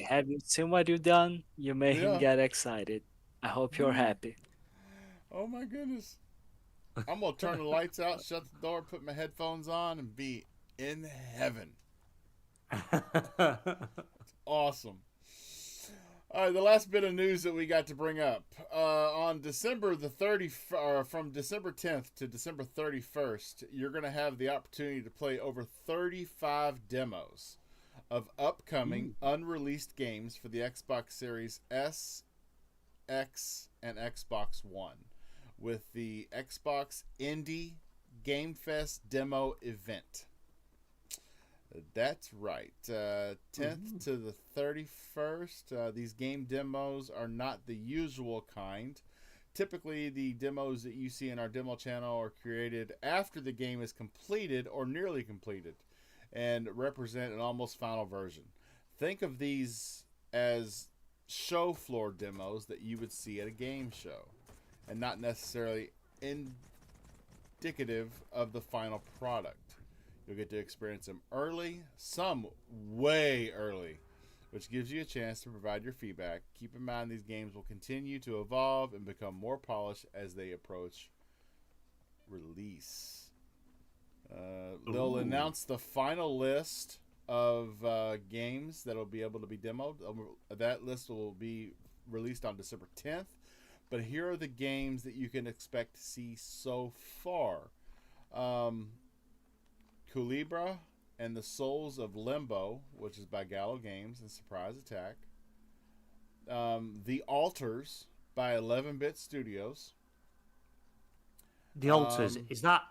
have you seen what you've done? You made him Yeah. get excited. I hope you're happy. Oh my goodness. I'm gonna turn the lights out, shut the door, put my headphones on, and be in heaven. Awesome. All right, the last bit of news that we got to bring up on December the 30th, from December 10th to December 31st, you're going to have the opportunity to play over 35 demos of upcoming unreleased games for the Xbox Series S, X, and Xbox One with the Xbox Indie Game Fest demo event. That's right. 10th to the 31st. These game demos are not the usual kind. Typically, the demos that you see in our demo channel are created after the game is completed or nearly completed and represent an almost final version. Think of these as show floor demos that you would see at a game show and not necessarily indicative of the final product. You'll get to experience them early, some way early, which gives you a chance to provide your feedback. Keep in mind these games will continue to evolve and become more polished as they approach release. They'll announce the final list of games that will be able to be demoed. That list will be released on December 10th. But here are the games that you can expect to see so far. Culebra and the Souls of Limbo, which is by Gallo Games and Surprise Attack. The Altars by 11-Bit Studios. The Altars, is that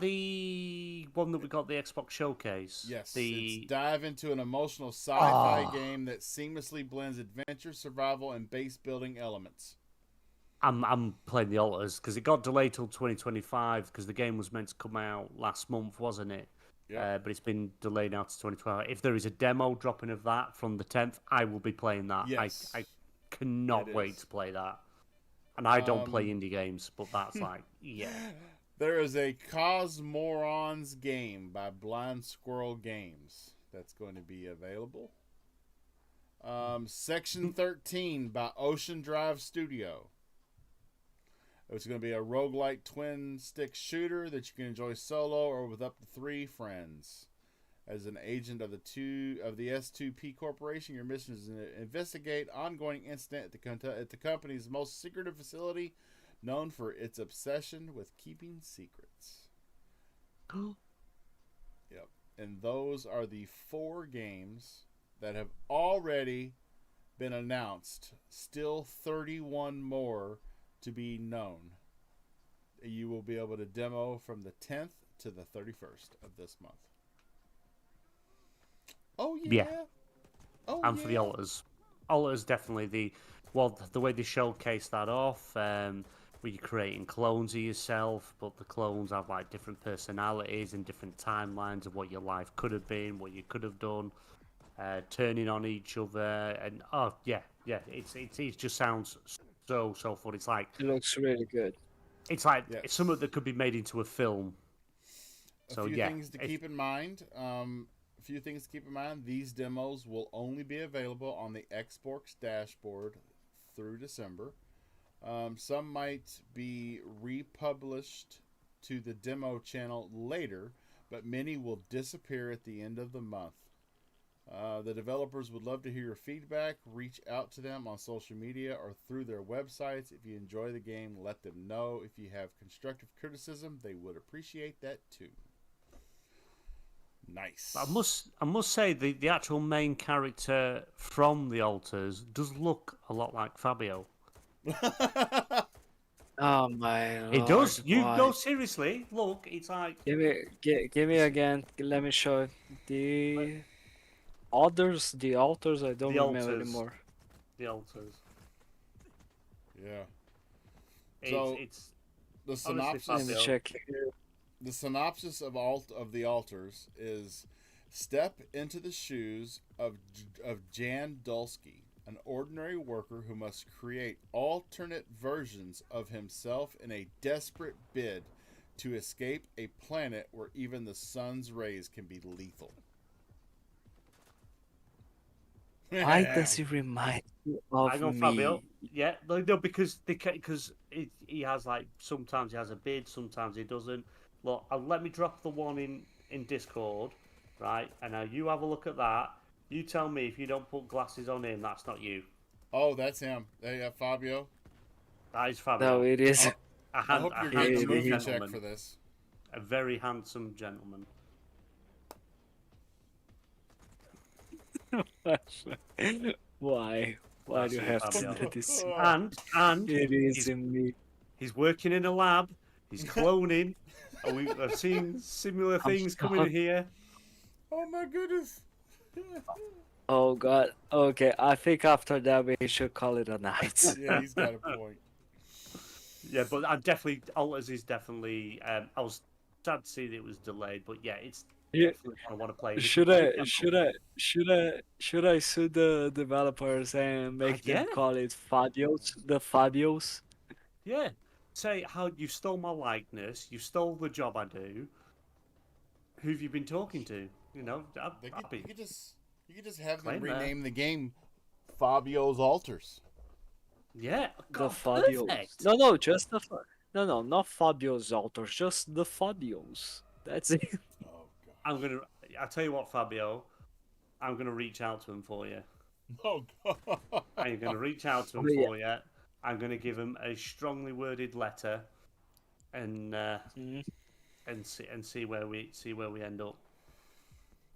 the one that we got the Xbox Showcase? Yes, The it's dive into an emotional sci-fi game that seamlessly blends adventure, survival, and base building elements. I'm playing the Altars because it got delayed till 2025 because the game was meant to come out last month, wasn't it? Yeah. But it's been delayed now to 2025. If there is a demo dropping of that from the 10th, I will be playing that. Yes. I cannot It wait is. to play that. And I don't play indie games, but that's like, yeah. There is a Cosmorons game by Blind Squirrel Games that's going to be available. Section 13 by Ocean Drive Studio. It's going to be a roguelike twin-stick shooter that you can enjoy solo or with up to 3 friends. As an agent of the S2P Corporation, your mission is to investigate ongoing incident at the company's most secretive facility, known for its obsession with keeping secrets. Yep. And those are the 4 games that have already been announced. Still 31 more to be known. You will be able to demo from the 10th to the 31st of this month. Oh yeah. Yeah. Oh, And for the Altars. Altars definitely the way they showcase that off, where you're creating clones of yourself, but the clones have like different personalities and different timelines of what your life could have been, what you could have done, turning on each other, and it just sounds so fun. It's like It looks really good. it's like Yes. it's something that could be made into a film. So a few yeah, things to keep in mind. These demos will only be available on the Xbox dashboard through December. Some might be republished to the demo channel later, but many will disappear at the end of the month. The developers would love to hear your feedback. Reach out to them on social media or through their websites. If you enjoy the game, let them know. If you have constructive criticism, they would appreciate that too. Nice. I must say the actual main character from the Altars does look a lot like Fabio. Oh my It does. lord, You why? no, seriously. Look, it's like Give me again. Let me show it. The Altars. I don't The remember Altars. anymore. the Altars. Yeah. So- It's The Honestly, synopsis. Let me Fabio. check here. The synopsis of the altars is: step into the shoes of Jan Dulski, an ordinary worker who must create alternate versions of himself in a desperate bid to escape a planet where even the sun's rays can be lethal. Why does it remind you of hang on, me? Fabio. Yeah, no, because he has like sometimes he has a bid, sometimes he doesn't. Look, let me drop the one in Discord, right? And now you have a look at that. You tell me if you don't put glasses on him, that's not you. Oh, that's him. Hey, Fabio. That is Fabio. No, it is. I hope you're It getting a is. movie check gentleman. for this. A very handsome gentleman. Why? Why do you have to Fabio. do this? And It is he's, in me. he's working in a lab. He's cloning. I've seen similar things coming in here. Oh my goodness. Oh God. Okay, I think after that we should call it a night. Yeah, he's got a point. Yeah, but I definitely Alters is definitely. I was sad to see that it was delayed, but yeah, it's Yeah. definitely one I want to play. This Should is I very should simple. I should I should I sue the developers and make them yeah. call it Fabios? The Fabios? Yeah, say how you stole my likeness, you stole the job I do. Who have you been talking to? You know, You I'd be could just have them Claim that. rename the game Fabio's Altars. yeah, The God, Fabios. perfect. No, just the no, not Fabio's altars, just the Fabios. That's it. Oh god. I'll tell you what, Fabio. I'm gonna reach out to him for you. Oh god. I'm gonna reach out to him Oh, yeah. for you. I'm gonna give him a strongly worded letter, and Mhm. see where we end up.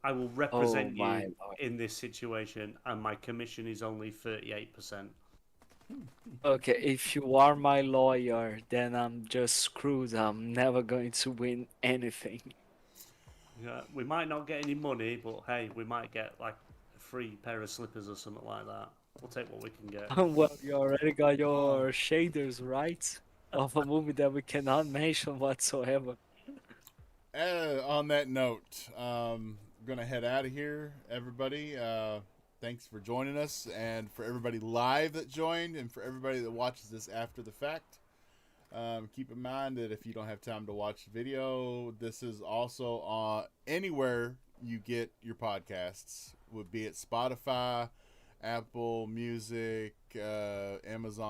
I will represent my you Lord. in this situation, and my commission is only 38%. Okay, if you are my lawyer, then I'm just screwed. I'm never going to win anything. Yeah, we might not get any money, but hey, we might get like a free pair of slippers or something like that. We'll take what we can get. Well, you already got your shaders right of a movie that we cannot mention whatsoever. On that note, I'm gonna head out of here, everybody. Thanks for joining us, and for everybody live that joined, and for everybody that watches this after the fact. Keep in mind that if you don't have time to watch the video, this is also on anywhere you get your podcasts, would be it Spotify, Apple Music, Amazon.